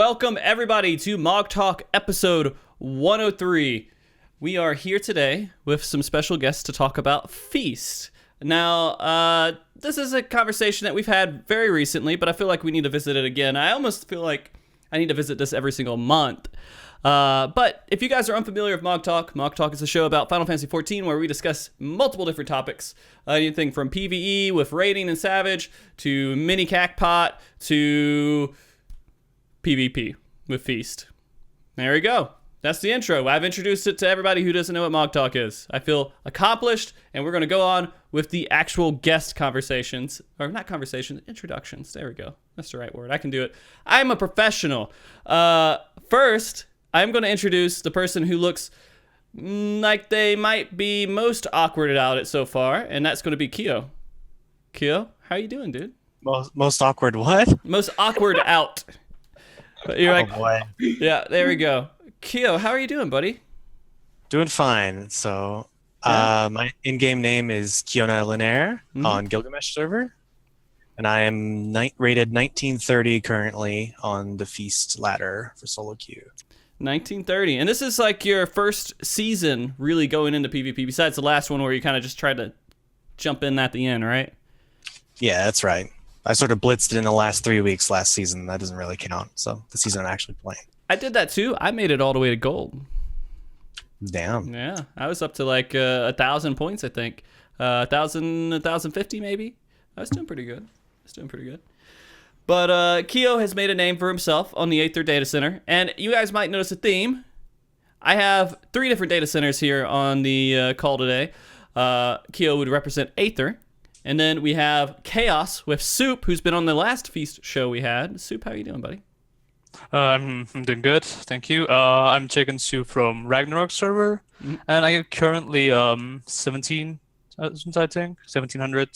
welcome everybody to Mog Talk episode 103. We are here today with some special guests to talk about Feast. Now, this is a conversation that we've had very recently, but I feel like we need to visit it again. I almost feel like I need to visit this every single month. But if you guys are unfamiliar with Mog Talk is a show about Final Fantasy XIV where we discuss multiple different topics. Anything from PvE with Raiding and Savage to Mini Cacpot to PvP with Feast. There we go. That's the intro. I've introduced it to everybody who doesn't know what Mog Talk is. I feel accomplished, and we're going to go on with the actual guest conversations. Or not conversations, introductions. There we go. That's the right word. I can do it. I'm a professional. First, I'm going to introduce the person who looks like they might be most awkward about it so far, and that's going to be Kyo. Kyo, how you doing, dude? Most awkward what? Most awkward out. You're like, boy. Yeah, there we go. Kyo, how are you doing, buddy? Doing fine. So, my in-game name is Kiona Linaire on Gilgamesh server, and I am rated 1930 currently on the Feast ladder for solo queue. 1930, and this is like your first season really going into PvP, besides the last one where you kind of just tried to jump in at the end, right? Yeah, that's right. I sort of blitzed it in the last 3 weeks last season. That doesn't really count. So the season I'm actually playing. I did that too. I made it all the way to gold. Damn. Yeah, I was up to like 1,000 points, I think. 1,050 maybe. I was doing pretty good. But Kyo has made a name for himself on the Aether data center, and you guys might notice a theme. I have 3 different data centers here on the call today. Kyo would represent Aether, and then we have Chaos with Soup, who's been on the last Feast show we had. Soup, how you doing, buddy? I'm doing good, thank you. I'm Chicken Soup from Ragnarok server, and I am currently 17, I think 1,700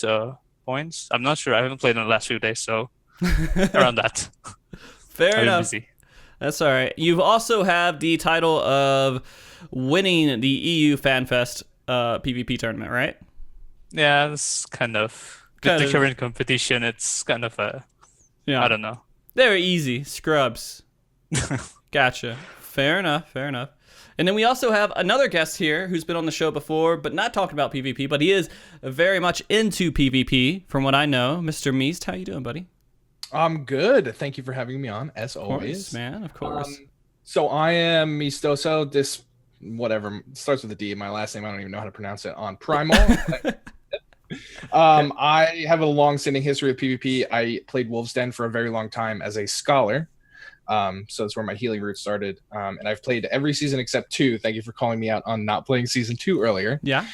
points. I'm not sure. I haven't played in the last few days, so around that. Fair I've been enough. busy. That's all right. You also have the title of winning the EU FanFest PvP tournament, right? Yeah, it's kind of with the current competition. It's kind of I don't know. They're easy scrubs. Gotcha. Fair enough. And then we also have another guest here who's been on the show before, but not talking about PvP, but he is very much into PvP, from what I know. Mr. Meast, how you doing, buddy? I'm good. Thank you for having me on, as always. Of course, man. Of course. So I am Mistoso. This, whatever, starts with a D. My last name, I don't even know how to pronounce it, on Primal. I have a long-standing history of PvP. I played Wolves Den for a very long time as a scholar. So that's where my healing route started. And I've played every season except 2. Thank you for calling me out on not playing season 2 earlier. Yeah.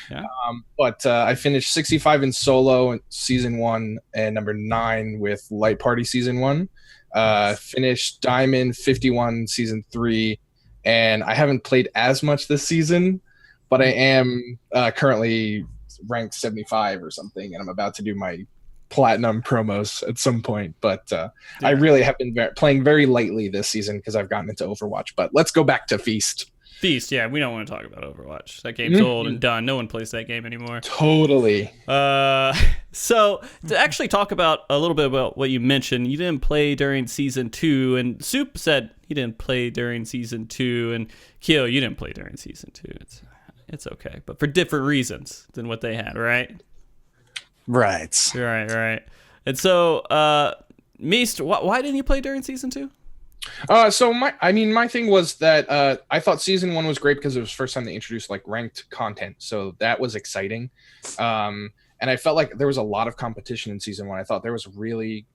But I finished 65 in solo in season 1 and number 9 with Light Party season 1. Finished Diamond 51 season 3. And I haven't played as much this season, but I am currently ranked 75 or something, and I'm about to do my platinum promos at some point, but I really have been playing very lightly this season because I've gotten into Overwatch. But let's go back to Feast. Yeah, we don't want to talk about Overwatch. That game's old and done. No one plays that game anymore. Totally. So to actually talk about a little bit about what you mentioned, you didn't play during season 2, and Soup said he didn't play during season 2, and Kyo, you didn't play during season 2. It's okay, but for different reasons than what they had, right? Right. Right. And so, Meast, why didn't you play during season 2? So my thing was that I thought season 1 was great because it was the first time they introduced like ranked content, so that was exciting. And I felt like there was a lot of competition in season 1. I thought there was really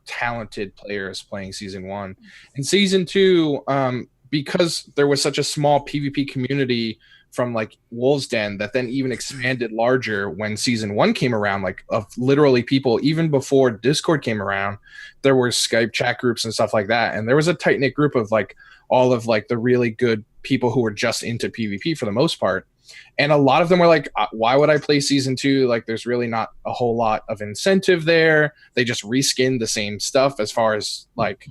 talented players playing season 1. In season 2, because there was such a small PvP community from like Wolves Den that then even expanded larger when season 1 came around, like of literally people, even before Discord came around, there were Skype chat groups and stuff like that. And there was a tight knit group of like all of like the really good people who were just into PvP for the most part. And a lot of them were like, why would I play season 2? Like there's really not a whole lot of incentive there. They just reskinned the same stuff as far as like,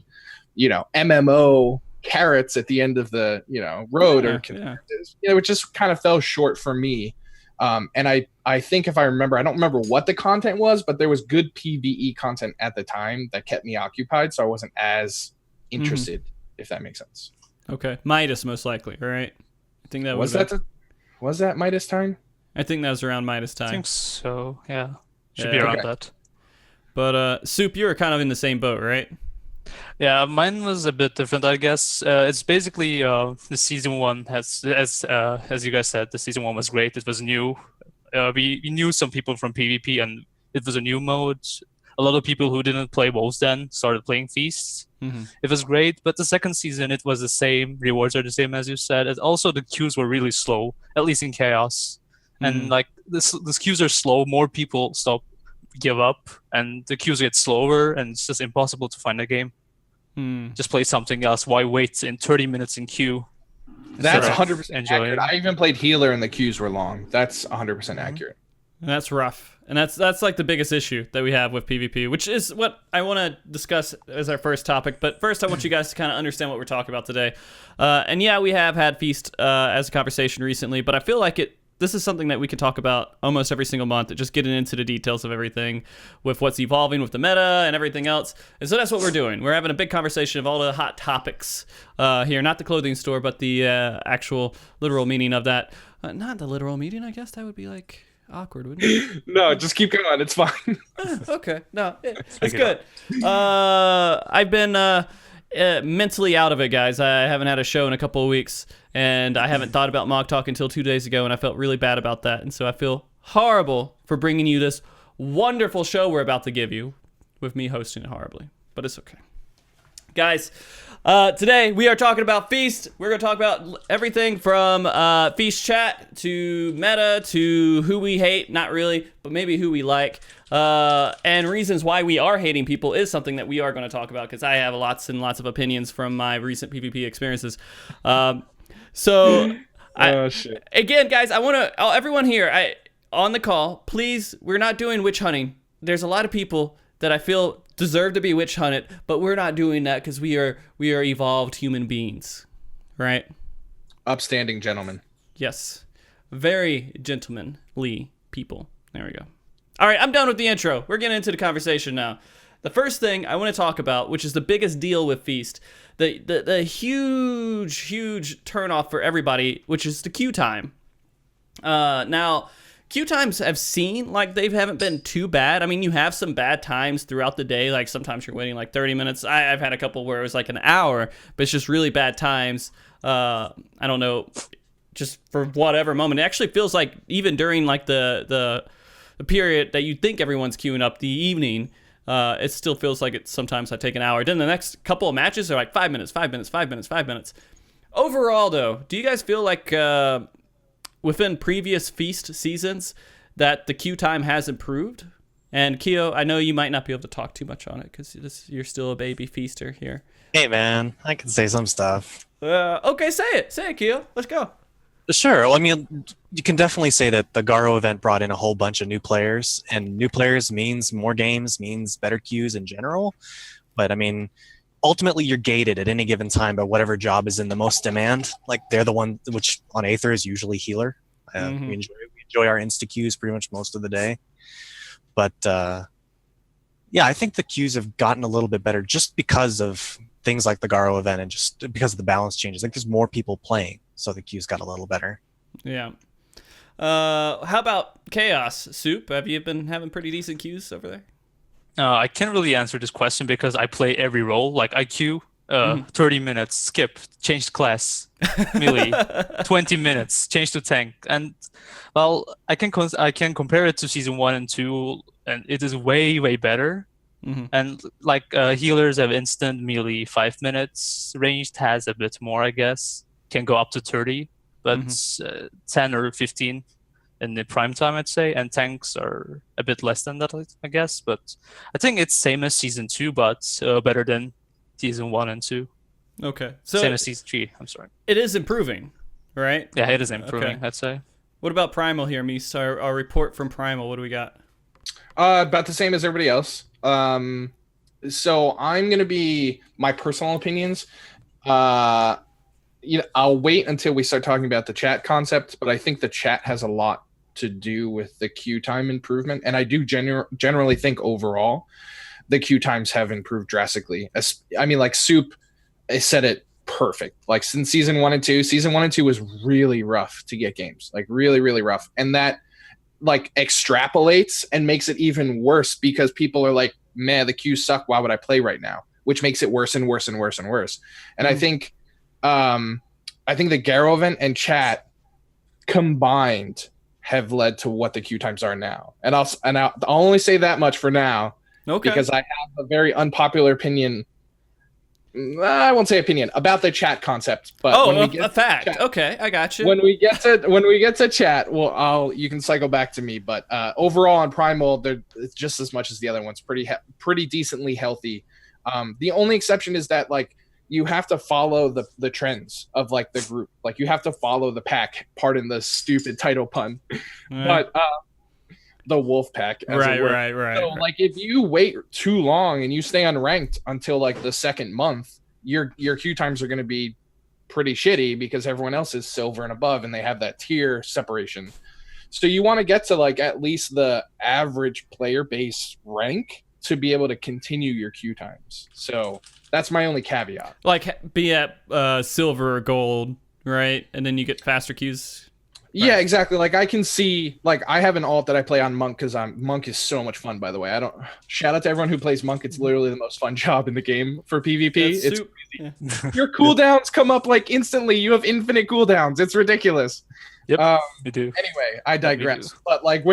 MMO carrots at the end of the road, it just kind of fell short for me. And I think if I remember, I don't remember what the content was, but there was good PvE content at the time that kept me occupied, so I wasn't as interested if that makes sense. Okay, Midas most likely, right? I think that Was would've that was that Midas time? I think that was around Midas I time. think so. Yeah, should Yeah. be around Okay. that. But Soup, you were kind of in the same boat, right? Yeah, mine was a bit different, I guess. It's basically the season one has, as you guys said, the season one was great. It was new. We knew some people from PvP, and it was a new mode. A lot of people who didn't play WoWs then started playing Feasts. Mm-hmm. It was great, but the second season it was the same. Rewards are the same as you said. And also the queues were really slow, at least in Chaos. And Mhm. like the queues are slow, more people give up, and the queues get slower, and it's just impossible to find a game. Just play something else. Why wait in 30 minutes in queue? That's Sort of 100% enjoying. accurate. I even played healer and the queues were long. That's 100% accurate. And that's rough. And that's like the biggest issue that we have with PvP, which is what I want to discuss as our first topic. But first, I want you guys to kind of understand what we're talking about today. And yeah, we have had Feast as a conversation recently, but I feel like this is something that we could talk about almost every single month, just getting into the details of everything with what's evolving with the meta and everything else. And so that's what we're doing. We're having a big conversation of all the hot topics here, not the clothing store, but the actual literal meaning of that. Not the literal meaning, I guess that would be like awkward, wouldn't it? No, just keep going. It's fine. Okay, no, it's Speak it good. I've been mentally out of it, guys. I haven't had a show in a couple of weeks, and I haven't thought about Mog Talk until 2 days ago, and I felt really bad about that. And so I feel horrible for bringing you this wonderful show we're about to give you with me hosting it horribly, but it's okay. Guys, today we are talking about Feast. We're going to talk about everything from Feast chat to meta to who we hate, not really, but maybe who we like. And reasons why we are hating people is something that we are going to talk about because I have lots and lots of opinions from my recent PvP experiences. Oh, shit. Again, guys, I want to everyone here on the call, please, we're not doing witch hunting. There's a lot of people that I feel deserve to be witch hunted, but we're not doing that because we are evolved human beings, right? Upstanding gentlemen. Yes, very gentlemanly people. There we go. All right, I'm done with the intro. We're getting into the conversation now. The first thing I want to talk about, which is the biggest deal with Feast, the huge turnoff for everybody, which is the queue time. Now, queue times have seen like they haven't been too bad. I mean, you have some bad times throughout the day. Like sometimes you're waiting like 30 minutes. I've had a couple where it was like an hour, but it's just really bad times. I don't know, just for whatever moment. It actually feels like even during like the period that you think everyone's queuing up, the evening, it still feels like it sometimes I take an hour. Then the next couple of matches are like 5 minutes, 5 minutes, 5 minutes, 5 minutes. Overall, though, do you guys feel like within previous Feast seasons that the queue time has improved? And Keo, I know you might not be able to talk too much on it because you're still a baby feaster here. Hey, man, I can say some stuff. Okay, say it, Keo. Let's go. Sure. Well, I mean, you can definitely say that the Garo event brought in a whole bunch of new players, and new players means more games, means better queues in general. But I mean, ultimately, you're gated at any given time by whatever job is in the most demand. Like they're the one, which on Aether is usually healer. Mhm. We enjoy our insta queues pretty much most of the day. But yeah, I think the queues have gotten a little bit better just because of things like the Garo event and just because of the balance changes. Like there's more people playing, so the queues got a little better. Yeah. How about Chaos? Soup, have you been having pretty decent queues over there? I can't really answer this question because I play every role. Like I queue, 30 minutes, skip, change class, melee, 20 minutes, change to tank, and well, I can compare it to season 1 and 2, and it is way better. Mhm. And like healers have instant melee 5 minutes, ranged has a bit more, I guess, can go up to 30, but 10 or 15 in the prime time, I'd say, and tanks are a bit less than that, I guess. But I think it's same as season 2, but better than season 1 and 2. Okay. So Same as season 3. I'm sorry. it is improving, right? Yeah, it is improving. Okay. I'd say. What about Primal here, Mies? Our report from Primal. What do we got? About the same as everybody else. So I'm gonna be my personal opinions. I'll wait until we start talking about the chat concept, but I think the chat has a lot to do with the queue time improvement, and I do generally think overall the queue times have improved drastically. I mean, like Soup, said it perfect. Like since season 1 and 2, season 1 and 2 was really rough to get games, like really, really rough. And that like extrapolates and makes it even worse because people are like, man, the queues suck. Why would I play right now? Which makes it worse and worse and worse and worse. And I think the Garo event and chat combined have led to what the queue times are now. And I'll only say that much for now, because I have a very unpopular opinion. I won't say opinion about the chat concept, but a fact. Chat, okay, I got you. When we get to chat, well, you can cycle back to me. But overall on Primal, it's just as much as the other ones. Pretty decently healthy. The only exception is that like you have to follow the trends of like the group. Like you have to follow the pack. Pardon the stupid title pun, but the wolf pack. Right. So like if you wait too long and you stay unranked until like the second month, your queue times are going to be pretty shitty because everyone else is silver and above and they have that tier separation. So you want to get to like at least the average player base rank to be able to continue your queue times. So that's my only caveat. Like be at silver or gold, right? And then you get faster queues. Yeah, exactly. Like I can see, like I have an alt that I play on Monk because Monk is so much fun. By the way, shout out to everyone who plays Monk. It's literally the most fun job in the game for PvP. It's crazy. Yeah. Your cooldowns come up like instantly. You have infinite cooldowns. It's ridiculous. Yep, you do. Anyway, I digress. But like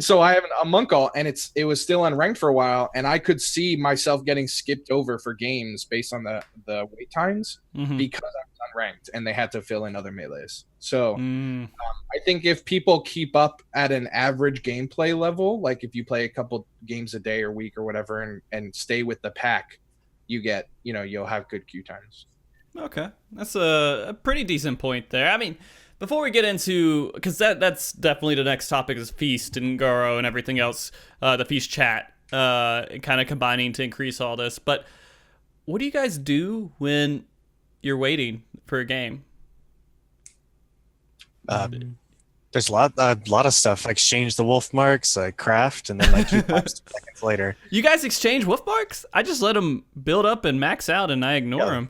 so I have a Monk alt and it was still unranked for a while, and I could see myself getting skipped over for games based on the wait times because I was unranked and they had to fill in other melees. So I think if people keep up at an average gameplay level, like if you play a couple games a day or week or whatever, and stay with the pack, you'll have good queue times. Okay, that's a pretty decent point there. I mean, before we get into, because that's definitely the next topic is Feast and Garo and everything else, the Feast chat, kind of combining to increase all this. But what do you guys do when you're waiting for a game? There's a lot of stuff. I exchange the wolf marks, I craft, and then I keep 2 seconds later. You guys exchange wolf marks? I just let them build up and max out, and I ignore them.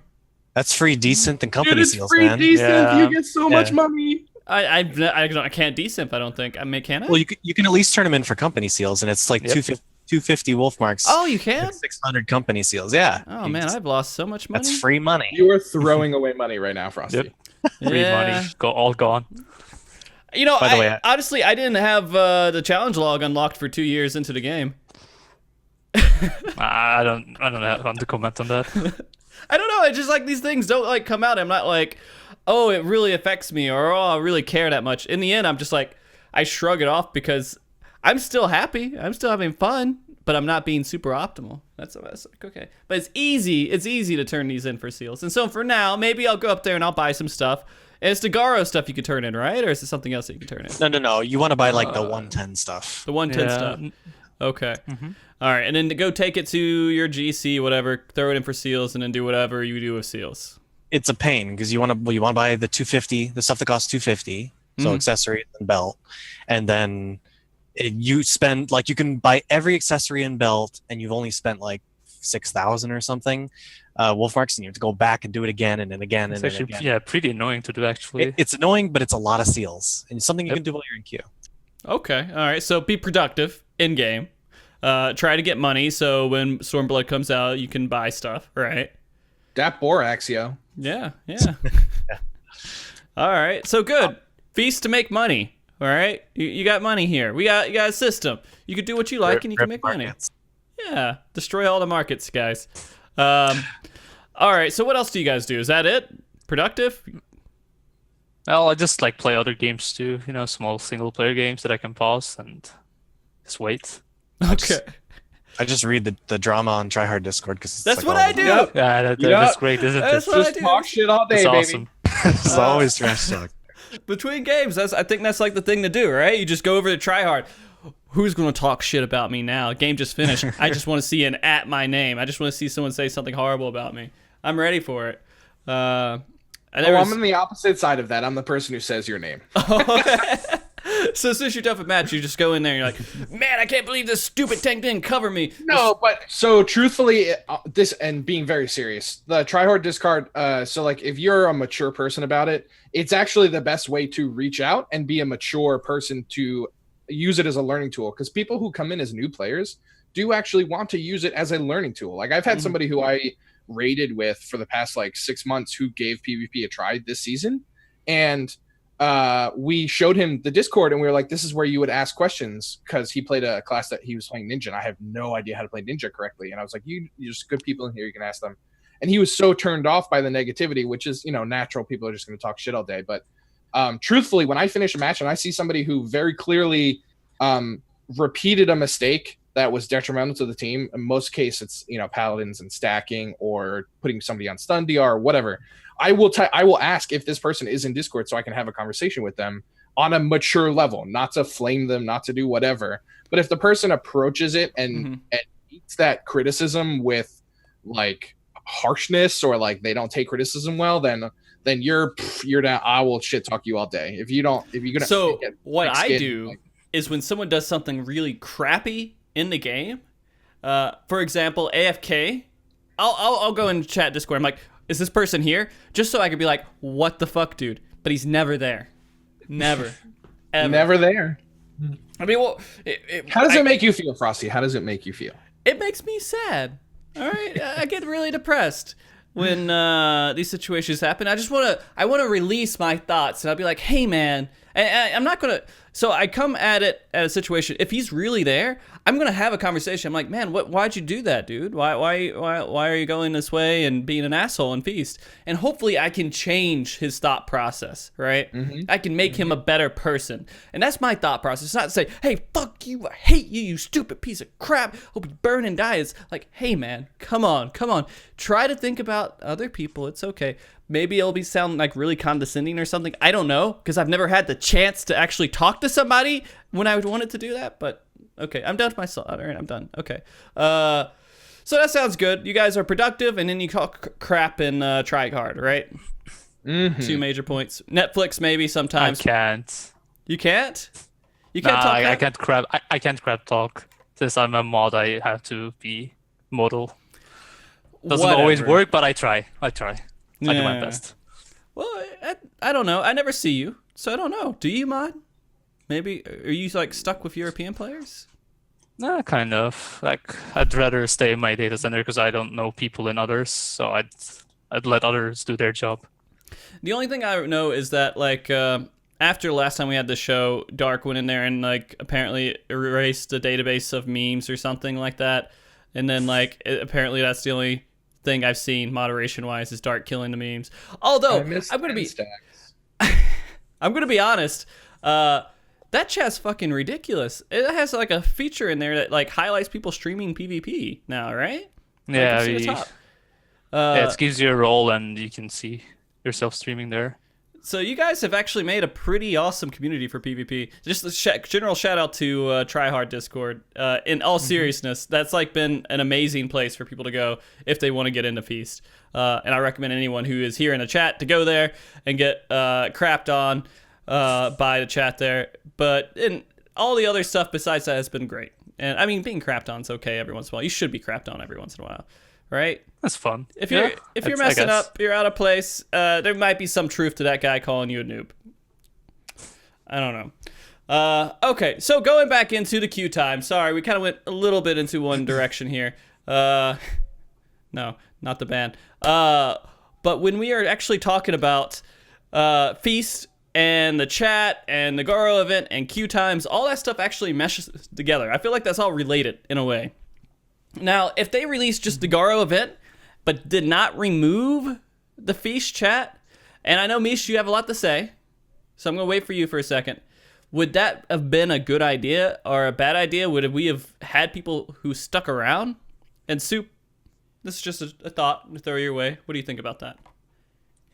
That's free decent and company seals, free man. Decent. Yeah. You get so much money. I can't decent. I don't think. I mean, can I? Well, you can at least turn them in for company seals, and it's like 250 wolf marks. Oh, you can? 600 company seals. Yeah. Oh man, I've lost so much money. That's free money. You are throwing away money right now, Frosty. Yep. Free money, all gone. By the way, honestly, I didn't have the challenge log unlocked for 2 years into the game. I don't want to comment on that. I don't know. It's just like these things don't like come out. I'm not like, oh, it really affects me, or oh, I really care that much. In the end, I'm just like, I shrug it off because I'm still happy. I'm still having fun, but I'm not being super optimal. That's like, okay. But it's easy. It's easy to turn these in for seals. And so for now, maybe I'll go up there and I'll buy some stuff. And it's the Garo stuff you can turn in, right? Or is it something else that you can turn in? No. You want to buy like the 110 stuff. The 110 stuff. Okay. All right, and then to go take it to your GC, whatever, throw it in for seals, and then do whatever you do with seals. It's a pain because you want to buy the 250, the stuff that costs 250, so accessory and belt, and then you spend like you can buy every accessory and belt, and you've only spent like 6,000 or something. Wolfmarks, and you have to go back and do it again and then again and it's then actually, again. Yeah, pretty annoying to do actually. It's annoying, but it's a lot of seals and something you can do while you're in queue. Okay, all right. So be productive in game. Try to get money so when Stormblood comes out, you can buy stuff, right? Dat Borax, yo. Yeah. All right, so good. Feast to make money. All right, you got money here. You got a system. You can do what you like and you can make money. Yeah, destroy all the markets, guys. All right, so what else do you guys do? Is that it? Productive? Well, I just like play other games too. Small single player games that I can pause and just wait. Okay. I just read the drama on Tryhard Discord because that's like what I do. Yep. Yeah, that's great, isn't it? That's what just talk shit all day, that's baby. Awesome. It's always trash talk. Between games, I think that's like the thing to do, right? You just go over to Tryhard. Who's going to talk shit about me now? Game just finished. I just want to see an at my name. I just want to see someone say something horrible about me. I'm ready for it. I'm on the opposite side of that. I'm the person who says your name. So as soon as you're done with match, you just go in there and you're like, man, I can't believe this stupid tank didn't cover me. No, but so truthfully, this and being very serious, the tryhard discard. So like, if you're a mature person about it, it's actually the best way to reach out and be a mature person to use it as a learning tool. Because people who come in as new players do actually want to use it as a learning tool. Like I've had somebody who I raided with for the past like 6 months who gave PvP a try this season, and we showed him the Discord and we were like, this is where you would ask questions, because he played a class that he was playing Ninja and I have no idea how to play Ninja correctly. And I was like, you're just good people in here, you can ask them. And he was so turned off by the negativity, which is, natural. People are just going to talk shit all day. But truthfully, when I finish a match and I see somebody who very clearly repeated a mistake that was detrimental to the team, in most cases it's, paladins and stacking or putting somebody on stun DR or whatever, I will ask if this person is in Discord so I can have a conversation with them on a mature level, not to flame them, not to do whatever. But if the person approaches it and meets that criticism with like harshness, or like they don't take criticism well, then you're down. I will shit talk you all day. If you're gonna. So what I do is when someone does something really crappy in the game, for example, AFK, I'll go in chat Discord. I'm like, is this person here? Just so I could be like, what the fuck, dude? But he's never there. Never. Ever. Never there. I mean, well, how does it make you feel, Frosty? How does it make you feel? It makes me sad. All right, I get really depressed when these situations happen. I want to release my thoughts, and I'll be like, hey, man, I'm not gonna. So I come at it at a situation. If he's really there, I'm gonna have a conversation. I'm like, man, why'd you do that, dude? Why are you going this way and being an asshole in Feast? And hopefully I can change his thought process, right? I can make him a better person. And that's my thought process. It's not to say, hey, fuck you, I hate you, you stupid piece of crap, hope you burn and die. It's like, hey, man, come on. Try to think about other people. It's okay. Maybe it'll sound like really condescending or something. I don't know, because I've never had the chance to actually talk to somebody when I would wanted to do that. But okay, I'm done with my thought. All right, I'm done. Okay. So that sounds good. You guys are productive, and then you talk crap and try hard, right? 2 major points. Netflix maybe sometimes. I can't. You can't? You can't talk I can't crap. I can't crap talk. Since I'm a mod, I have to be modal. Doesn't always work, but I try. I do my best. Well, I don't know. I never see you, so I don't know. Do you, mod? Maybe are you like stuck with European players? Nah, kind of. Like I'd rather stay in my data center because I don't know people in others, so I'd let others do their job. The only thing I know is that like after last time we had the show, Dark went in there and like apparently erased a database of memes or something like that, and then like apparently that's the only thing I've seen moderation wise is Dark killing the memes. Although I'm gonna be honest, that chat's fucking ridiculous. It has like a feature in there that like highlights people streaming PvP now, right? Yeah, it gives you a role and you can see yourself streaming there. So you guys have actually made a pretty awesome community for PvP. Just a general shout out to Tryhard Discord. In all seriousness, that's like been an amazing place for people to go if they want to get into Feast. And I recommend anyone who is here in the chat to go there and get crapped on by the chat there. But in all the other stuff besides that has been great. And I mean, being crapped on is okay every once in a while. You should be crapped on every once in a while. Right? That's fun. If you're messing up, you're out of place. There might be some truth to that guy calling you a noob. I don't know. Okay, so going back into the queue time. Sorry, we kind of went a little bit into one direction here. No, not the band. But when we are actually talking about Feast and the chat and the Garo event and queue times, all that stuff actually meshes together. I feel like that's all related in a way. Now, if they released just the Garo event, but did not remove the Feast chat, and I know, Mish, you have a lot to say, so I'm going to wait for you for a second. Would that have been a good idea or a bad idea? Would we have had people who stuck around? And Soup, this is just a thought to throw your way. What do you think about that?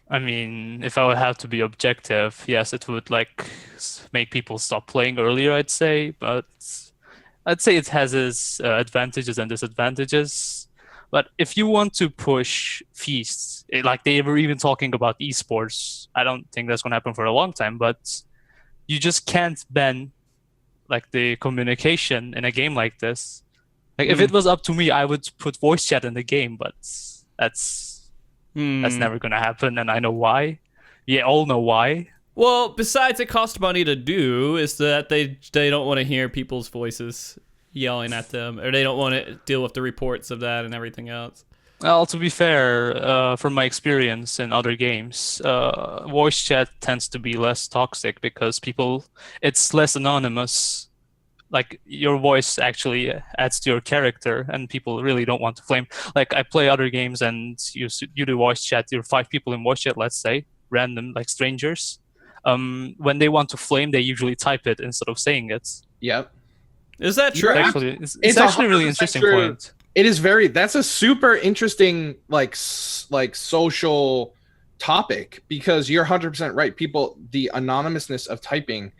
I mean, if I would have to be objective, yes, it would like make people stop playing earlier, I'd say, but I'd say it has its advantages and disadvantages. But if you want to push Feasts, like they were even talking about esports, I don't think that's going to happen for a long time, but you just can't ban like the communication in a game like this. Like if it was up to me, I would put voice chat in the game, but that's never gonna happen, and I know why. Yeah, all know why. Well, besides it costs money to do, is that they don't want to hear people's voices yelling at them, or they don't want to deal with the reports of that and everything else. Well, to be fair, from my experience in other games, voice chat tends to be less toxic because it's less anonymous. Like your voice actually adds to your character, and people really don't want to flame. Like I play other games, and you do voice chat. You're 5 people in voice chat, let's say, random like strangers. When they want to flame, they usually type it instead of saying it. Yep. Is that true? Actually, it's actually a really 100% interesting true. point. It is that's a super interesting like social topic, because you're 100% right. People, the anonymousness of typing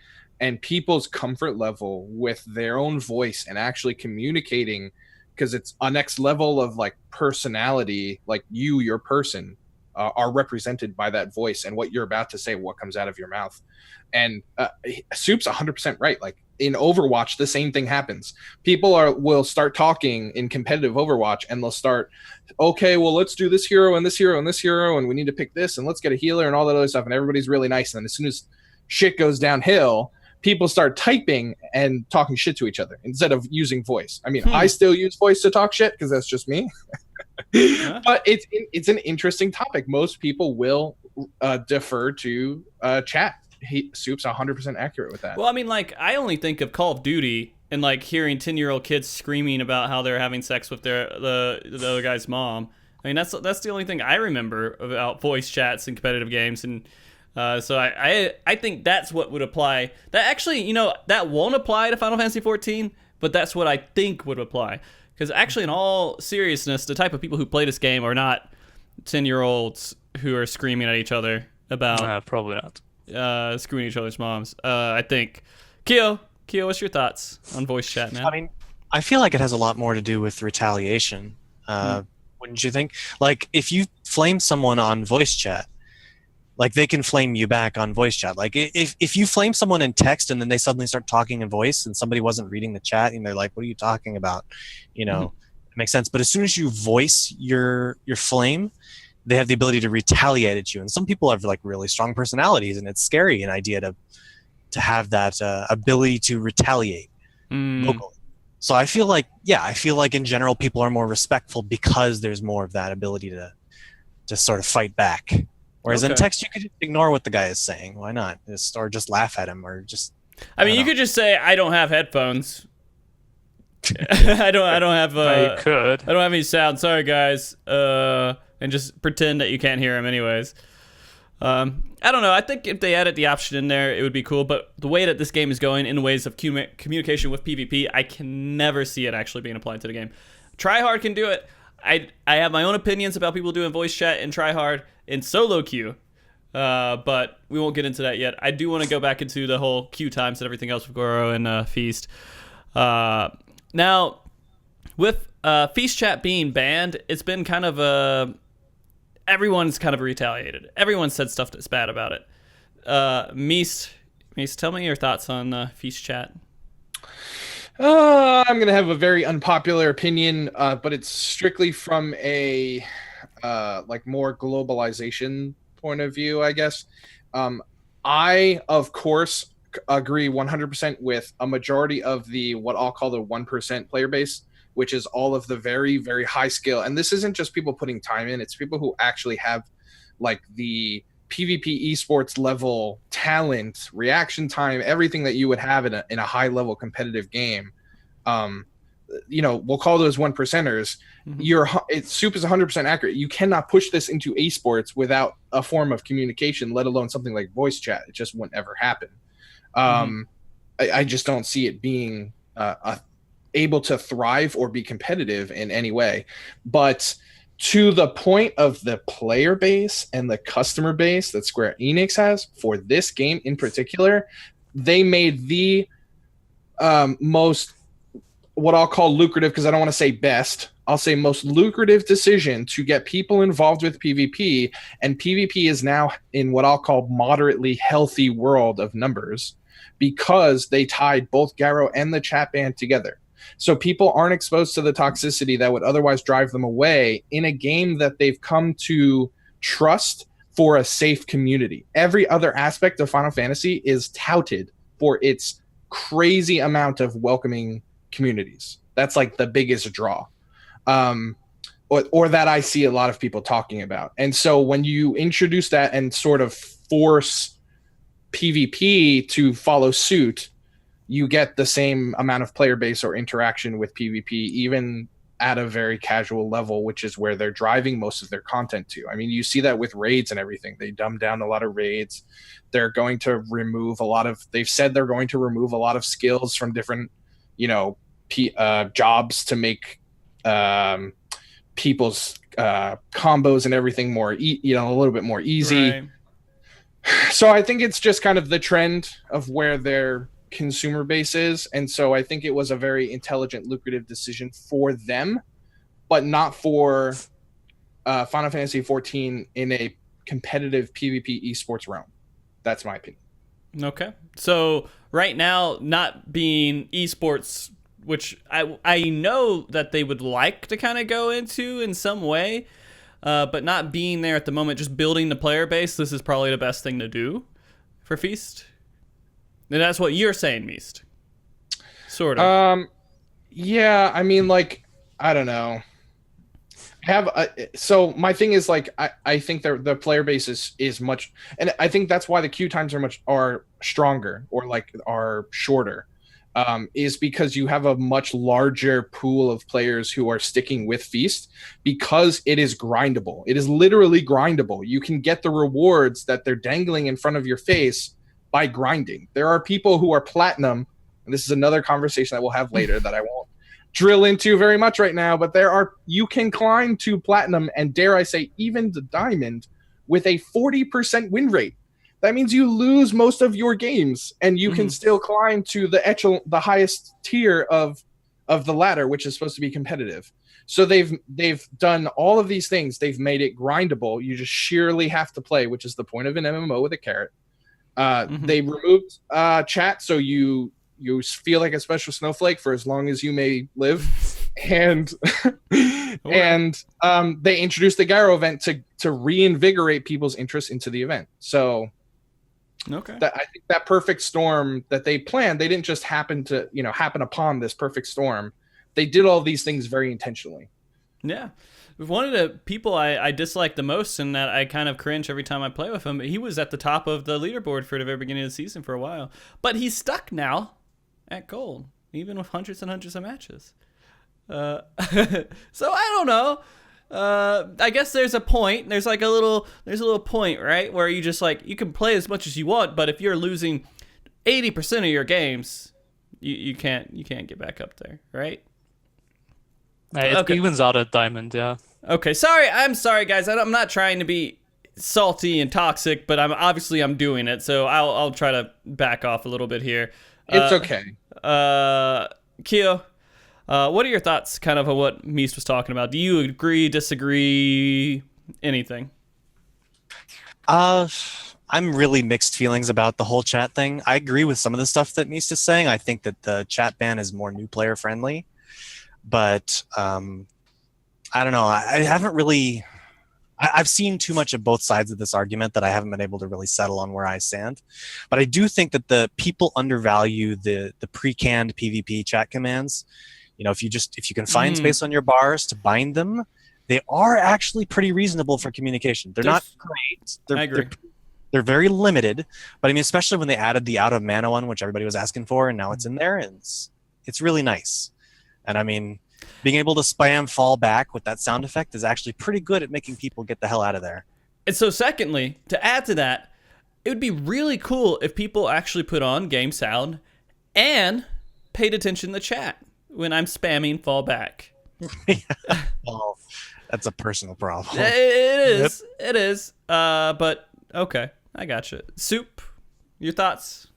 and people's comfort level with their own voice and actually communicating, because it's a next level of like personality, like your person are represented by that voice and what you're about to say, what comes out of your mouth. And Soup's 100% right. Like in Overwatch, the same thing happens. People will start talking in competitive Overwatch, and they'll start, okay, well, let's do this hero and this hero and this hero, and we need to pick this, and let's get a healer and all that other stuff, and everybody's really nice. And then as soon as shit goes downhill, people start typing and talking shit to each other instead of using voice. I mean, I still use voice to talk shit because that's just me. But it's an interesting topic. Most people will defer to chat. Soup's 100% accurate with that. Well, I mean, like, I only think of Call of Duty and like hearing 10-year-old kids screaming about how they're having sex with the other guy's mom. I mean, that's the only thing I remember about voice chats in competitive games. And so I think that's what would apply. That actually, that won't apply to Final Fantasy XIV, but that's what I think would apply. Because actually, in all seriousness, the type of people who play this game are not 10-year-olds who are screaming at each other about probably not screwing each other's moms. I think. Keo, what's your thoughts on voice chat, man? I mean, I feel like it has a lot more to do with retaliation. Wouldn't you think? Like, if you flame someone on voice chat, like they can flame you back on voice chat. Like if you flame someone in text and then they suddenly start talking in voice and somebody wasn't reading the chat and they're like, what are you talking about? It makes sense. But as soon as you voice your flame, they have the ability to retaliate at you. And some people have like really strong personalities, and it's scary an idea to have that ability to retaliate locally. So I feel like in general people are more respectful because there's more of that ability to sort of fight back. Whereas in text, you could just ignore what the guy is saying. Why not? Or just laugh at him, or just. I mean, you could just say, "I don't have headphones. I don't have. I could. I don't have any sound. Sorry, guys." And just pretend that you can't hear him, anyways. I don't know. I think if they added the option in there, it would be cool. But the way that this game is going in ways of communication with PvP, I can never see it actually being applied to the game. Tryhard can do it. I have my own opinions about people doing voice chat in Tryhard in solo queue, but we won't get into that yet. I do want to go back into the whole queue times and everything else with Goro and Feast. Now, with Feast chat being banned, it's been kind of everyone's kind of retaliated. Everyone said stuff that's bad about it. Meese, tell me your thoughts on Feast chat. I'm going to have a very unpopular opinion, but it's strictly from a like more globalization point of view, I guess. I, of course, agree 100% with a majority of the what I'll call the 1% player base, which is all of the very, very high skill. And this isn't just people putting time in. It's people who actually have like the PvP esports level talent, reaction time, everything that you would have in a high level competitive game. We'll call those 1%ers. Soup is 100% accurate. You cannot push this into esports without a form of communication, let alone something like voice chat. It just wouldn't ever happen. I just don't see it being able to thrive or be competitive in any way. But to the point of the player base and the customer base that Square Enix has for this game in particular, they made the most, what I'll call lucrative, because I don't want to say best, I'll say most lucrative decision to get people involved with PvP. And PvP is now in what I'll call moderately healthy world of numbers. because they tied both Garo and the chat ban together. So people aren't exposed to the toxicity that would otherwise drive them away in a game that they've come to trust for a safe community. Every other aspect of Final Fantasy is touted for its crazy amount of welcoming communities. That's like the biggest draw. Or that I see a lot of people talking about. And so when you introduce that and sort of force PvP to follow suit, you get the same amount of player base or interaction with PvP, even at a very casual level, which is where they're driving most of their content to. I mean, you see that with raids and everything. They dumb down a lot of raids. They're going to remove they've said they're going to remove a lot of skills from different, jobs to make people's combos and everything more, a little bit more easy. Right. So I think it's just kind of the trend of where their consumer base is. And so I think it was a very intelligent, lucrative decision for them, but not for Final Fantasy XIV in a competitive PvP esports realm. That's my opinion. Okay. So right now, not being esports, which I know that they would like to kind of go into in some way, but not being there at the moment, just building the player base, this is probably the best thing to do for Feast. And that's what you're saying, Meast. Sort of. Yeah, I mean, like, I don't know. So my thing is, like, I think the player base is much, and I think that's why the queue times are stronger or like are shorter, is because you have a much larger pool of players who are sticking with Feast because it is grindable. It is literally grindable. You can get the rewards that they're dangling in front of your face by grinding. There are people who are platinum, and this is another conversation that we'll have later that I won't drill into very much right now, but you can climb to platinum and, dare I say, even to diamond with a 40% win rate. That means you lose most of your games and you can still climb to the highest tier of the ladder, which is supposed to be competitive. So they've done all of these things. They've made it grindable. You just sheerly have to play, which is the point of an MMO with a carrot. They removed chat, so you feel like a special snowflake for as long as you may live, and they introduced the Gyro event to reinvigorate people's interest into the event. So, okay, I think that perfect storm that they planned, they didn't just happen upon this perfect storm. They did all these things very intentionally. Yeah. One of the people I dislike the most and that I kind of cringe every time I play with him, he was at the top of the leaderboard for the very beginning of the season for a while. But he's stuck now at gold, even with hundreds and hundreds of matches. So I don't know. I guess there's a point. There's a little point, right? Where you just you can play as much as you want, but if you're losing 80% of your games, you can't get back up there, right? It evens out at diamond, yeah. Okay, I'm sorry, guys. I'm not trying to be salty and toxic, but I'm doing it, so I'll try to back off a little bit here. It's okay. Kyo, what are your thoughts, kind of on what Meast was talking about? Do you agree, disagree, anything? I'm really mixed feelings about the whole chat thing. I agree with some of the stuff that Meast is saying. I think that the chat ban is more new player friendly. But I don't know. I haven't really. I've seen too much of both sides of this argument that I haven't been able to really settle on where I stand. But I do think that the people undervalue the pre-canned PvP chat commands. If you can find space on your bars to bind them, they are actually pretty reasonable for communication. They're not great. I agree. They're very limited. But I mean, especially when they added the out of mana one, which everybody was asking for, and now it's in there, and it's really nice. And I mean, being able to spam fall back with that sound effect is actually pretty good at making people get the hell out of there. And so secondly, to add to that, it would be really cool if people actually put on game sound and paid attention to the chat when I'm spamming fall back. Well, that's a personal problem. It is. Yep. It is. But okay, I gotcha. Soup, your thoughts?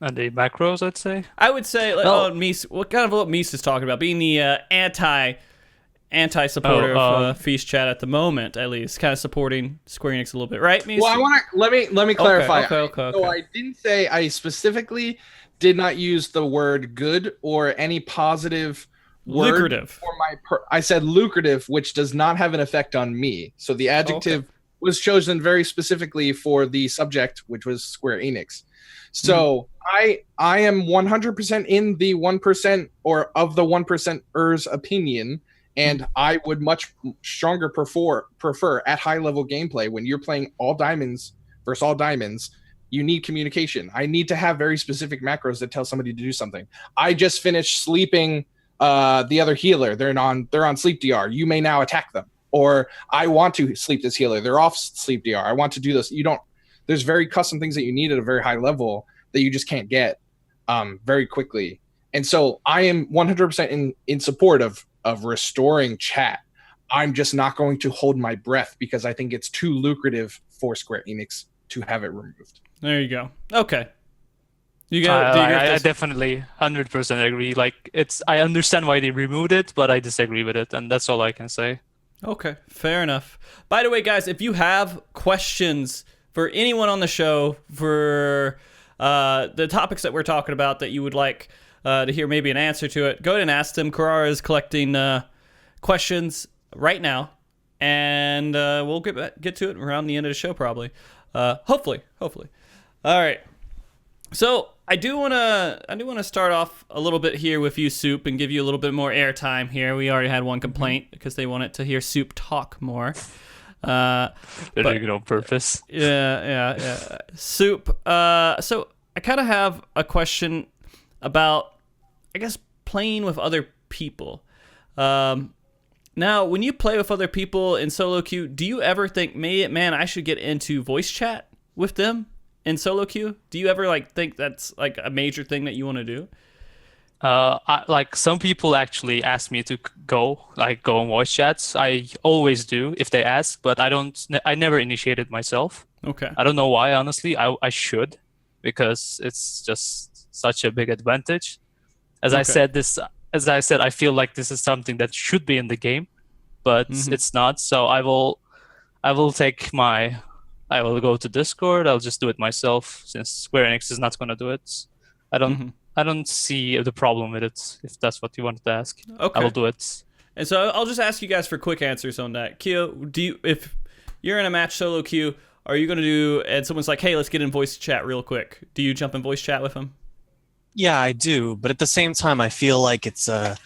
And the macros, I'd say. I would say, Meese, what Meese is talking about, being the anti anti-supportive Feast chat at the moment, at least, kind of supporting Square Enix a little bit, right? Well, I want to let me clarify. Okay. So I didn't say, I specifically did not use the word good or any positive word Lucrative. for I said lucrative, which does not have an effect on me. So the adjective was chosen very specifically for the subject, which was Square Enix. So I am 100% in the 1% or of the 1%ers opinion, and I would much stronger prefer at high level gameplay, when you're playing all diamonds versus all diamonds, you need communication. I need to have very specific macros that tell somebody to do something. I just finished sleeping the other healer. They're on sleep DR. You may now attack them. Or I want to sleep this healer. They're off sleep DR. I want to do this. There's very custom things that you need at a very high level that you just can't get very quickly. And so I am 100% in support of restoring chat. I'm just not going to hold my breath because I think it's too lucrative for Square Enix to have it removed. There you go. Okay. I definitely 100% agree. Like, I understand why they removed it, but I disagree with it, and that's all I can say. Okay, fair enough. By the way, guys, if you have questions for anyone on the show for the topics that we're talking about that you would like to hear maybe an answer to it, go ahead and ask them. Carrara is collecting questions right now, and we'll get to it around the end of the show probably. Hopefully. All right. So I do want to start off a little bit here with you, Soup, and give you a little bit more airtime here. We already had one complaint because they wanted to hear Soup talk more. They're doing it on purpose. Yeah. Soup. So I kind of have a question about, I guess, playing with other people. Now, when you play with other people in solo queue, do you ever think, man, I should get into voice chat with them in solo queue? Do you ever think that's a major thing that you want to do? Some people actually ask me to go on voice chats. I always do if they ask, but I never initiated myself. Okay. I don't know why, honestly. I should, because it's just such a big advantage. As I said, I feel like this is something that should be in the game, but it's not. So I will go to Discord. I'll just do it myself, since Square Enix is not going to do it. I don't see the problem with it, if that's what you wanted to ask. Okay. I will do it. And so I'll just ask you guys for quick answers on that. Keo, if you're in a match solo queue, are you going to do, and someone's like, hey, let's get in voice chat real quick, do you jump in voice chat with them? Yeah, I do. But at the same time, I feel like it's as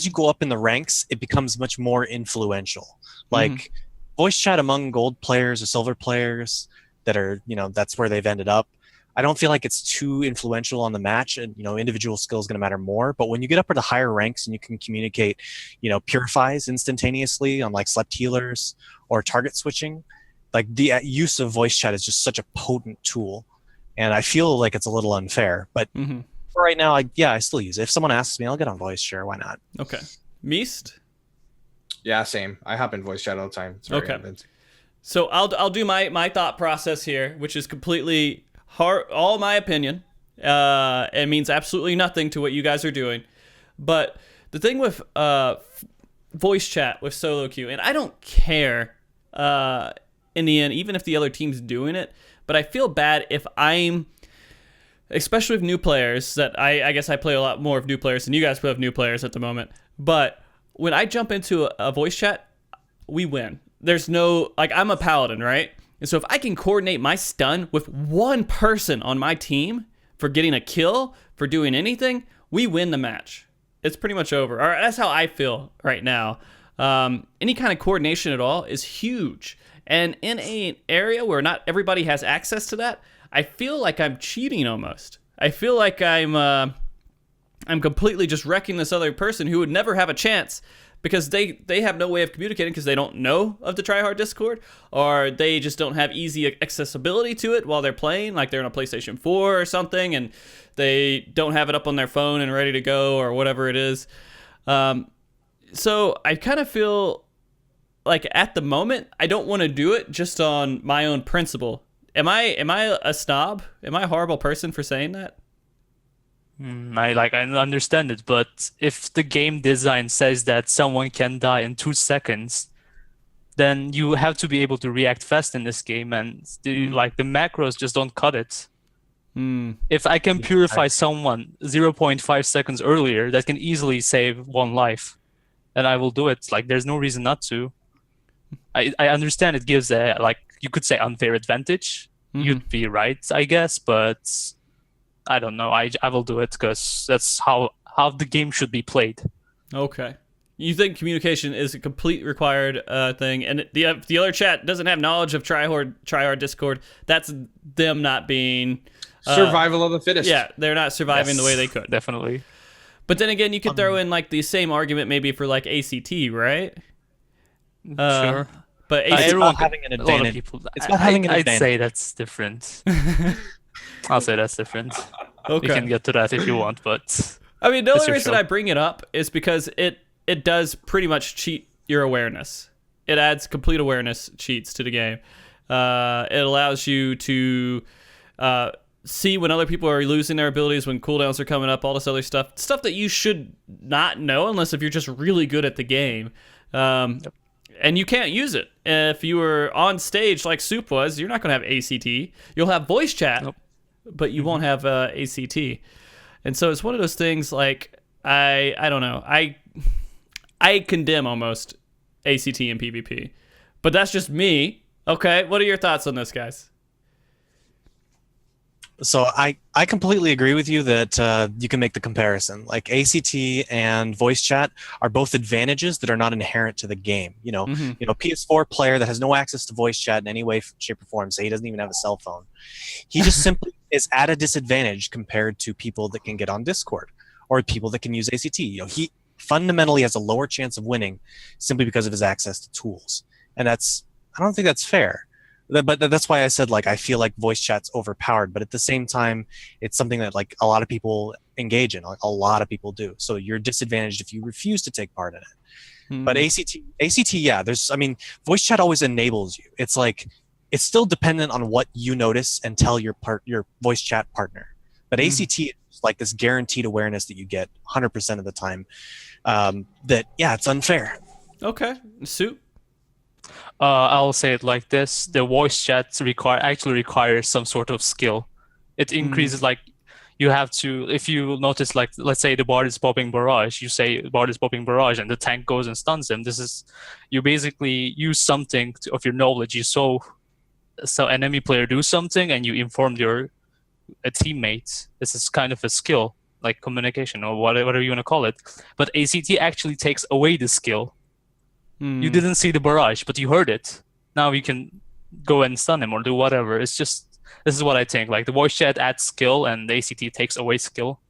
you go up in the ranks, it becomes much more influential. Like voice chat among gold players or silver players that are, that's where they've ended up. I don't feel like it's too influential on the match, and individual skill is going to matter more. But when you get up to the higher ranks and you can communicate, purifies instantaneously on like slept healers or target switching, like the use of voice chat is just such a potent tool. And I feel like it's a little unfair, but for right now, I still use it. If someone asks me, I'll get on voice. Sure, why not? Okay. Meest? Yeah, same. I hop in voice chat all the time. It's very convincing. So I'll do my thought process here, which is completely all my opinion. It means absolutely nothing to what you guys are doing. But the thing with voice chat with solo queue, and I don't care in the end, even if the other team's doing it, but I feel bad if I'm, especially with new players, that I guess I play a lot more of new players than you guys play with new players at the moment. But when I jump into a voice chat, we win. There's no, I'm a paladin, right? And so if I can coordinate my stun with one person on my team for getting a kill, for doing anything, we win the match. It's pretty much over. Or that's how I feel right now. Any kind of coordination at all is huge. And in an area where not everybody has access to that, I feel like I'm cheating almost. I feel like I'm completely just wrecking this other person who would never have a chance because they have no way of communicating because they don't know of the Tryhard Discord, or they just don't have easy accessibility to it while they're playing, like they're on a PlayStation 4 or something, and they don't have it up on their phone and ready to go or whatever it is. So I kind of feel like at the moment, I don't want to do it just on my own principle. Am I a snob? Am I a horrible person for saying that? I understand it, but if the game design says that someone can die in 2 seconds, then you have to be able to react fast in this game, and the macros just don't cut it. If I can purify someone 0.5 seconds earlier, that can easily save one life, and I will do it. Like, there's no reason not to. I understand it gives a, like, you could say, unfair advantage. You'd be right, I guess, but I don't know. I will do it because that's how the game should be played. Okay. You think communication is a complete required thing, and the other chat doesn't have knowledge of tryhard Discord. That's them not being survival of the fittest. Yeah, they're not surviving the way they could. Definitely. But then again, you could throw in like the same argument maybe for like ACT, right? Sure. But It's everyone- about having an A lot of advantage. people. It's about having an I'd advantage. say that's different. I'll say that's different. Okay. You can get to that if you want, but I mean, the It's only your reason show. I bring it up is because it does pretty much cheat your awareness. It adds complete awareness cheats to the game. It allows you to see when other people are losing their abilities, when cooldowns are coming up, all this other stuff that you should not know unless if you're just really good at the game. And you can't use it. If you were on stage like Soup was, you're not going to have ACT. You'll have voice chat, but you won't have ACT. And so it's one of those things like, I don't know. I condemn almost ACT and PvP. But that's just me. Okay, what are your thoughts on this, guys? So I completely agree with you that you can make the comparison. Like ACT and voice chat are both advantages that are not inherent to the game. You know, PS4 player that has no access to voice chat in any way, shape, or form. Say he doesn't even have a cell phone. He just simply is at a disadvantage compared to people that can get on Discord or people that can use ACT. You know, he fundamentally has a lower chance of winning simply because of his access to tools, and I don't think that's fair. But that's why I said, like, I feel like voice chat's overpowered, but at the same time, it's something that, like, a lot of people engage in, like a lot of people do. So you're disadvantaged if you refuse to take part in it. But ACT, yeah, voice chat always enables you. It's like, it's still dependent on what you notice and tell your voice chat partner. But ACT is like this guaranteed awareness that you get 100% of the time. It's unfair. Okay, Soup. I'll say it like this: the voice chat actually requires some sort of skill. It increases, like, you have to, if you notice, like, let's say the bard is popping barrage, you say bard is popping barrage, and the tank goes and stuns him. You basically use something of your knowledge. You saw enemy player do something, and you informed your teammate. This is kind of a skill, like communication or whatever you want to call it. But ACT actually takes away the skill. You didn't see the barrage, but you heard it. Now you can go and stun him or do whatever. It's just, this is what I think. Like, the voice chat adds skill, and the ACT takes away skill.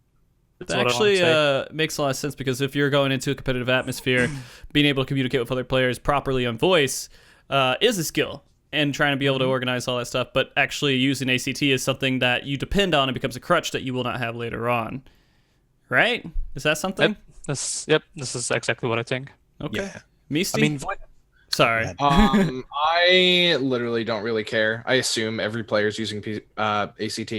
That's That what I actually want to say. makes a lot of sense, because if you're going into a competitive atmosphere, being able to communicate with other players properly on voice is a skill, and trying to be able to organize all that stuff. But actually using ACT is something that you depend on and becomes a crutch that you will not have later on. Right? Is that something? This is exactly what I think. Okay. Yeah. Misty? Sorry. I literally don't really care. I assume every player's using ACT.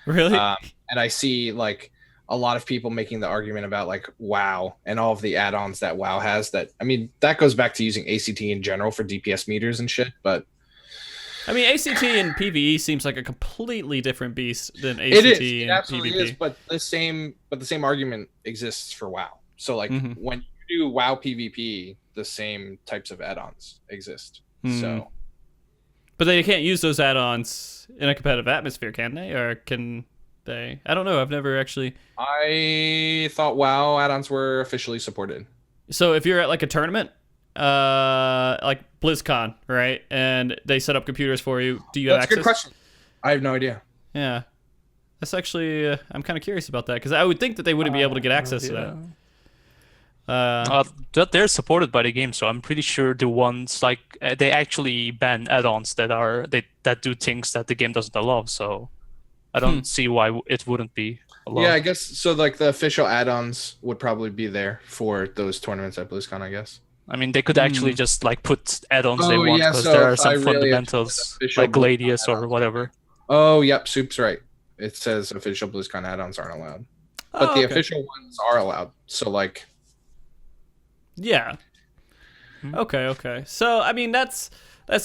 Really? And I see, like, a lot of people making the argument about, like, WoW and all of the add-ons that WoW has. That goes back to using ACT in general for DPS meters and shit. But ACT and PvE seems like a completely different beast than ACT it is. and It absolutely PvP. is. But the same argument exists for WoW. So, like, when you do WoW PvP, the same types of add-ons exist. So, but they can't use those add-ons in a competitive atmosphere, can they? Or can they? I don't know. I've never actually. I thought WoW add-ons were officially supported. So if you're at like a tournament, like BlizzCon, right, and they set up computers for you, do you have That's access? a good question. I have no idea. Yeah, that's actually. I'm kind of curious about that, because I would think that they wouldn't be able to get access to that. That they're supported by the game, so I'm pretty sure the ones, like, they actually ban add-ons that do things that the game doesn't allow. So I don't see why it wouldn't be allowed. Yeah, I guess so. Like, the official add-ons would probably be there for those tournaments at BlizzCon, I guess. They could actually just, like, put add-ons they Oh, want, yeah, because so there are if I some really fundamentals, official like Gladius BlizzCon or whatever. Oh, yep, Soup's right. It says official BlizzCon add-ons aren't allowed. but Oh, the okay. official ones are allowed. So like, Yeah. Hmm. Okay. So I mean that's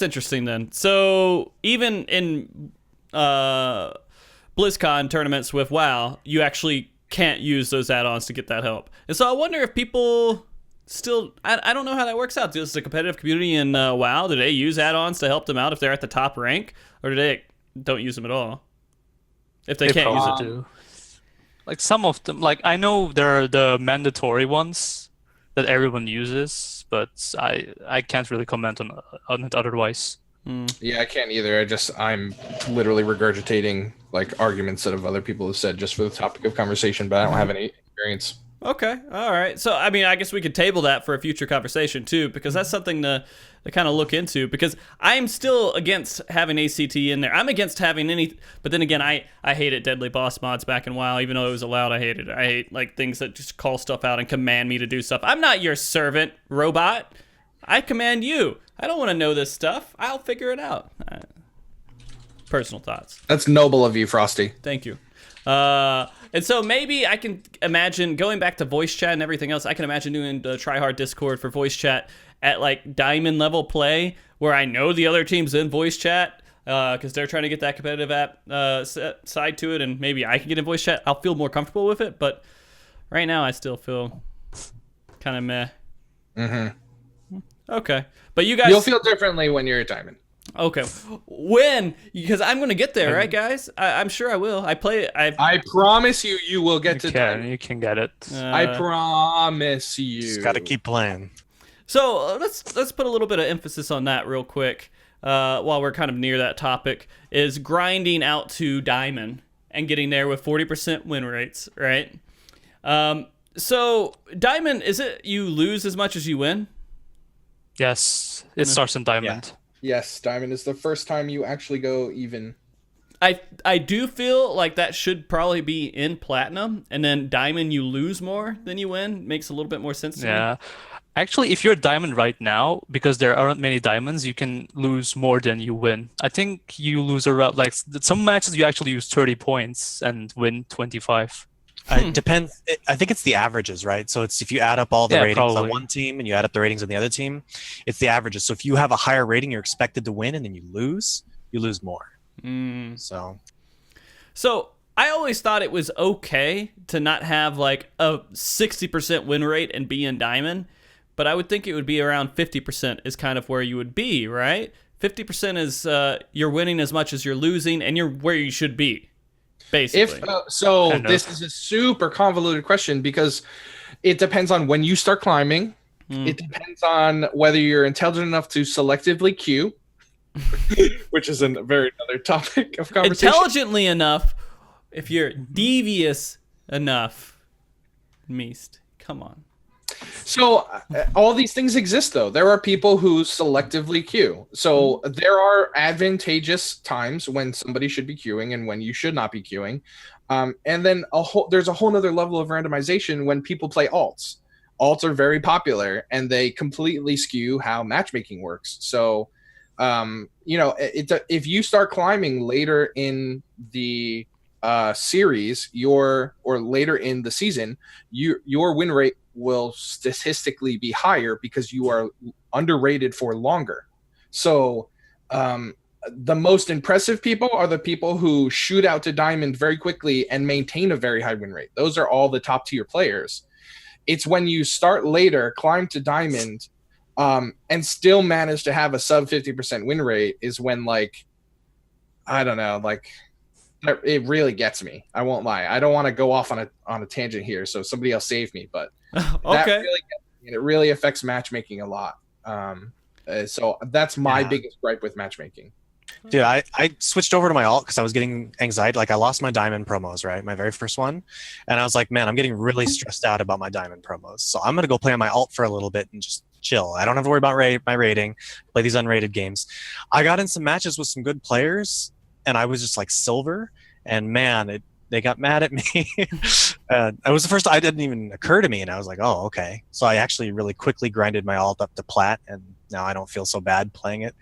interesting then. So even in BlizzCon tournaments with WoW, you actually can't use those add-ons to get that help. And so I wonder if people still I don't know how that works out. Does the competitive community in WoW, do they use add-ons to help them out if they're at the top rank, or do they don't use them at all? If they can't use it. probably do. Like some of them, like I know there are the mandatory ones that everyone uses, but I can't really comment on it otherwise. yeah, I can't either. I'm literally regurgitating like arguments that other people have said just for the topic of conversation, but I don't have any experience. Okay, all right. So, I mean, I guess we could table that for a future conversation too, because that's something to kind of look into. Because I'm still against having ACT in there. I'm against having any, but then again, I hated Deadly Boss mods back in WoW, even though it was allowed. I hated it. I hate like things that just call stuff out and command me to do stuff. I'm not your servant, robot. I command you. I don't want to know this stuff. I'll figure it out. Personal thoughts. That's noble of you, Frosty. Thank you. And so maybe I can imagine going back to voice chat and everything else. I can imagine doing the tryhard Discord for voice chat at like diamond level play, where I know the other team's in voice chat because they're trying to get that competitive side to it, and maybe I can get in voice chat. I'll feel more comfortable with it, but right now I still feel kind of meh. Mm-hmm. Okay, but you guys, You'll feel differently when you're a diamond. okay. When? Because I'm gonna get there, right, guys? I'm sure I will. I play. I promise you will get to diamond. You can get it. I promise you. Just got to keep playing. So let's put a little bit of emphasis on that real quick. While we're kind of near that topic, is grinding out to diamond and getting there with 40% win rates, right? So diamond, is it you lose as much as you win? Yes, it starts in diamond. Yes, diamond is the first time you actually go even. I do feel like that should probably be in platinum, and then diamond you lose more than you win. Makes a little bit more sense to me. Yeah. Actually, if you're a diamond right now, because there aren't many diamonds, you can lose more than you win. I think you lose around, like, some matches you actually use 30 points and win 25. It depends. I think it's the averages, right? So it's if you add up all the Yeah, ratings probably. on one team and you add up the ratings on the other team, it's the averages. So if you have a higher rating, you're expected to win, and then you lose more. So I always thought it was okay to not have like a 60% win rate and be in diamond, but I would think it would be around 50% is kind of where you would be, right? 50% is you're winning as much as you're losing, and you're where you should be, basically. Kind of. This is a super convoluted question because it depends on when you start climbing. It depends on whether you're intelligent enough to selectively queue, which is another topic of conversation. Intelligently enough, if you're devious enough, Meest, come on. So all these things exist, though. There are people who selectively queue. So there are advantageous times when somebody should be queuing and when you should not be queuing. And then there's a whole nother level of randomization when people play alts. Alts are very popular, and they completely skew how matchmaking works. So, if you start climbing later in the series, or later in the season, your win rate will statistically be higher because you are underrated for longer. So the most impressive people are the people who shoot out to diamond very quickly and maintain a very high win rate. Those are all the top tier players. It's when you start later, climb to diamond, and still manage to have a sub 50% win rate is when, like, I don't know, like, it really gets me. I won't lie. I don't want to go off on a tangent here, so somebody else save me. But that Okay. really gets me, and it really affects matchmaking a lot. So that's my biggest gripe with matchmaking. Dude, I switched over to my alt because I was getting anxiety. Like, I lost my diamond promos, right? My very first one. And I was like, man, I'm getting really stressed out about my diamond promos. So I'm going to go play on my alt for a little bit and just chill. I don't have to worry about my rating, play these unrated games. I got in some matches with some good players, and I was just like silver. And man, they got mad at me. It was the first time. It didn't even occur to me. And I was like, oh, okay. So I actually really quickly grinded my alt up to plat. And now I don't feel so bad playing it.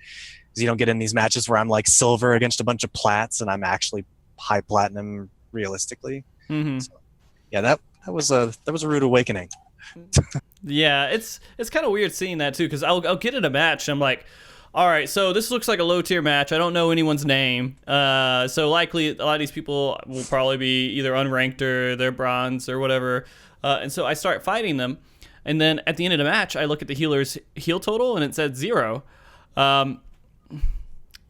Because you don't get in these matches where I'm like silver against a bunch of plats and I'm actually high platinum realistically. Mm-hmm. So, yeah, that was a rude awakening. Yeah, it's kind of weird seeing that too, because I'll get in a match and I'm like, all right, so this looks like a low tier match. I don't know anyone's name, so likely a lot of these people will probably be either unranked or they're bronze or whatever, and so I start fighting them, and then at the end of the match, I look at the healer's heal total and it said 0.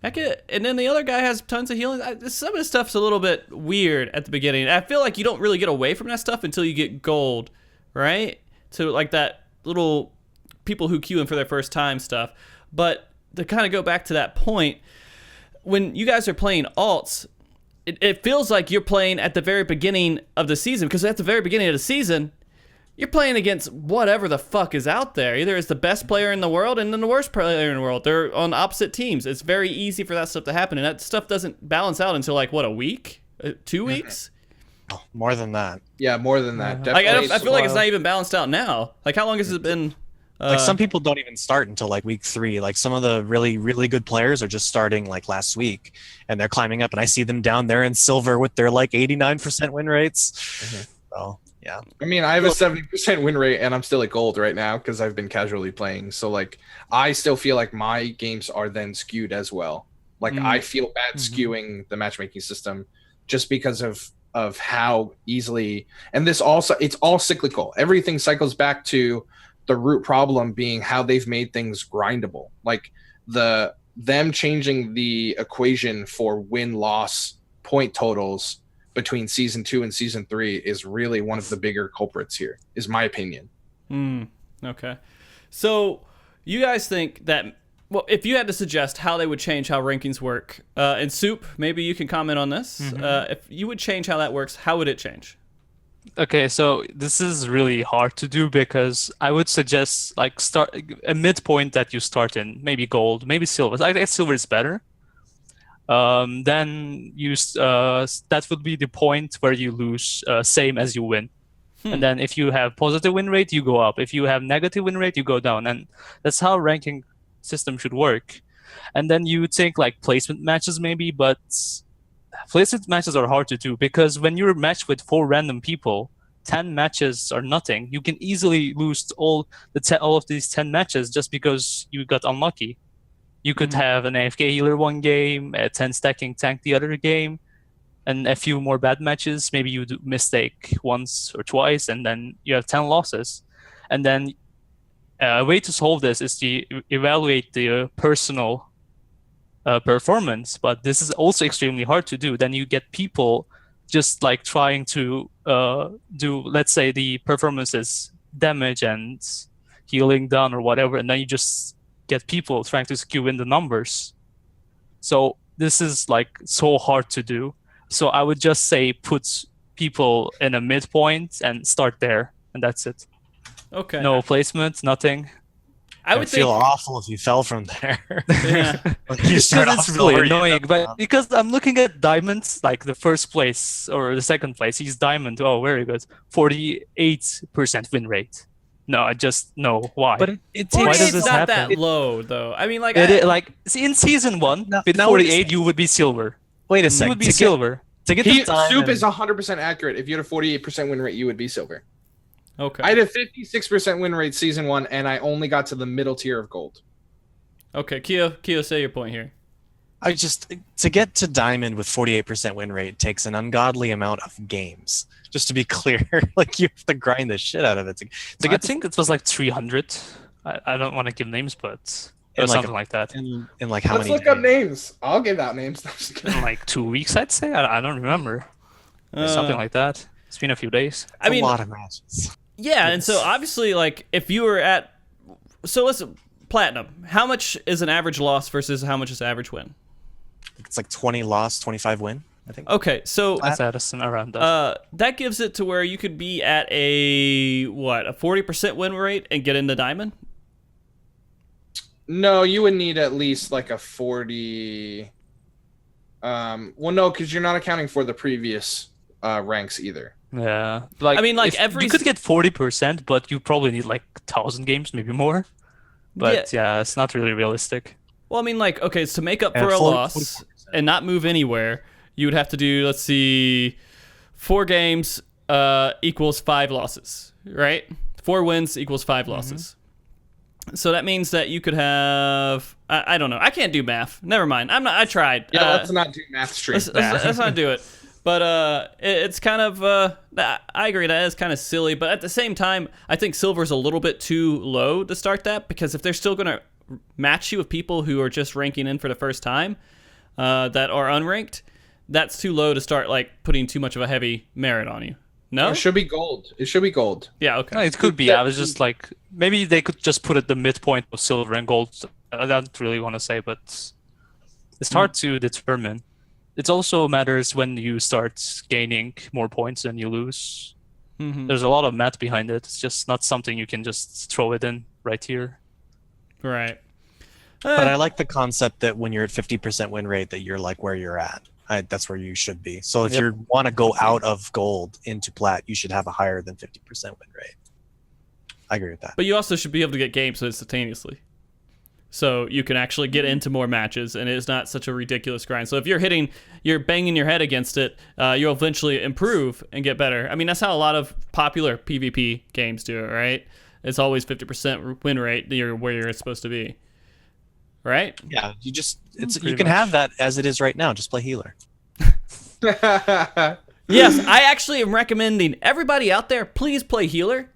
And then the other guy has tons of healing. Some of this stuff's a little bit weird at the beginning. I feel like you don't really get away from that stuff until you get gold, right? To like that little people who queue in for their first time stuff. But to kind of go back to that point, when you guys are playing alts, it feels like you're playing at the very beginning of the season, because at the very beginning of the season, you're playing against whatever the fuck is out there. Either it's the best player in the world and then the worst player in the world. They're on opposite teams. It's very easy for that stuff to happen, and that stuff doesn't balance out until like what, a week, 2 weeks? Oh, more than that. Yeah, more than that. Like, Definitely. I feel like it's not even balanced out now. Like, how long has it been? Like some people don't even start until like week 3. Like some of the really, really good players are just starting like last week, and they're climbing up, and I see them down there in silver with their like 89% win rates. So yeah. I mean, I have a 70% win rate, and I'm still at gold right now because I've been casually playing. So like, I still feel like my games are then skewed as well. Like I feel bad skewing the matchmaking system just because of how easily, and this also, it's all cyclical. Everything cycles back to the root problem being how they've made things grindable. Like them changing the equation for win-loss point totals between season 2 and season 3 is really one of the bigger culprits here, is my opinion. Okay. So you guys think that, well, if you had to suggest how they would change how rankings work, and Soup, maybe you can comment on this. If you would change how that works, how would it change? Okay, so this is really hard to do because I would suggest like start a midpoint that you start in, maybe gold, maybe silver. I guess silver is better. Then that would be the point where you lose same as you win. And then if you have positive win rate, you go up. If you have negative win rate, you go down. And that's how ranking system should work. And then you would think like placement matches maybe, but placement matches are hard to do because when you're matched with 4 random people, 10 matches are nothing. You can easily lose all of these 10 matches just because you got unlucky. You could have an AFK healer one game, a 10 stacking tank the other game, and a few more bad matches. Maybe you do mistake once or twice, and then you have 10 losses. And then a way to solve this is to evaluate the personal performance, but this is also extremely hard to do. Then you get people just like trying to do, let's say the performance is damage and healing done or whatever, and then you just get people trying to skew in the numbers. So this is like so hard to do. So I would just say put people in a midpoint and start there, and that's it. Okay. No placement, nothing. I would feel think, awful if you fell from there. yeah. Like you start Because off it's really silver, you annoying, end up but down. because I'm looking at diamonds, like the first place or the second place, he's diamond. Oh, very good. 48% win rate. No, I just know why. But it Why takes does It's this not happen? that low, though. I mean, like, Like see, in season 1, Now- with now 48, you would be silver. wait a You second. would be silver. To get the diamond, Soup is 100% accurate. If you had a 48% win rate, you would be silver. okay. I had a 56% win rate season 1, and I only got to the middle tier of gold. Okay, Keo, say your point here. I just to get to diamond with 48% win rate takes an ungodly amount of games. Just to be clear, like you have to grind the shit out of it to I get think it was like 300. I don't want to give names, but it And was like something like that. in like how Let's many look up days? names. I'll give out names. No, I'm just kidding. In like 2 weeks, I'd say. I don't remember. Something like that. It's been a few days. I mean, a lot of matches. yeah, and so obviously, like, if you were at, so listen, platinum, how much is an average loss versus how much is average win? It's like 20 loss, 25 win, I think. Okay, so That's Addison around that. that gives it to where you could be at a 40% win rate and get into diamond. No, you would need at least like a 40. Well, no, because you're not accounting for the previous ranks either. Yeah, like I mean, like, if- every you could get 40%, but you probably need like 1,000 games, maybe more. But yeah, it's not really realistic. Well, I mean, like, okay, so to make up Yeah, for a 40 loss 44%. and not move anywhere, you would have to do, let's see, 4 games, equals 5 losses, right? 4 wins equals 5 losses. So that means that you could have, I don't know. I can't do math. Never mind. I tried. Yeah, let's not do math stream. Let's not do it. But it's kind of, I agree, that is kind of silly. But at the same time, I think silver's a little bit too low to start that, because if they're still going to match you with people who are just ranking in for the first time that are unranked, that's too low to start like putting too much of a heavy merit on you. No? It should be gold. It should be gold. Yeah, okay. No, it could be. I was just like, maybe they could just put it the midpoint of silver and gold. I don't really want to say, but it's hard to determine. It also matters when you start gaining more points than you lose. There's a lot of math behind it. It's just not something you can just throw it in right here. Right. But I like the concept that when you're at 50% win rate, that you're like where you're at. That's where you should be. So if you want to go out of gold into plat, you should have a higher than 50% win rate. I agree with that. But you also should be able to get games instantaneously. So you can actually get into more matches, and it is not such a ridiculous grind. So if you're banging your head against it, you'll eventually improve and get better. I mean, that's how a lot of popular PvP games do it, right? It's always 50% win rate where you're supposed to be. Right? Yeah, you can have that as it is right now. Just play healer. Yes, I actually am recommending everybody out there, please play healer.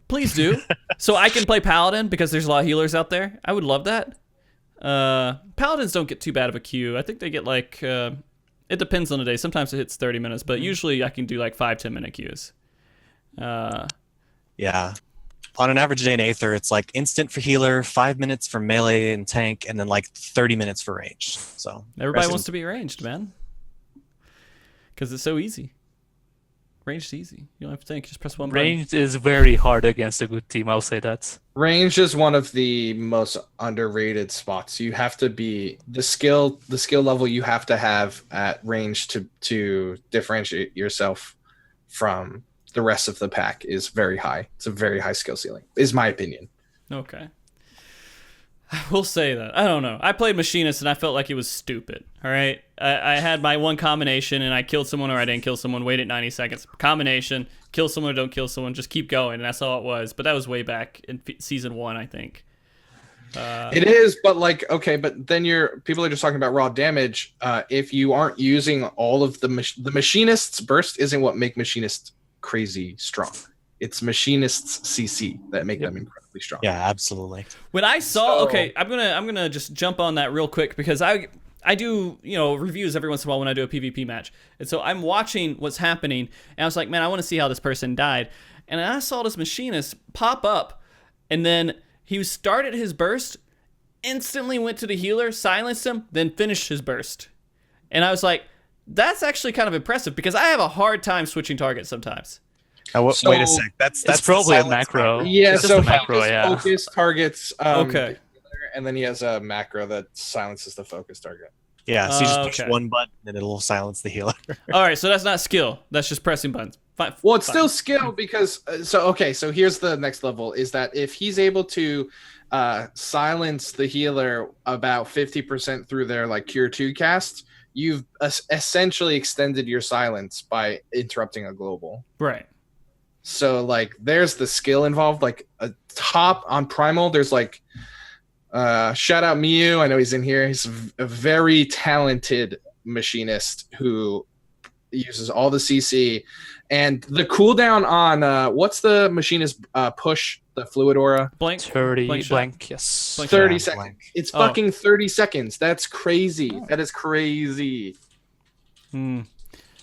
Please do. So I can play paladin, because there's a lot of healers out there. I would love that. Paladins don't get too bad of a queue. I think they get like, it depends on the day. Sometimes it hits 30 minutes, but usually I can do like 5-10 minute queues. Yeah. On an average day in Aether, it's like instant for healer, 5 minutes for melee and tank, and then like 30 minutes for range. So everybody wants to be ranged, man, because it's so easy. Ranged easy. You don't have to think. Just press one button. Ranged is very hard against a good team. I'll say that. Range is one of the most underrated spots. You have to be the skill level you have to have at range to differentiate yourself from the rest of the pack is very high. It's a very high skill ceiling, is my opinion. Okay. We'll say that. I don't know. I played Machinist and I felt like it was stupid. All right. I had my one combination and I killed someone or I didn't kill someone. Waited 90 seconds. Combination. Kill someone or don't kill someone. Just keep going. And that's all it was. But that was way back in season 1, I think. It is, but like, okay, but then people are just talking about raw damage. If you aren't using all of the Machinist's burst isn't what make Machinists crazy strong. It's Machinists CC that make them incredibly strong. Yeah, absolutely. When I saw, I'm gonna just jump on that real quick, because I do reviews every once in a while when I do a PvP match, and so I'm watching what's happening, and I was like, man, I want to see how this person died, and I saw this Machinist pop up, and then he started his burst, instantly went to the healer, silenced him, then finished his burst, and I was like, that's actually kind of impressive, because I have a hard time switching targets sometimes. Wait a sec. That's probably a macro. Yeah, it's so a macro, focus targets. Okay. And then he has a macro that silences the focus target. Yeah, so you just push okay. one button and it'll silence the healer. All right, so that's not skill. That's just pressing buttons. Fine. Well, it's still skill because so here's the next level is that if he's able to silence the healer about 50% through their like cure 2 cast, you've essentially extended your silence by interrupting a global. Right. So like there's the skill involved. Like a top on Primal, there's like shout out Miyu. I know he's in here. He's a very talented machinist who uses all the CC. And the cooldown on what's the machinist push, the fluid aura? Blank. 30 blank, blank yes. Blank 30 Yeah, seconds. blank. It's fucking 30 seconds. That's crazy. That is crazy. One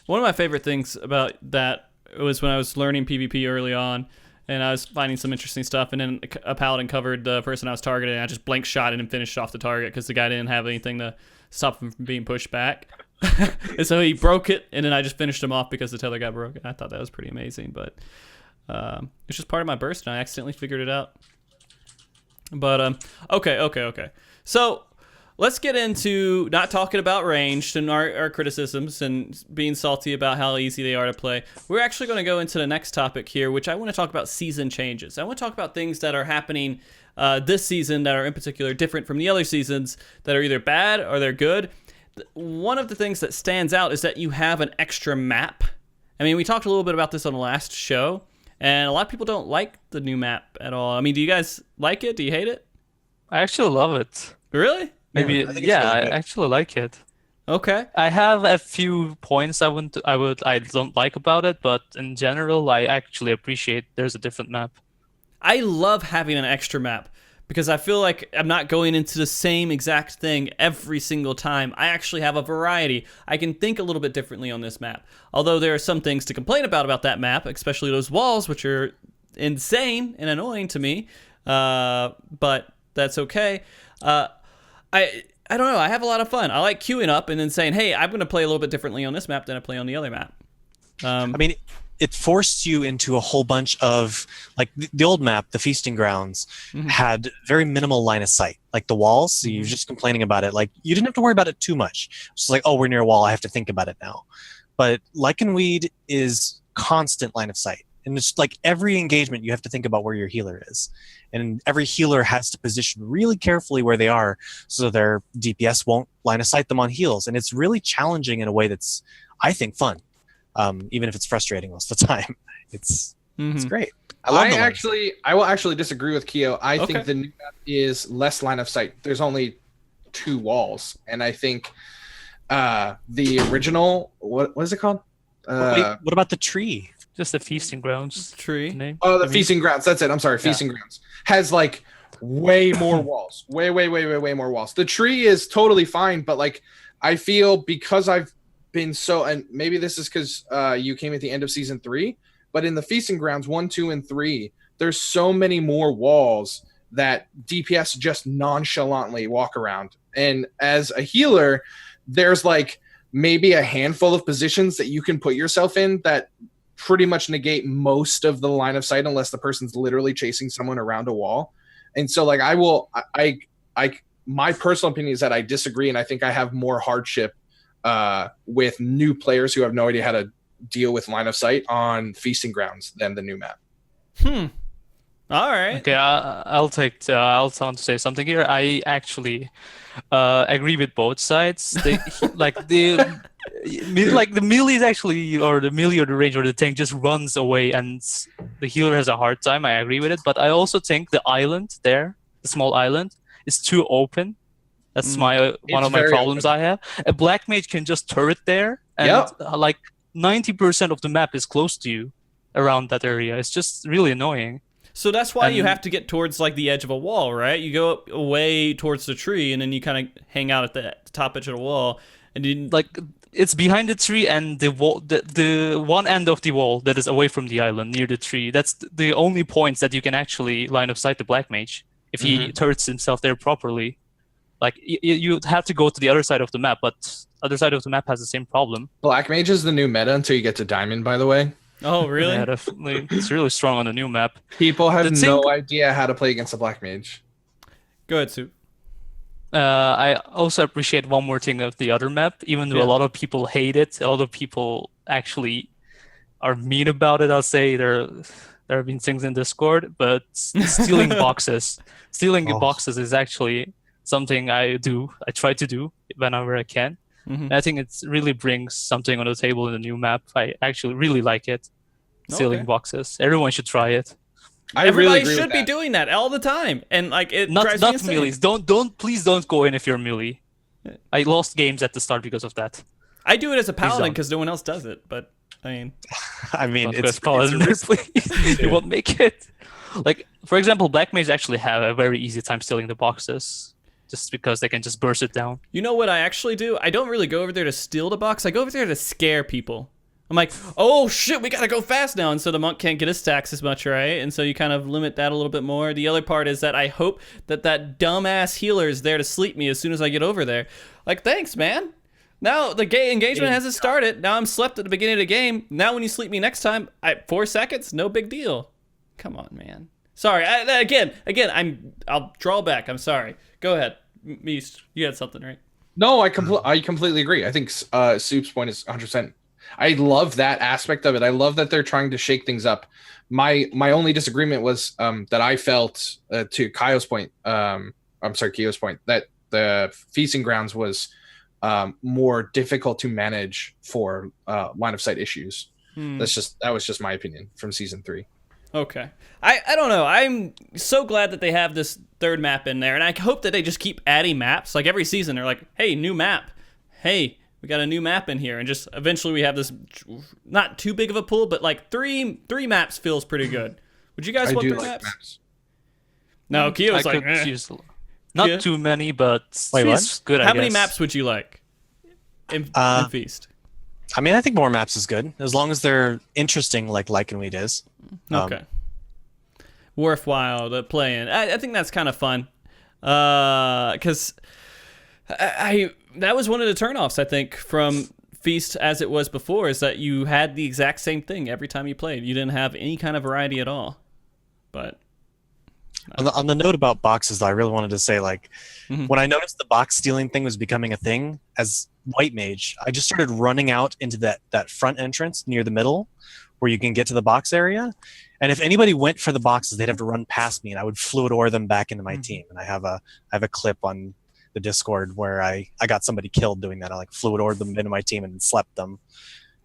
of my favorite things about that was when I was learning PvP early on, and I was finding some interesting stuff, and then a paladin covered the person I was targeting, and I just blank shot and finished off the target because the guy didn't have anything to stop him from being pushed back. And so he broke it, and then I just finished him off because the tether got broken. I thought that was pretty amazing, but it's just part of my burst, and I accidentally figured it out. But okay. So let's get into not talking about ranged and our criticisms and being salty about how easy they are to play. We're actually going to go into the next topic here, which I want to talk about season changes. I want to talk about things that are happening this season that are in particular different from the other seasons that are either bad or they're good. One of the things that stands out is that you have an extra map. I mean, we talked a little bit about this on the last show, and a lot of people don't like the new map at all. I mean, do you guys like it? Do you hate it? I actually love it. Really? Maybe, I think it's yeah, really I good. actually like it. Okay. I have a few points I don't like about it, but in general, I actually appreciate there's a different map. I love having an extra map because I feel like I'm not going into the same exact thing every single time. I actually have a variety. I can think a little bit differently on this map. Although there are some things to complain about that map, especially those walls, which are insane and annoying to me. But that's okay. I don't know. I have a lot of fun. I like queuing up and then saying, hey, I'm going to play a little bit differently on this map than I play on the other map. I mean, it forced you into a whole bunch of, like, the old map, the Feasting Grounds, had very minimal line of sight. Like the walls, so you're just complaining about it. Like, you didn't have to worry about it too much. It's like, oh, we're near a wall, I have to think about it now. But Lycanweed is constant line of sight. And it's like every engagement, you have to think about where your healer is. And every healer has to position really carefully where they are so their DPS won't line of sight them on heals. And it's really challenging in a way that's, I think, fun. Even if it's frustrating most of the time. It's great. I love the line of sight. I will actually disagree with Keo. I Okay. think the new map is less line of sight. There's only 2 walls, and I think the original, what is it called? Wait, what about the tree? Just the feasting grounds Tree. name. Oh, the Feasting Grounds. That's it. I'm sorry, Feasting Grounds has like way more walls. Way more walls. The tree is totally fine, but like I feel because I've been so, and maybe this is because you came at the end of season 3, but in the Feasting Grounds 1, 2, and 3, there's so many more walls that DPS just nonchalantly walk around. And as a healer, there's like maybe a handful of positions that you can put yourself in that pretty much negate most of the line of sight unless the person's literally chasing someone around a wall. And so like my personal opinion is that I disagree, and I think I have more hardship with new players who have no idea how to deal with line of sight on Feasting Grounds than the new map. All right. Okay, I'll want to say something here. I actually agree with both sides. The melee is actually, or the melee or the range or the tank just runs away, and the healer has a hard time. I agree with it, but I also think the island there, the small island, is too open. That's one of my very problems open. I have. A black mage can just turret there, and like 90% of the map is close to you around that area. It's just really annoying. So that's why you And- have to get towards like the edge of a wall, right? You go up away towards the tree, and then you kind of hang out at the top edge of the wall, and you Like it's behind the tree, and the wall, the one end of the wall that is away from the island near the tree. That's the only points that you can actually line of sight the black mage if he turrets himself there properly. Like you have to go to the other side of the map, but other side of the map has the same problem. Black Mage is the new meta until you get to Diamond, by the way. Oh, really? Yeah, definitely. It's really strong on the new map. People have The thing- no idea how to play against a Black Mage. Go ahead, Soup. I also appreciate one more thing of the other map, even though Yeah. a lot of people hate it. A lot of people actually are mean about it. I'll say there have been things in Discord, but stealing boxes, boxes is actually something I try to do whenever I can. And I think it really brings something on the table in the new map. I actually really like it. Stealing Okay. boxes. Everyone should try it. I Everybody really agree should with be that. doing that all the time, and like it Not drives me not insane. melees. Please don't go in if you're melee. I lost games at the start because of that. I do it as a paladin don't. because no one else does it. But I mean, I mean, Not it's best paladin, a risk. please. You won't make it. Like, for example, black mage actually have a very easy time stealing the boxes, just because they can just burst it down. you know what I actually do? I don't really go over there to steal the box. I go over there to scare people. I'm like, oh shit, we gotta go fast now, and so the monk can't get his stacks as much, right? And so you kind of limit that a little bit more. The other part is that I hope that dumbass healer is there to sleep me as soon as I get over there. Like, thanks, man. Now the engagement hasn't started. Now I'm slept at the beginning of the game. Now when you sleep me next time, 4 seconds, no big deal. Come on, man. Sorry. I'll draw back. I'm sorry. Go ahead, Meest. You had something, right? No, I completely agree. I think Soup's point is 100%. I love that aspect of it. I love that they're trying to shake things up. My only disagreement was that I felt to Kyo's point. Kyo's point that the Feasting Grounds was more difficult to manage for line of sight issues. That was just my opinion from season 3. Okay. I don't know. I'm so glad that they have this third map in there, and I hope that they just keep adding maps. Like every season, they're like, hey, new map. Hey, we got a new map in here. And just eventually we have this, not too big of a pool, but like three maps feels pretty good. Would you guys I want do 3 like maps? No, Keo's I like, could eh. use Yeah. not too many, but Wait, what? three's good. How I many guess. maps would you like in Feast? I mean, I think more maps is good as long as they're interesting, like Lycanweed is. Okay. Worthwhile to play in. I think that's kind of fun. Because I that was one of the turnoffs, I think, from Feast as it was before, is that you had the exact same thing every time you played. You didn't have any kind of variety at all. But On the note about boxes, though, I really wanted to say, like, when I noticed the box stealing thing was becoming a thing as White Mage, I just started running out into that front entrance near the middle where you can get to the box area. And if anybody went for the boxes, they'd have to run past me, and I would fluidor them back into my team. And I have a clip on the Discord where I got somebody killed doing that. I like fluidored them into my team and slept them.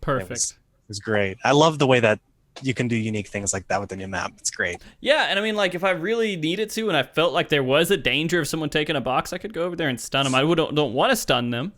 perfect. It was great. I love the way that you can do unique things like that with the new map. It's great. Yeah, and I mean, like, if I really needed to and I felt like there was a danger of someone taking a box, I could go over there and stun them. I don't want to stun them.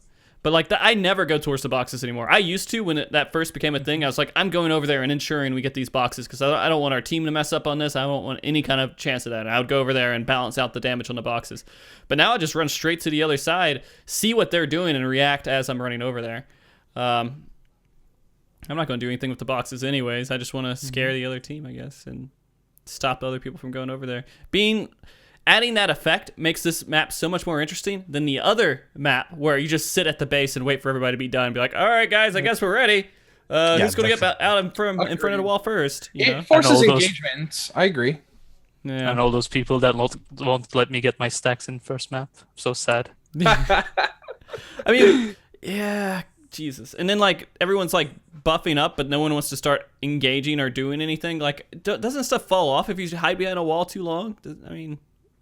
But, like, I never go towards the boxes anymore. I used to when that first became a thing. I was like, I'm going over there and ensuring we get these boxes because I don't want our team to mess up on this. I don't want any kind of chance of that. And I would go over there and balance out the damage on the boxes. But now I just run straight to the other side, see what they're doing, and react as I'm running over there. I'm not going to do anything with the boxes anyways. I just want to scare the other team, I guess, and stop other people from going over there. Adding that effect makes this map so much more interesting than the other map where you just sit at the base and wait for everybody to be done and be like, all right, guys, I guess we're ready. Who's going to get out in front of the wall first? You know? It forces And all those- engagement. I agree. Yeah. And all those people that won't let me get my stacks in first map. So sad. I mean, yeah, Jesus. And then, like, everyone's, like, buffing up, but no one wants to start engaging or doing anything. Like, doesn't stuff fall off if you hide behind a wall too long? I mean,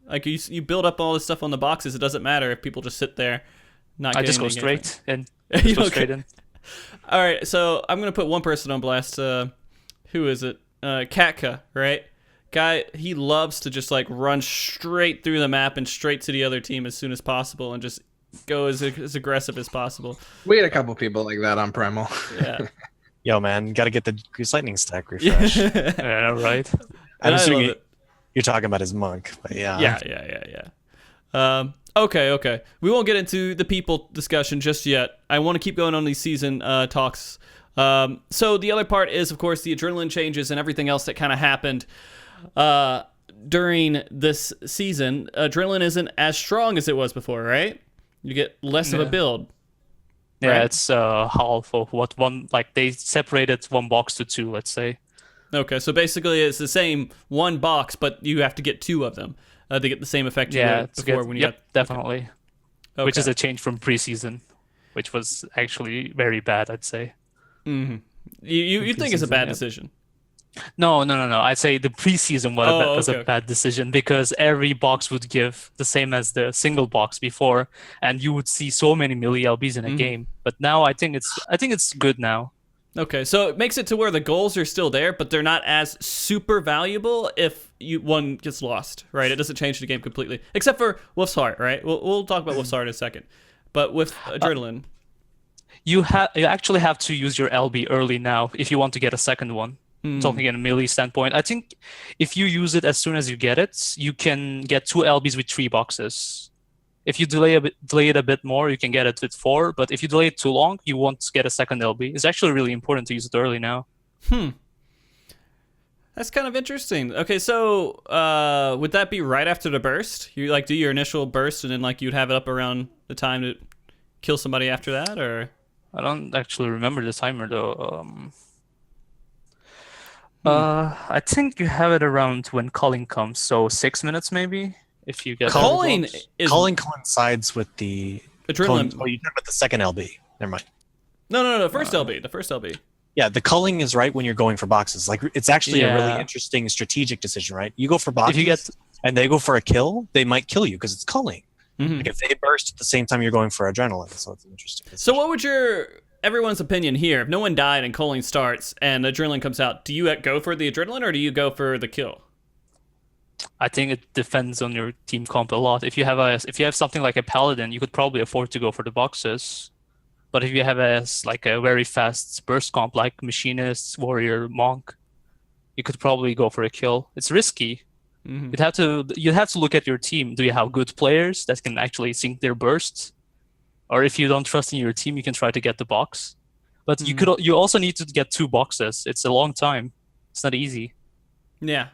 like, you build up all this stuff on the boxes. It doesn't matter if people just sit there not I getting just go engagement. straight and You just go don't straight get- in. All right, so I'm going to put one person on blast. Who is it? Katka, right? Guy, he loves to just, like, run straight through the map and straight to the other team as soon as possible and just go as aggressive as possible. We had a couple people like that on Primal. Yeah. Yo, man, got to get the Grease Lightning stack refresh. Yeah, right. And I'm I assuming love it. you're talking about his monk, but yeah. Yeah. Okay. We won't get into the people discussion just yet. I want to keep going on these season talks. So the other part is, of course, the adrenaline changes and everything else that kind of happened during this season. Adrenaline isn't as strong as it was before, right? You get less of a Yeah. build. Yeah, Right. it's half of what one, like they separated one box to two, let's say. Okay, so basically it's the same one box, but you have to get 2 of them to get the same effect you Yeah, did it's before good. when you Yep, definitely. got. Which is Okay. a change from preseason, which was actually very bad, I'd say. You think it's a preseason, bad yeah. decision? No. I'd say the preseason was okay. a bad decision because every box would give the same as the single box before, and you would see so many melee LBs in a game. But now I think it's good now. Okay, so it makes it to where the goals are still there, but they're not as super valuable if one gets lost, right? It doesn't change the game completely, except for Wolf's Heart, right? We'll talk about Wolf's Heart in a second. But with Adrenaline, You actually have to use your LB early now if you want to get a second one. Talking in a melee standpoint, I think if you use it as soon as you get it, you can get 2 LBs with 3 boxes. If you delay it a bit more, you can get it with 4. But if you delay it too long, you won't get a second LB. It's actually really important to use it early now. that's kind of interesting. Okay, so would that be right after the burst? You like do your initial burst and then like you'd have it up around the time to kill somebody after that, or? I don't actually remember the timer though. I think you have it around when calling comes, so 6 minutes maybe. If you get Calling box. is Calling coincides with the Adrenaline. Oh, you talking about the second LB? Never mind. No, the first LB. The first LB. Yeah, the culling is right when you're going for boxes. Like it's actually a really Yeah. interesting strategic decision, right? You go for boxes, If you get and they go for a kill, they might kill you because it's culling. Mhm. Like if they burst at the same time you're going for adrenaline, so it's interesting. So what would your everyone's opinion here. If no one died and Culling starts and adrenaline comes out, do you go for the adrenaline or do you go for the kill? I think it depends on your team comp a lot. If you have something like a paladin, you could probably afford to go for the boxes. But if you have a very fast burst comp like machinist, warrior, monk, you could probably go for a kill. It's risky. Mm-hmm. You'd have to look at your team. Do you have good players that can actually sync their bursts? Or if you don't trust in your team, you can try to get the box. But you also need to get 2 boxes. It's a long time. It's not easy. Yeah.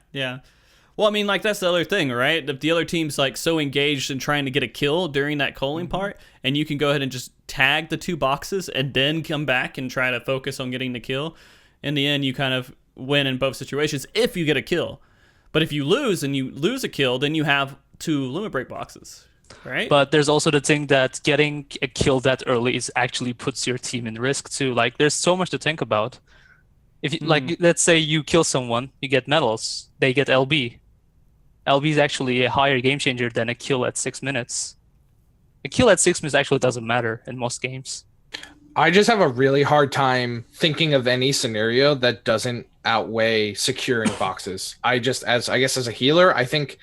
Well, I mean, like, that's the other thing, right? If the other team's, like, so engaged in trying to get a kill during that culling part, and you can go ahead and just tag the 2 boxes and then come back and try to focus on getting the kill, in the end, you kind of win in both situations if you get a kill. But if you lose and you lose a kill, then you have 2 limit break boxes, right? But there's also the thing that getting a kill that early actually puts your team in risk, too. Like, there's so much to think about. If you, like, let's say you kill someone, you get medals, they get LB. LB is actually a higher game changer than a kill at 6 minutes. A kill at 6 minutes actually doesn't matter in most games. I just have a really hard time thinking of any scenario that doesn't outweigh securing boxes. As a healer, I think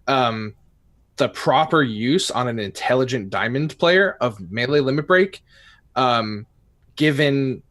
the proper use on an intelligent diamond player of melee limit break, given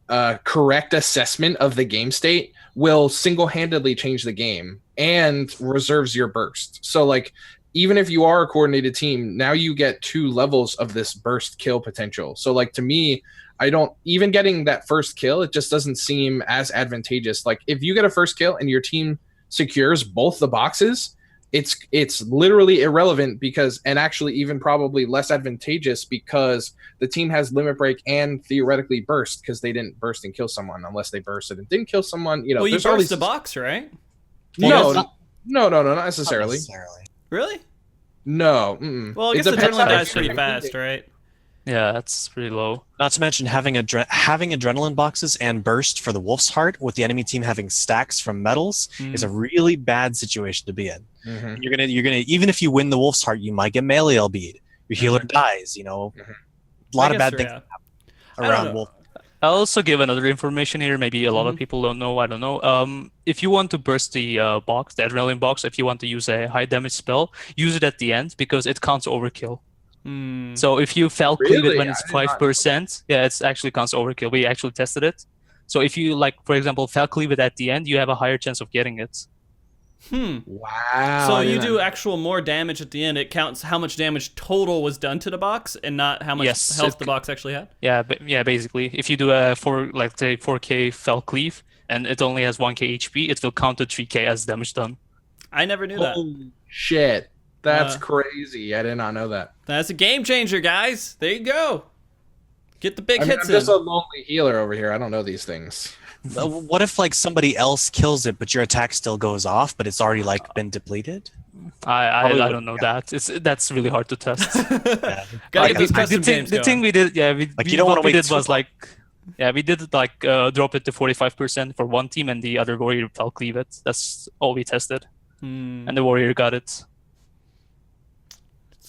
correct assessment of the game state, will single-handedly change the game and reserves your burst. So, like, even if you are a coordinated team, now you get 2 levels of this burst kill potential. So, like, to me, I don't even getting that first kill, it just doesn't seem as advantageous. Like, if you get a first kill and your team secures both the boxes, it's literally irrelevant and actually even probably less advantageous because the team has limit break and theoretically burst because they didn't burst and kill someone unless they bursted and didn't kill someone. You know, well, you burst the box, right? No, not necessarily. Really? No. Mm-mm. Well, I guess adrenaline dies pretty fast, right? Yeah, that's pretty low. Not to mention having adrenaline boxes and burst for the Wolf's Heart with the enemy team having stacks from medals is a really bad situation to be in. Mm-hmm. You're gonna even if you win the Wolf's Heart, you might get melee LB'd. Your healer dies. You know, a lot of bad things happen around Wolf. I'll also give another information here. Maybe a lot of people don't know. I don't know. If you want to burst the box, the adrenaline box, if you want to use a high damage spell, use it at the end because it counts overkill. So if you fell cleave it when it's 5%, yeah, it's actually counts overkill. We actually tested it. So if you, like, for example, fell cleave it at the end, you have a higher chance of getting it. Wow. So you do actual more damage at the end. It counts how much damage total was done to the box and not how much health the box actually had? Yeah, basically. If you do a 4K fell cleave and it only has 1K HP, it will count to 3K as damage done. I never knew that. Holy shit. That's crazy. I did not know that. That's a game changer, guys. There you go. Get the big hits I'm just a lonely healer over here. I don't know these things. What if, like, somebody else kills it, but your attack still goes off, but it's already, like, been depleted? I don't know that. That's really hard to test. Gotta get these custom games the thing we did, you don't want to wait. We did drop it to 45% for one team, and the other warrior fell cleave it. That's all we tested, and the warrior got it.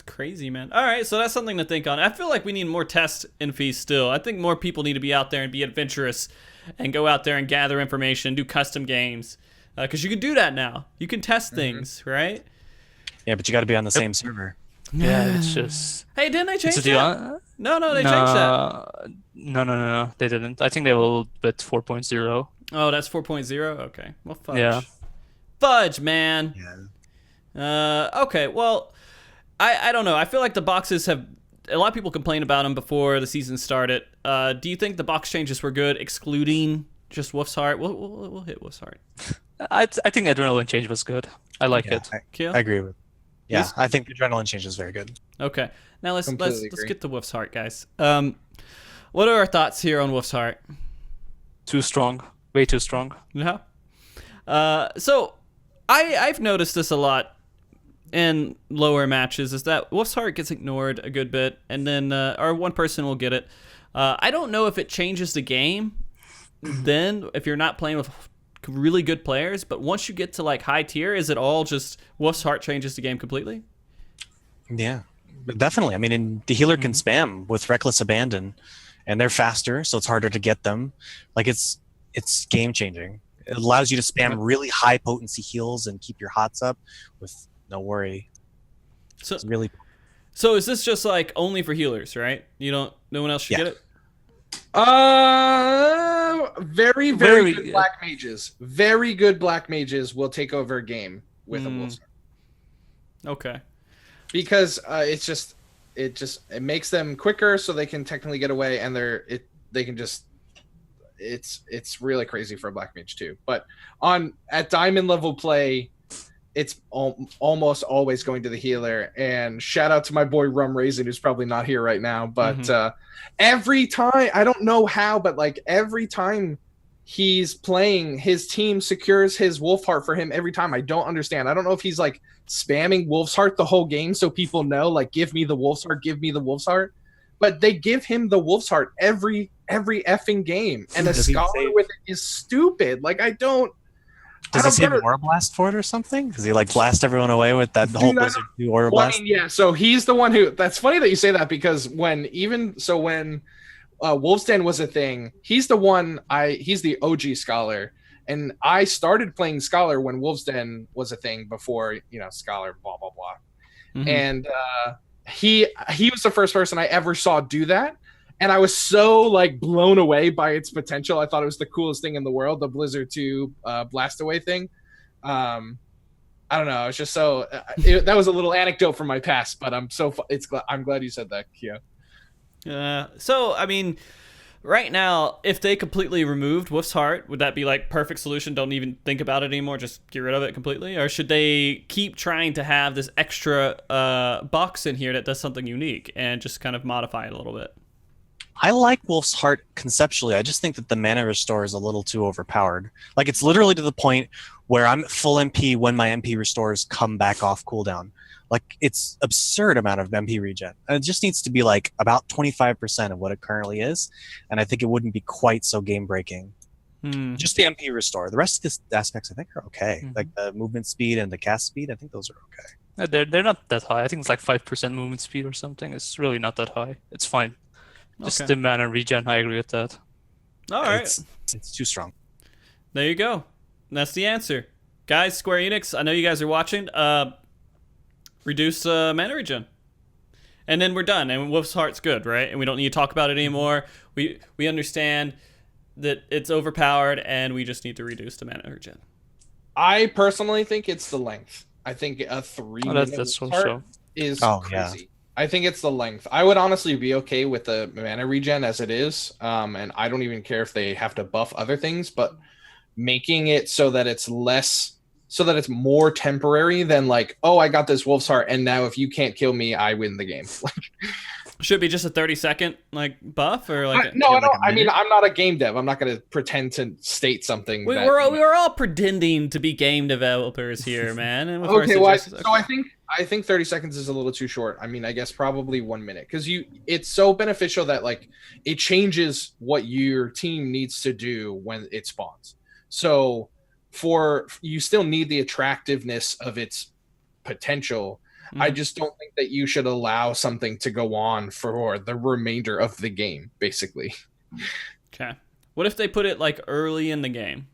Crazy, man. All right, so that's something to think on. I feel like we need more tests in Feast still. I think more people need to be out there and be adventurous and go out there and gather information, do custom games, because you can do that now. You can test things, right? Yeah, but you got to be on the same server. Yeah, it's just... Hey, didn't they change that? No, they changed that. No, they didn't. I think they will bit 4.0. Oh, that's 4.0? Okay. Well, fudge. Yeah. Fudge, man. Yeah. Okay, well... I don't know. I feel like the boxes have... A lot of people complained about them before the season started. Do you think the box changes were good, excluding just Wolf's Heart? We'll hit Wolf's Heart. I think Adrenaline change was good. I like it. I agree with. Yeah, I think the Adrenaline change is very good. Okay, now let's get to Wolf's Heart, guys. What are our thoughts here on Wolf's Heart? Too strong. Way too strong. Yeah. So I've noticed this a lot in lower matches, is that Wolf's Heart gets ignored a good bit, and then or one person will get it. I don't know if it changes the game then if you're not playing with really good players, but once you get to like high tier, is it all just Wolf's Heart changes the game completely? Yeah, definitely. I mean, the healer can spam with Reckless Abandon, and they're faster, so it's harder to get them. Like it's game changing. It allows you to spam really high potency heals and keep your hots up with no worry. So It's really So is this just like only for healers, right? No one else should Yeah. get it? Very Very good good. black mages. Very good black mages will take over a game with a wolf's heart. Okay. Because it makes them quicker, so they can technically get away, and they can just it's really crazy for a black mage too. But at diamond level play, it's almost always going to the healer. And shout out to my boy Rum Raisin, who's probably not here right now, but every time, I don't know how, but like every time he's playing, his team secures his wolf heart for him every time. I don't understand. I don't know if he's like spamming wolf's heart the whole game so people know, like, give me the wolf's heart, give me the wolf's heart. But they give him the wolf's heart every effing game, and a Does he scholar say- with it is stupid. Like, I don't Does he save get it. Aura Blast for it or something? Does he like blast everyone away with that whole Dude, I Blizzard 2 Aura Well, I Blast? mean, yeah, so he's the one who. That's funny that you say that, because when Wolf's Den was a thing, he's the one. He's the OG scholar, and I started playing scholar when Wolf's Den was a thing before scholar blah blah blah, Mhm. and he was the first person I ever saw do that, and I was so like blown away by its potential. I thought it was the coolest thing in the world, the Blizzard 2 blast away thing. I don't know. It's just so that was a little anecdote from my past, but I'm glad you said that, Kyo. So I mean, right now, if they completely removed Wolf's Heart, would that be like perfect solution? Don't even think about it anymore. Just get rid of it completely, or should they keep trying to have this extra box in here that does something unique and just kind of modify it a little bit? I like Wolf's Heart conceptually. I just think that the mana restore is a little too overpowered. Like, it's literally to the point where I'm at full MP when my MP restores come back off cooldown. Like, it's absurd amount of MP regen. And it just needs to be like about 25% of what it currently is, and I think it wouldn't be quite so game breaking. Just the MP restore. The rest of the aspects I think are okay. Mhm. Like the movement speed and the cast speed, I think those are okay. They're not that high. I think it's like 5% movement speed or something. It's really not that high. It's fine. Just Okay. the mana regen. I agree with that. All right. It's too strong. There you go. That's the answer. Guys, Square Enix, I know you guys are watching. Reduce mana regen. And then we're done. And Wolf's Heart's good, right? And we don't need to talk about it anymore. We understand that it's overpowered, and we just need to reduce the mana regen. I personally think it's the length. I think a 3-minute That's so part so. is Oh, yeah. crazy. I think it's the length. I would honestly be okay with the mana regen as it is, and I don't even care if they have to buff other things, but making it so that it's more temporary than like, oh, I got this wolf's heart, and now if you can't kill me, I win the game. Should be just a 30-second like buff, or like No, I like don't. a I mean, minute? I'm not a game dev. I'm not going to pretend to state something. we that, were all pretending to be game developers here, man. And with our Okay, well, suggestions- so I think 30 seconds is a little too short. I mean, I guess probably 1 minute, because it's so beneficial that like it changes what your team needs to do when it spawns. So you still need the attractiveness of its potential. I Mhm. just don't think that you should allow something to go on for the remainder of the game, basically. Okay. What if they put it like early in the game?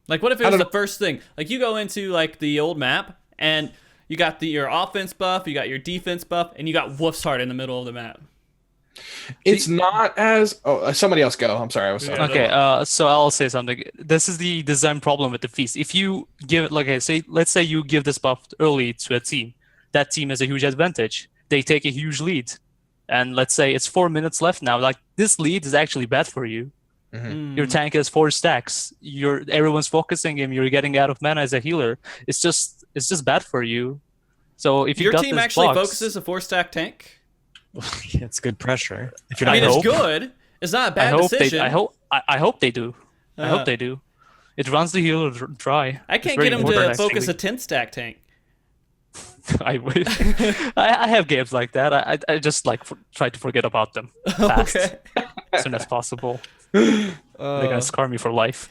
Like, what if it I was don't the first thing? Like, you go into like the old map, and you got your offense buff, you got your defense buff, and you got Wolf's Heart in the middle of the map. It's not as somebody else go. I'm sorry, I was sorry. Yeah. Okay, so I'll say something. This is the design problem with the feast. If you give it, like, let's say you give this buff early to a team, that team has a huge advantage. They take a huge lead, and let's say it's 4 minutes left now. Like, this lead is actually bad for you. Your tank has 4 stacks. Everyone's focusing him. You're getting out of mana as a healer. It's just bad for you. So if you Your got team this actually box, focuses a 4-stack tank. Yeah, it's good pressure. If you're I not mean, it's hope. good. It's not a I bad hope decision. I hope they do. I Uh, hope they do. It runs the healer dry. I It's can't very get him to important, focus a actually. 10-stack tank. I wish. I have games like that. I just like try to forget about them fast Okay. as soon as possible. They're gonna scar me for life.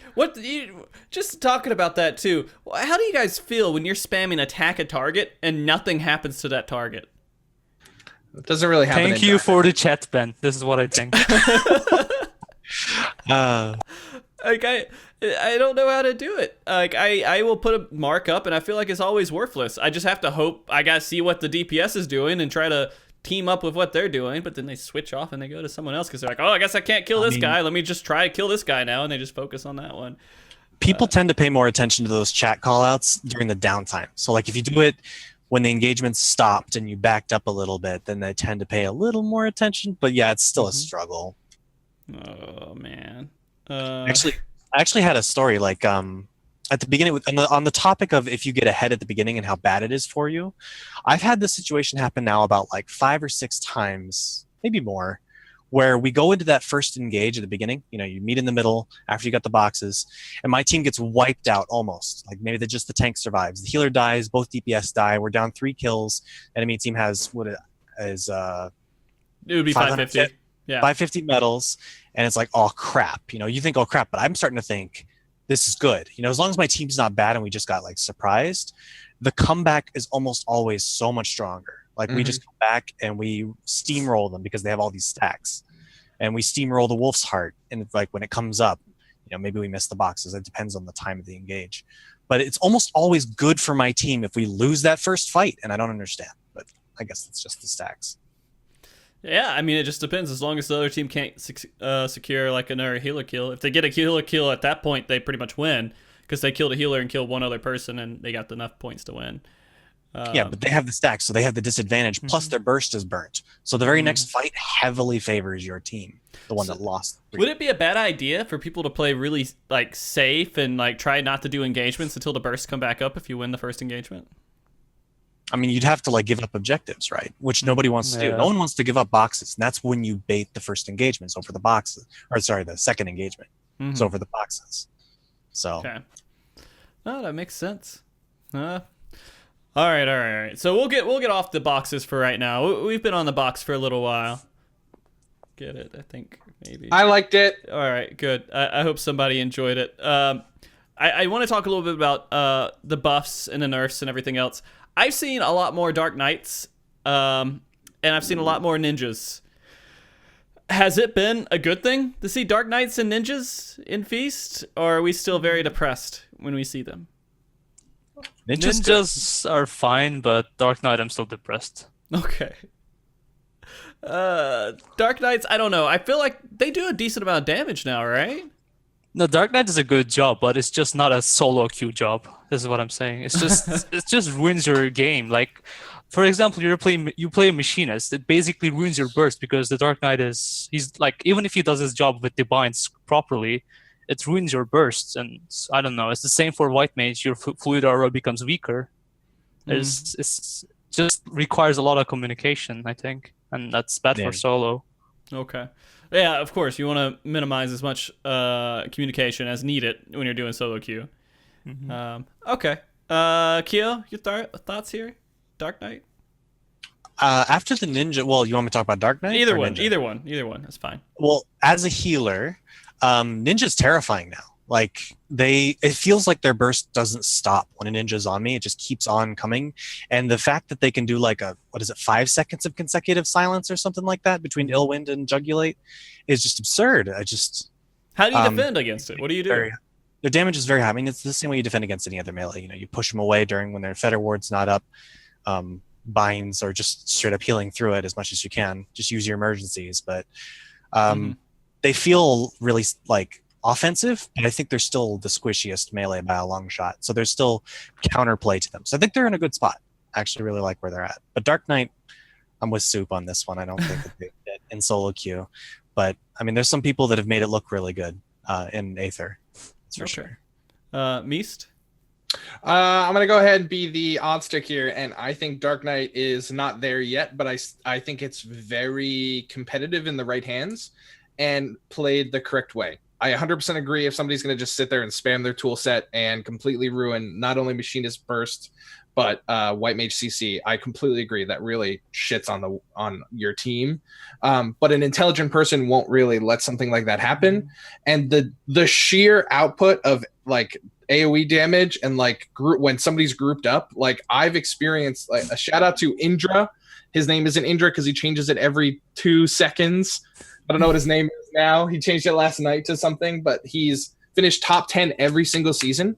Just talking about that too. How do you guys feel when you're spamming attack a target and nothing happens to that target? It doesn't really happen. Thank you for the chat, Ben. This is what I think. Like I don't know how to do it. Like I will put a mark up, and I feel like it's always worthless. I just have to hope. I gotta see what the DPS is doing and try to team up with what they're doing. But then they switch off and they go to someone else because they're like, oh, I guess I can't kill this guy. Let me just try to kill this guy now, and they just focus on that one. People tend to pay more attention to those chat callouts during the downtime. So like if you do it when the engagement's stopped and you backed up a little bit, then they tend to pay a little more attention. But yeah, it's still a struggle. Oh man. I actually had a story like at the beginning on the topic of if you get ahead at the beginning and how bad it is for you. I've had this situation happen now about like 5 or 6 times, maybe more, where we go into that first engage at the beginning. You know, you meet in the middle after you got the boxes, and my team gets wiped out almost. Like maybe just the tank survives, the healer dies, both DPS die. We're down 3 kills. Enemy team has what it is. It would be 550. Yeah, 550 medals, and it's like, oh crap. You know, you think, oh crap, but I'm starting to think this is good. You know, as long as my team's not bad and we just got like surprised, the comeback is almost always so much stronger. Like we just come back and we steamroll them because they have all these stacks, and we steamroll the Wolf's Heart. And like when it comes up, you know, maybe we miss the boxes. It depends on the time of the engage, but it's almost always good for my team if we lose that first fight. And I don't understand, but I guess it's just the stacks. Yeah, I mean, it just depends. As long as the other team can't secure like another healer kill. If they get a healer kill at that point, they pretty much win because they killed a healer and killed one other person, and they got enough points to win. Yeah, but they have the stacks, so they have the disadvantage. Plus, their burst is burnt. So the very next fight heavily favors your team, the one that lost. Would it be a bad idea for people to play really like safe and like try not to do engagements until the bursts come back up if you win the first engagement? I mean, you'd have to like give up objectives, right? Which nobody wants to do. No one wants to give up boxes, and that's when you bait the first engagements over the boxes, or sorry, the second engagement. It's over the boxes. So. Okay. Oh, that makes sense. All right. So we'll get off the boxes for right now. We've been on the box for a little while. Get it? I think maybe. I liked it. All right, good. I hope somebody enjoyed it. I want to talk a little bit about the buffs and the nerfs and everything else. I've seen a lot more Dark Knights, and I've seen a lot more ninjas. Has it been a good thing to see Dark Knights and ninjas in Feast, or are we still very depressed when we see them? Ninjas are fine, but Dark Knight, I'm still depressed. Okay. Dark Knights, I don't know. I feel like they do a decent amount of damage now, right? No, Dark Knight is a good job, but it's just not a solo queue job. This is what I'm saying. It's just it just ruins your game. Like, for example, you play a machinist. It basically ruins your burst because the Dark Knight he's like, even if he does his job with Divines properly, it ruins your bursts. And I don't know. It's the same for White Mage. Your fluid aura becomes weaker. It's just requires a lot of communication, I think, and that's bad for solo. Okay. Yeah, of course. You want to minimize as much communication as needed when you're doing solo queue. Okay. Kyo, your thoughts here? Dark Knight? After the ninja, well, you want me to talk about Dark Knight? Either one. That's fine. Well, as a healer, ninja's terrifying now. Like it feels like their burst doesn't stop when a ninja's on me. It just keeps on coming. And the fact that they can do like 5 seconds of consecutive silence or something like that between Illwind and Jugulate is just absurd. How do you defend against it? What do you do? Their damage is very high. I mean, it's the same way you defend against any other melee. You know, you push them away when their Fetter Ward's not up, binds, or just straight up healing through it as much as you can. Just use your emergencies. But they feel really like offensive, but I think they're still the squishiest melee by a long shot. So there's still counterplay to them. So I think they're in a good spot. I actually really like where they're at. But Dark Knight, I'm with Soup on this one. I don't think that they fit in solo queue. But I mean, there's some people that have made it look really good in Aether. That's for sure. Meest? I'm going to go ahead and be the odd stick here. And I think Dark Knight is not there yet, but I think it's very competitive in the right hands and played the correct way. I 100% agree if somebody's going to just sit there and spam their tool set and completely ruin not only Machinist Burst, but White Mage CC. I completely agree. That really shits on your team. But an intelligent person won't really let something like that happen. And the sheer output of like AoE damage and like when somebody's grouped up, like I've experienced, like a shout out to Indra. his name isn't Indra because he changes it every 2 seconds. I don't know what his name is now. He changed it last night to something, but he's finished top 10 every single season.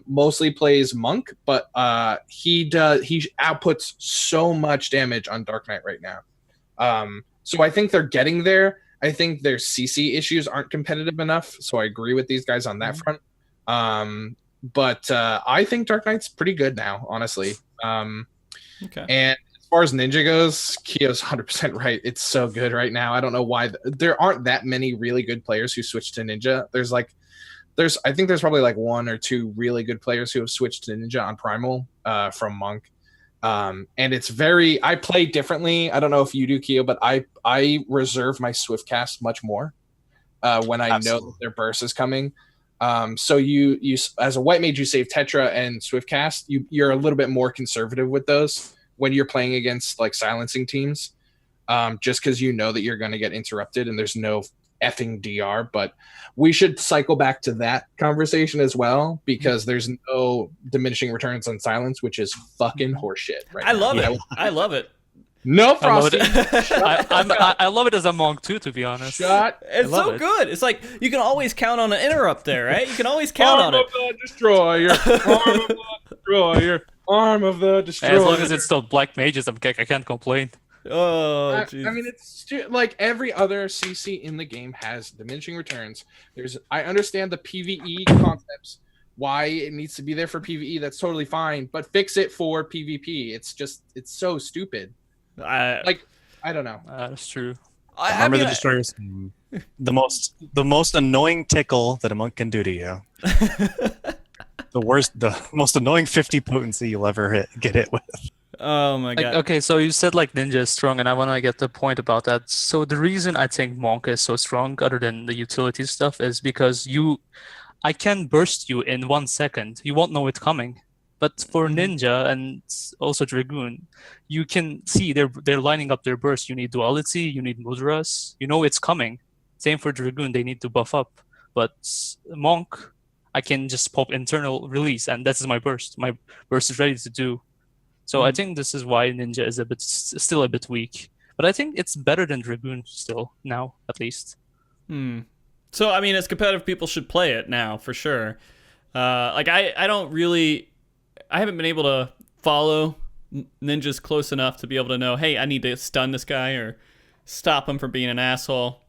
Mostly plays Monk, but he outputs so much damage on Dark Knight right now. So I think they're getting there. I think their CC issues aren't competitive enough, so I agree with these guys on that front. But I think Dark Knight's pretty good now, honestly. Okay. And as far as Ninja goes, Kyo's 100% right. It's so good right now. I don't know why there aren't that many really good players who switch to Ninja. I think there's probably like 1 or 2 really good players who have switched to Ninja on Primal from Monk. And it's I play differently. I don't know if you do, Kyo, but I reserve my Swift cast much more when I know that their burst is coming. So you as a white mage, you save Tetra and Swift cast. You're a little bit more conservative with those when you're playing against like silencing teams, just because you know that you're going to get interrupted and there's no effing DR. But we should cycle back to that conversation as well, because there's no diminishing returns on silence, which is fucking horseshit. Right? I love it. I love it. No, Frosty. I love it as a Monk too, to be honest. It's so good. It's like you can always count on an interrupt there, right? You can always count on it. Arm of the Destroyer. Arm of the Destroyer. Arm of the Destroyer. As long as it's still black mages, I can't complain. Oh, I mean, it's like every other CC in the game has diminishing returns. I understand the PvE concepts, why it needs to be there for PvE. That's totally fine, but fix it for PvP. It's so stupid. I don't know. That's true. Remember the Destroyers? The most annoying tickle that a monk can do to you. The most annoying 50 potency you'll ever get hit with. Oh my god. Okay, so you said like Ninja is strong, and I want to get the point about that. So the reason I think Monk is so strong, other than the utility stuff, is because I can burst you in 1 second. You won't know it coming. But for Ninja and also Dragoon, you can see they're lining up their burst. You need Duality, you need Mudras. You know it's coming. Same for Dragoon, they need to buff up. But Monk, I can just pop internal release, and that's my burst. My burst is ready to do. So I think this is why Ninja is still a bit weak. But I think it's better than Dragoon still, now, at least. So, I mean, as competitive people should play it now, for sure. I haven't been able to follow Ninjas close enough to be able to know, hey, I need to stun this guy or stop him from being an asshole.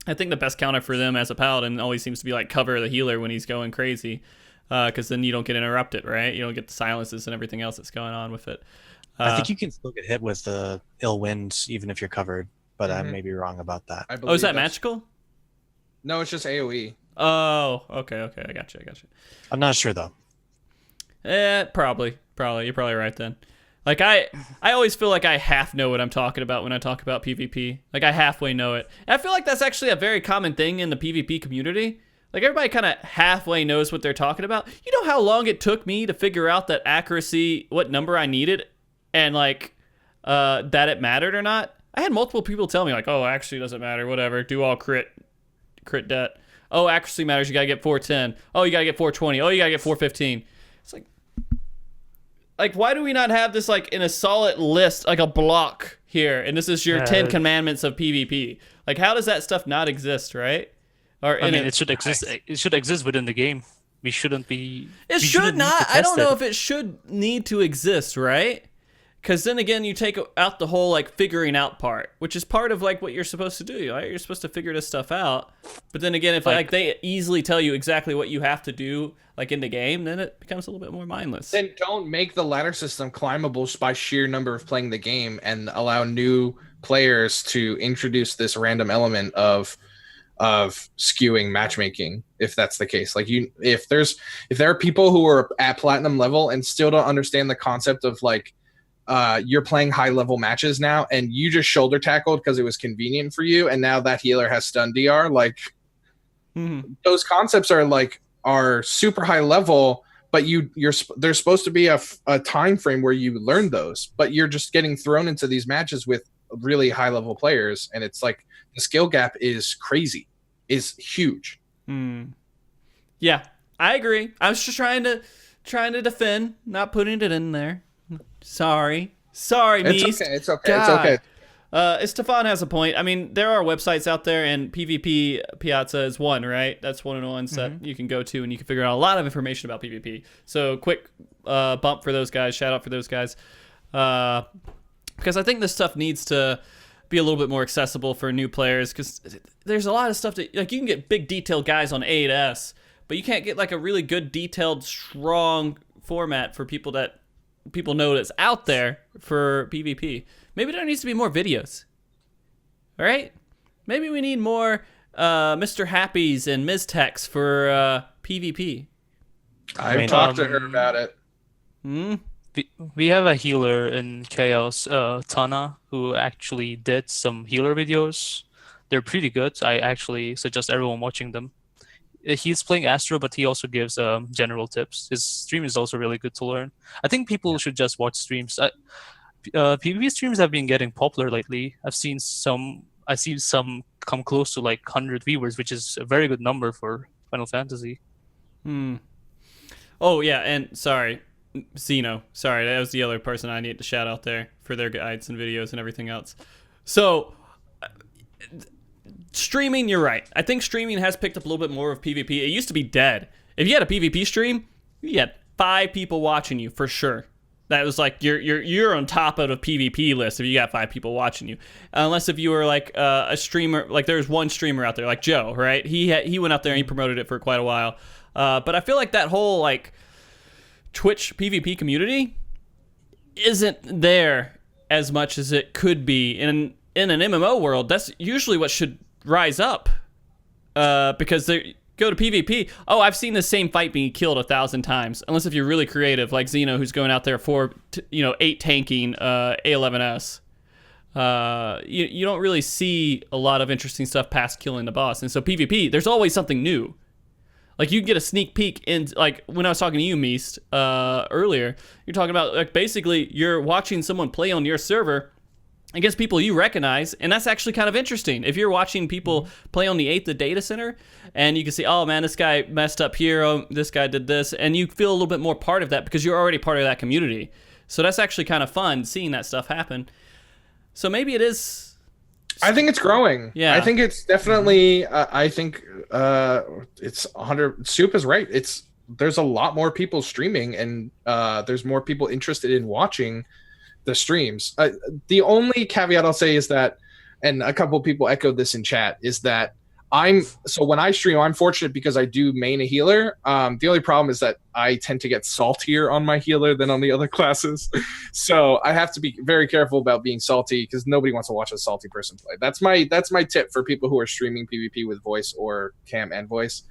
I think the best counter for them as a paladin always seems to be like cover the healer when he's going crazy, because then you don't get interrupted, right? You don't get the silences and everything else that's going on with it. I think you can still get hit with the ill wind even if you're covered, but I may be wrong about that. Oh, is that magical? No, it's just AoE. Oh, okay, I got you. I'm not sure though. Probably. You're probably right then. Like I always feel like I half know what I'm talking about when I talk about PvP. Like I halfway know it. And I feel like that's actually a very common thing in the PvP community. Like everybody kind of halfway knows what they're talking about. You know how long it took me to figure out that accuracy, what number I needed, and like that it mattered or not? I had multiple people tell me like, oh, actually doesn't matter, whatever. Do all crit det. Oh, accuracy matters. You gotta get 410. Oh, you gotta get 420. Oh, you gotta get 415. It's like, why do we not have this like in a solid list, like a block here? And this is your 10 commandments of PvP. Like, how does that stuff not exist, right? Or it should exist. It should exist within the game. We shouldn't be. It should not. I don't know if it should need to exist, right? Because then again, you take out the whole like figuring out part, which is part of like what you're supposed to do. Right? You're supposed to figure this stuff out. But then again, if like they easily tell you exactly what you have to do, like in the game, then it becomes a little bit more mindless. Then don't make the ladder system climbable by sheer number of playing the game, and allow new players to introduce this random element of skewing matchmaking, if that's the case. Like if there are people who are at platinum level and still don't understand the concept of like you're playing high level matches now and you just shoulder tackled because it was convenient for you, and now that healer has stun DR, like those concepts are super high level, but there's supposed to be a time frame where you learn those, but you're just getting thrown into these matches with really high level players, and it's like the skill gap is huge. Yeah, I agree. I was just trying to defend, not putting it in there. Sorry. Sorry, It's Meast. okay. It's okay. God. It's okay. Stefan has a point. I mean, there are websites out there, and PvP Piazza is one, right? That's one of the ones that you can go to, and you can figure out a lot of information about PvP. So, quick bump for those guys. Shout out for those guys. Because I think this stuff needs to be a little bit more accessible for new players, because there's a lot of stuff that, like, you can get big detailed guys on A8S, but you can't get, like, a really good detailed, strong format for people know that's out there for PvP. Maybe there needs to be more videos. All right? Maybe we need more Mr. Happies and Ms. Techs for PvP. I've talked to her about it. We have a healer in Chaos, Tana, who actually did some healer videos. They're pretty good. I actually suggest everyone watching them. He's playing Astro, but he also gives general tips. His stream is also really good to learn. I think people should just watch streams. PvP streams have been getting popular lately. I've seen some come close to like 100 viewers, which is a very good number for Final Fantasy. Oh, yeah, and sorry, Xeno. Sorry, that was the other person I need to shout out there for their guides and videos and everything else. So, streaming, you're right. I think streaming has picked up a little bit more of PvP. It used to be dead. If you had a PvP stream, you had 5 people watching you for sure. That was like you're on top of the PvP list if you got 5 people watching you. Unless if you were like a streamer, like there's one streamer out there like Joe, right? He went out there and he promoted it for quite a while. But I feel like that whole like Twitch PvP community isn't there as much as it could be in an MMO world. That's usually what should rise up, because they go to PvP. Oh, I've seen the same fight being killed 1,000 times. Unless if you're really creative, like Xeno, who's going out there for 8 tanking A11S. You don't really see a lot of interesting stuff past killing the boss. And so PvP, there's always something new. Like, you get a sneak peek in, like, when I was talking to you, Meast, earlier, you're talking about, like, basically, you're watching someone play on your server against people you recognize, and that's actually kind of interesting. If you're watching people play on the 8th the data center, and you can see, oh, man, this guy messed up here, oh, this guy did this, and you feel a little bit more part of that because you're already part of that community. So that's actually kind of fun, seeing that stuff happen. So maybe it is... I think it's growing. Yeah. I think it's definitely. I think it's 100. Soup is right. There's a lot more people streaming, and there's more people interested in watching the streams. The only caveat I'll say is that, and a couple of people echoed this in chat, is that when I stream, I'm fortunate because I do main a healer. The only problem is that I tend to get saltier on my healer than on the other classes. So I have to be very careful about being salty because nobody wants to watch a salty person play. That's my tip for people who are streaming PvP with voice or cam and voice.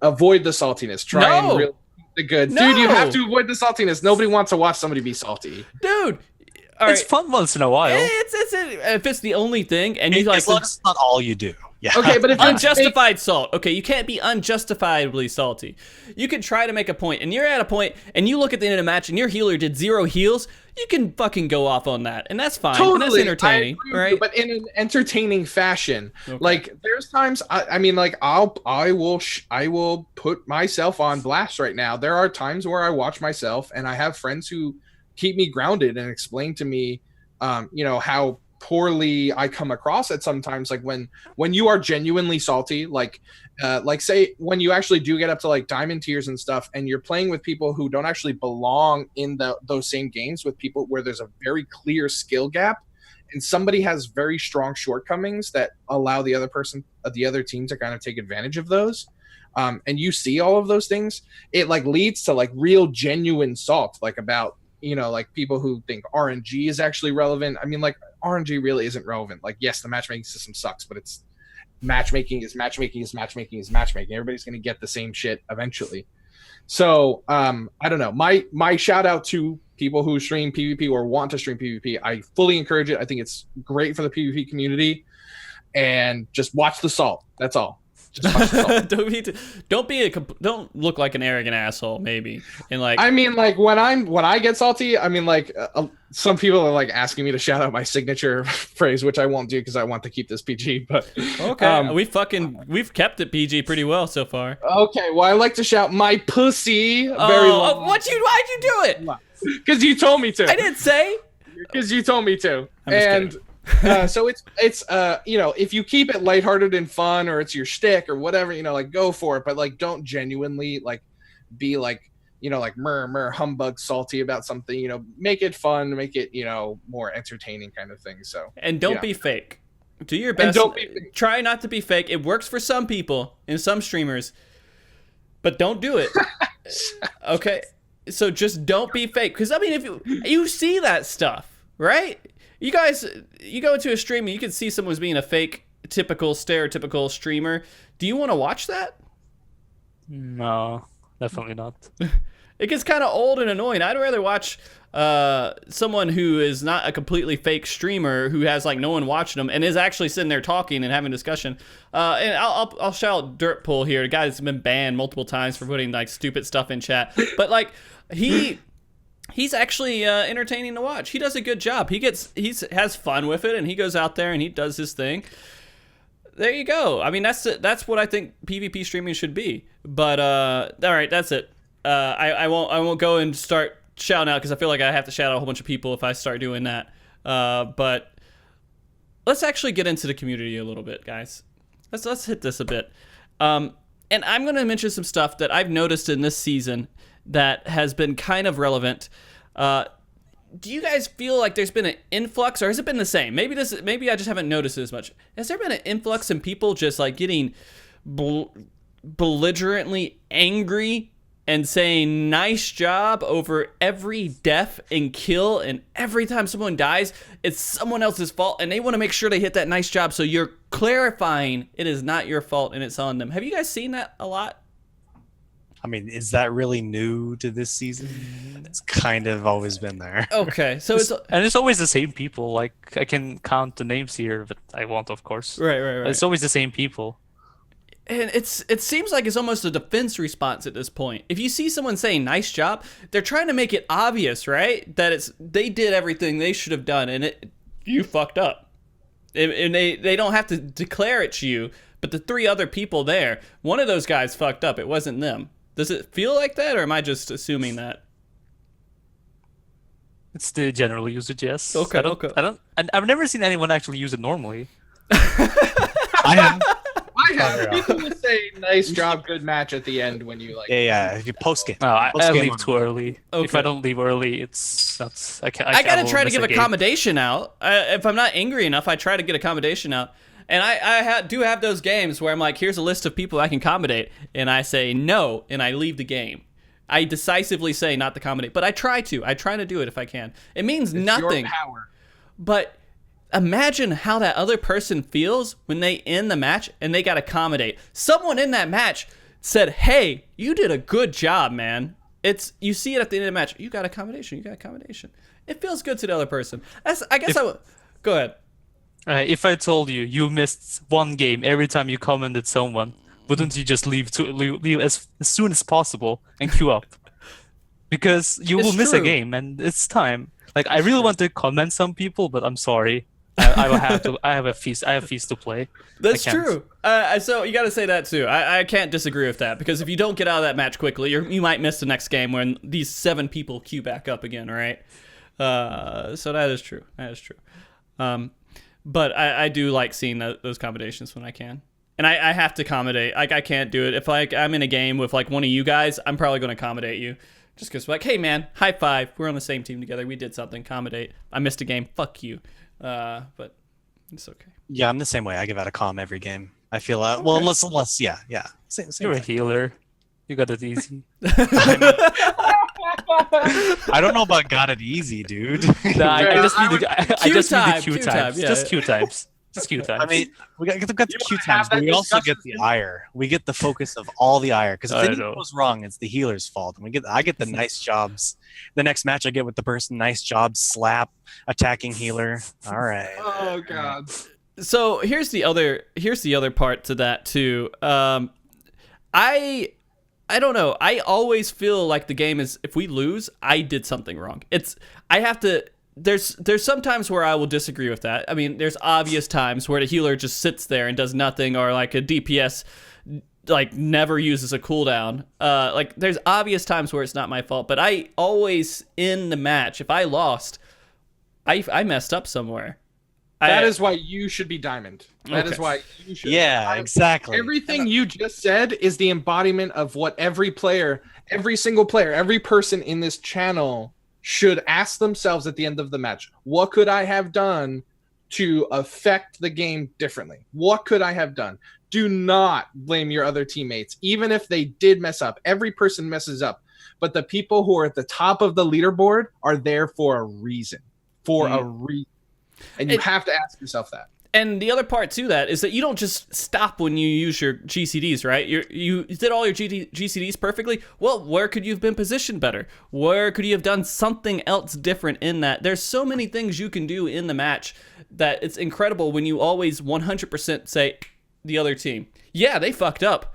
Avoid the saltiness. Try and really the good. No. Dude, you have to avoid the saltiness. Nobody wants to watch somebody be salty. Dude! All right. It's fun once in a while. If it's the only thing, and you like... As long as it's not all you do. Yeah. Okay, but if unjustified salt. Okay, you can't be unjustifiably salty. You can try to make a point, and you're at a point, and you look at the end of the match, and your healer did 0 heals. You can fucking go off on that, and that's fine. Totally, and that's entertaining, right? You, but in an entertaining fashion. Okay. Like there's times, I mean, like I will put myself on blast right now. There are times where I watch myself, and I have friends who keep me grounded and explain to me, how poorly I come across at sometimes. Like when you are genuinely salty, like say when you actually do get up to like diamond tiers and stuff, and you're playing with people who don't actually belong in those same games, with people where there's a very clear skill gap, and somebody has very strong shortcomings that allow the other team to kind of take advantage of those. And you see all of those things, it like leads to like real genuine salt, like about, like people who think RNG is actually relevant. I mean, like RNG really isn't relevant. Like, yes, the matchmaking system sucks, but it's matchmaking is matchmaking is matchmaking is matchmaking. Everybody's going to get the same shit eventually. So I don't know. My shout out to people who stream PvP or want to stream PvP. I fully encourage it. I think it's great for the PvP community. And just watch the salt. That's all. Just watch the salt. don't look like an arrogant asshole. Maybe and like I mean, like when I get salty, I mean, like some people are like asking me to shout out my signature phrase, which I won't do because I want to keep this PG. But okay, we've kept it PG pretty well so far. okay, well, I like to shout my pussy very long. Why'd you do it? Because you told me to. I didn't say. Because you told me to. I'm just And so it's you know, if you keep it lighthearted and fun, or it's your shtick or whatever, you know, like go for it, but like don't genuinely like be like, you know, like murr humbug salty about something. You know, make it fun, make it, you know, more entertaining kind of thing. So And don't yeah. be fake. Do your best. don't be fake. Try not to be fake. It works for some people and some streamers, but don't do it. Okay, so just don't be fake. Because I mean, if you see that stuff, right? You guys, you go into a stream and you can see someone's being a fake, typical, stereotypical streamer. Do you want to watch that? No, definitely not. It gets kind of old and annoying. I'd rather watch someone who is not a completely fake streamer who has like no one watching them and is actually sitting there talking and having a discussion. And I'll shout out Dirtpool here, the guy that's been banned multiple times for putting like stupid stuff in chat. But like he's actually entertaining to watch. He does a good job. He has fun with it, and he goes out there and he does his thing. There you go. I mean, that's what I think PvP streaming should be. But all right, that's it. I won't go and start shouting out because I feel like I have to shout out a whole bunch of people if I start doing that. But let's actually get into the community a little bit, guys. Let's hit this a bit. And I'm going to mention some stuff that I've noticed in this season that has been kind of relevant. Do you guys feel like there's been an influx, or has it been the same? Maybe I just haven't noticed it as much. Has there been an influx in people just like getting belligerently angry and saying nice job over every death and kill, and every time someone dies, it's someone else's fault, and they want to make sure they hit that nice job, so you're clarifying it is not your fault and it's on them. Have you guys seen that a lot? I mean, is that really new to this season? It's kind of always been there. Okay, so It's always the same people. Like I can count the names here, but I won't, of course. right. It's always the same people. And it seems like it's almost a defense response at this point. If you see someone saying nice job, they're trying to make it obvious, right? That they did everything they should have done, and you fucked up. And they don't have to declare it to you, but the three other people there, one of those guys fucked up. It wasn't them. Does it feel like that, or am I just assuming that? It's the general usage, yes. Okay, I've never seen anyone actually use it normally. I have. People would say nice job, good match at the end when you like. Yeah. If you post game. No, I Post-game leave on- too early. Okay. If I don't leave early, it's not. I gotta will try to miss give a game. accommodation out. If I'm not angry enough, I try to get accommodation out. And I do have those games where I'm like, here's a list of people I can accommodate, and I say no, and I leave the game. I decisively say not to accommodate, but I try to do it if I can. It means It's nothing. Your power. But imagine how that other person feels when they end the match and they got to accommodate. Someone in that match said, hey, you did a good job, man. You see it at the end of the match. You got accommodation. It feels good to the other person. Go ahead. If I told you missed one game every time you commented someone, wouldn't you just leave as soon as possible and queue up? Because you will It's miss a true. game, and it's time. Like I really want to comment some people, but I'm sorry. I will have to. I have a feast to play. That's I can't. true. So you got to say that too. I can't disagree with that, because if you don't get out of that match quickly, you might miss the next game when these 7 people queue back up again, right? So that is true. But I do like seeing those combinations when I can. And I have to accommodate. Like, I can't do it. If I'm in a game with like one of you guys, I'm probably going to accommodate you. Just because like, hey man, high five. We're on the same team together. We did something. Accommodate. I missed a game. Fuck you. But it's okay. Yeah, I'm the same way. I give out a comm every game. I feel well, unless yeah. Same You're a thing. healer. You got it easy. I don't know about got it easy, dude. Nah, I just need the Queue queue time, times. yeah. Just queue times. Just queue times. I mean, we got the You Q wanna times, have but that we also get discussion? the ire. We get the focus of all the ire, because if I anything know. goes wrong, it's the healer's fault. And I get the nice jobs. The next match I get with the person, nice job, slap, attacking healer. All right. Oh god. So here's the other part to that too. I don't know. I always feel like the game is, if we lose, I did something wrong. I have to. There's some times where I will disagree with that. I mean, there's obvious times where the healer just sits there and does nothing, or like a DPS like never uses a cooldown. Like there's obvious times where it's not my fault, but I always in the match, if I lost, I messed up somewhere. That is why you should be diamond. That is why you should. Yeah, exactly. Everything you just said is the embodiment of what every player, every single player, every person in this channel should ask themselves at the end of the match. What could I have done to affect the game differently? What could I have done? Do not blame your other teammates, even if they did mess up. Every person messes up. But the people who are at the top of the leaderboard are there for a reason. And you have to ask yourself that. And the other part to that is that you don't just stop when you use your GCDs, right? You did all your GCDs perfectly. Well, where could you have been positioned better? Where could you have done something else different in that? There's so many things you can do in the match that it's incredible when you always 100% say the other team, yeah, they fucked up,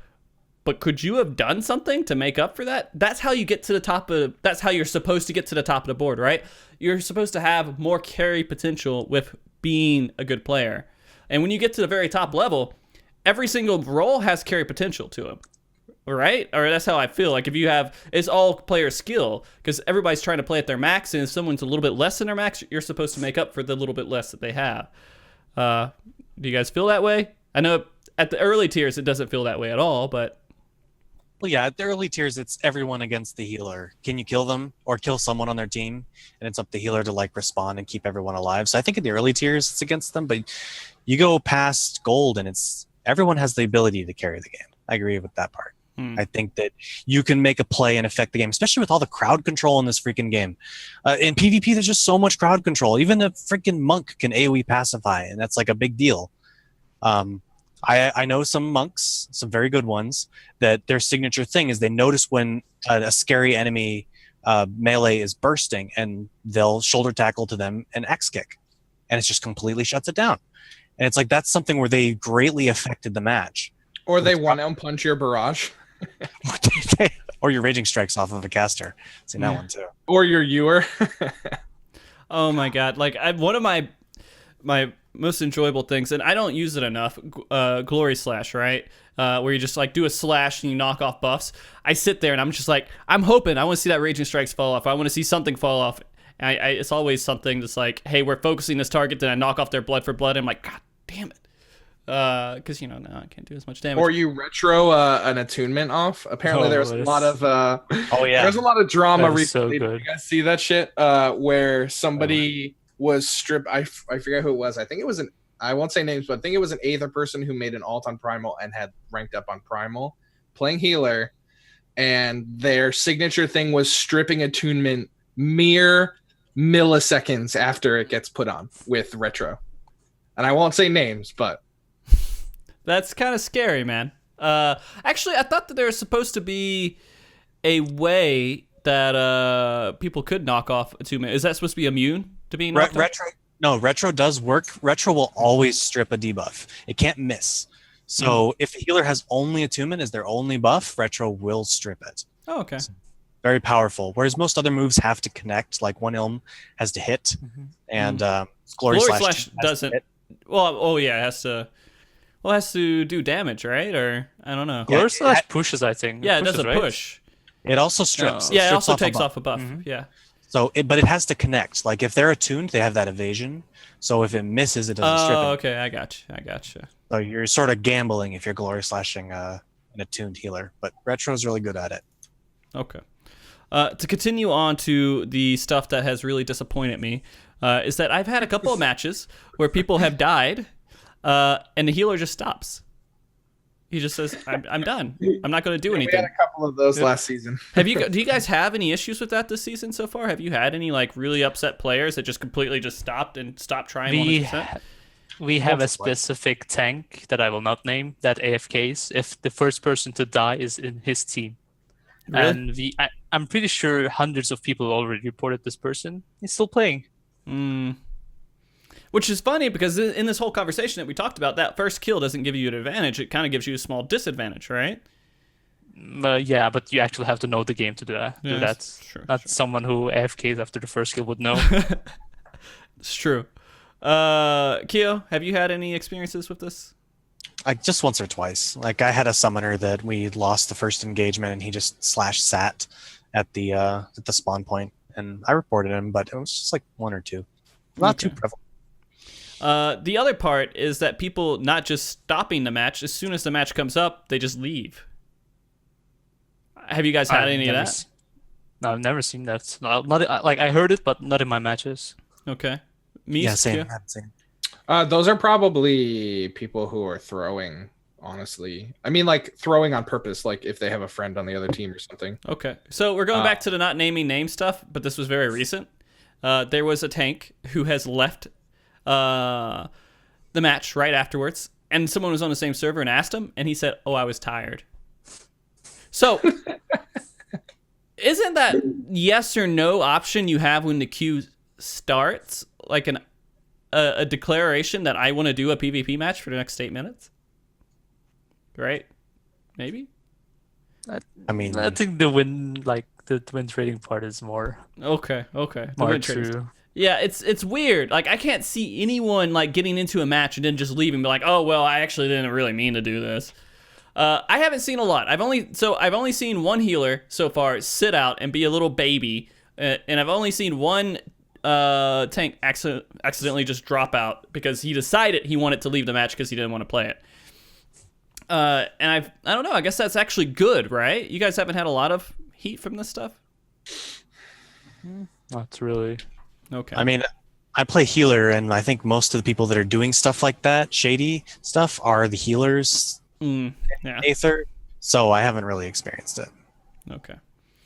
but could you have done something to make up for that? That's how you get to the top of, that's how you're supposed to get to the top of the board, right? You're supposed to have more carry potential with being a good player. And when you get to the very top level, every single role has carry potential to them, right? Or that's how I feel. Like if you have, it's all player skill, because everybody's trying to play at their max, and if someone's a little bit less than their max, you're supposed to make up for the little bit less that they have. Do you guys feel that way? I know at the early tiers it doesn't feel that way at all, but... Well, yeah, at the early tiers, it's everyone against the healer. Can you kill them or kill someone on their team? And it's up to the healer to like respond and keep everyone alive. So I think in the early tiers, it's against them. But you go past gold, and it's everyone has the ability to carry the game. I agree with that part. I think that you can make a play and affect the game, especially with all the crowd control in this freaking game. In PvP, there's just so much crowd control. Even a freaking monk can AoE pacify, and that's like a big deal. I know some monks, some very good ones, that their signature thing is they notice when a scary enemy melee is bursting, and they'll shoulder tackle to them and X kick, and it just completely shuts it down. And it's like that's something where they greatly affected the match. Or they one punch your barrage. Or your raging strikes off of a caster. Seen that one too. Or your ewer. Oh my god! Like one of my most enjoyable things, and I don't use it enough, Glory Slash, right? Where you just like do a slash and you knock off buffs. I sit there and I'm just like, I'm hoping, I want to see that Raging Strikes fall off. I want to see something fall off. And it's always something that's like, hey, we're focusing this target, then I knock off their blood for blood. And I'm like, god damn it. Because, now I can't do as much damage. Or you retro an attunement off. Apparently there's a lot of... there's a lot of drama recently. So good. You guys see that shit? Where somebody... was stripped. I forget who it was. I think it was I won't say names, but I think it was an Aether person who made an alt on Primal and had ranked up on Primal playing healer, and their signature thing was stripping attunement mere milliseconds after it gets put on with retro. And I won't say names, but that's kind of scary, man. Actually, I thought that there was supposed to be a way that people could knock off attunement. Is that supposed to be immune to being knocked off? Retro does work. Retro will always strip a debuff. It can't miss. So if a healer has only attunement as their only buff, Retro will strip it. Oh, okay. So, very powerful. Whereas most other moves have to connect, like one Ilm has to hit, and Glory Slash doesn't. Well, yeah, it has to. Well, it has to do damage, right? Or I don't know. Glory Slash pushes, I think. Yeah, it does a right? push. It also strips. Yeah, it strips also off takes a buff. off a buff. Yeah. So, but it has to connect. Like if they're attuned, they have that evasion. So if it misses, it doesn't strip it. Oh, okay, I gotcha. So you're sort of gambling if you're Glory Slashing an attuned healer. But Retro's really good at it. Okay. To continue on to the stuff that has really disappointed me, is that I've had a couple of matches where people have died, and the healer just stops. He just says, "I'm done. I'm not going to do anything." We had a couple of those last season. Do you guys have any issues with that this season so far? Have you had any like really upset players that just completely just stopped trying 100%? We have a specific tank that I will not name that AFKs if the first person to die is in his team. Really? And I'm pretty sure hundreds of people already reported this person. He's still playing. Which is funny because in this whole conversation that we talked about, that first kill doesn't give you an advantage. It kind of gives you a small disadvantage, right? Yeah, but you actually have to know the game to do that. Yeah, that's true, Not true. someone who AFKs after the first kill would know. It's true. Keo, have you had any experiences with this? Like just once or twice. Like I had a summoner that we lost the first engagement, and he just /sat at the spawn point, and I reported him, but it was just like one or two, not too prevalent. The other part is that people not just stopping the match, as soon as the match comes up, they just leave. Have you guys had any of that? No, I've never seen that. Not like I heard it, but not in my matches. Okay. Me, Yeah, same. Keo? I haven't seen. Those are probably people who are throwing, honestly. I mean, like throwing on purpose, like if they have a friend on the other team or something. Okay. So we're going back to the not naming name stuff, but this was very recent. There was a tank who has left the match right afterwards, and someone was on the same server and asked him, and he said, "Oh, I was tired." So, isn't that yes or no option you have when the queue starts, like a declaration that I want to do a PvP match for the next 8 minutes? Right? Maybe? I mean, I think the win trading part is more Okay. The more win trade is- true. Yeah, it's weird. Like I can't see anyone like getting into a match and then just leaving and be like, "Oh, well, I actually didn't really mean to do this." I haven't seen a lot. I've only seen one healer so far sit out and be a little baby, and I've only seen one tank accidentally just drop out because he decided he wanted to leave the match because he didn't want to play it. And I don't know. I guess that's actually good, right? You guys haven't had a lot of heat from this stuff. Not really. Okay. I mean, I play healer, and I think most of the people that are doing stuff like that, shady stuff, are the healers. Yeah. Aether. So I haven't really experienced it. Okay.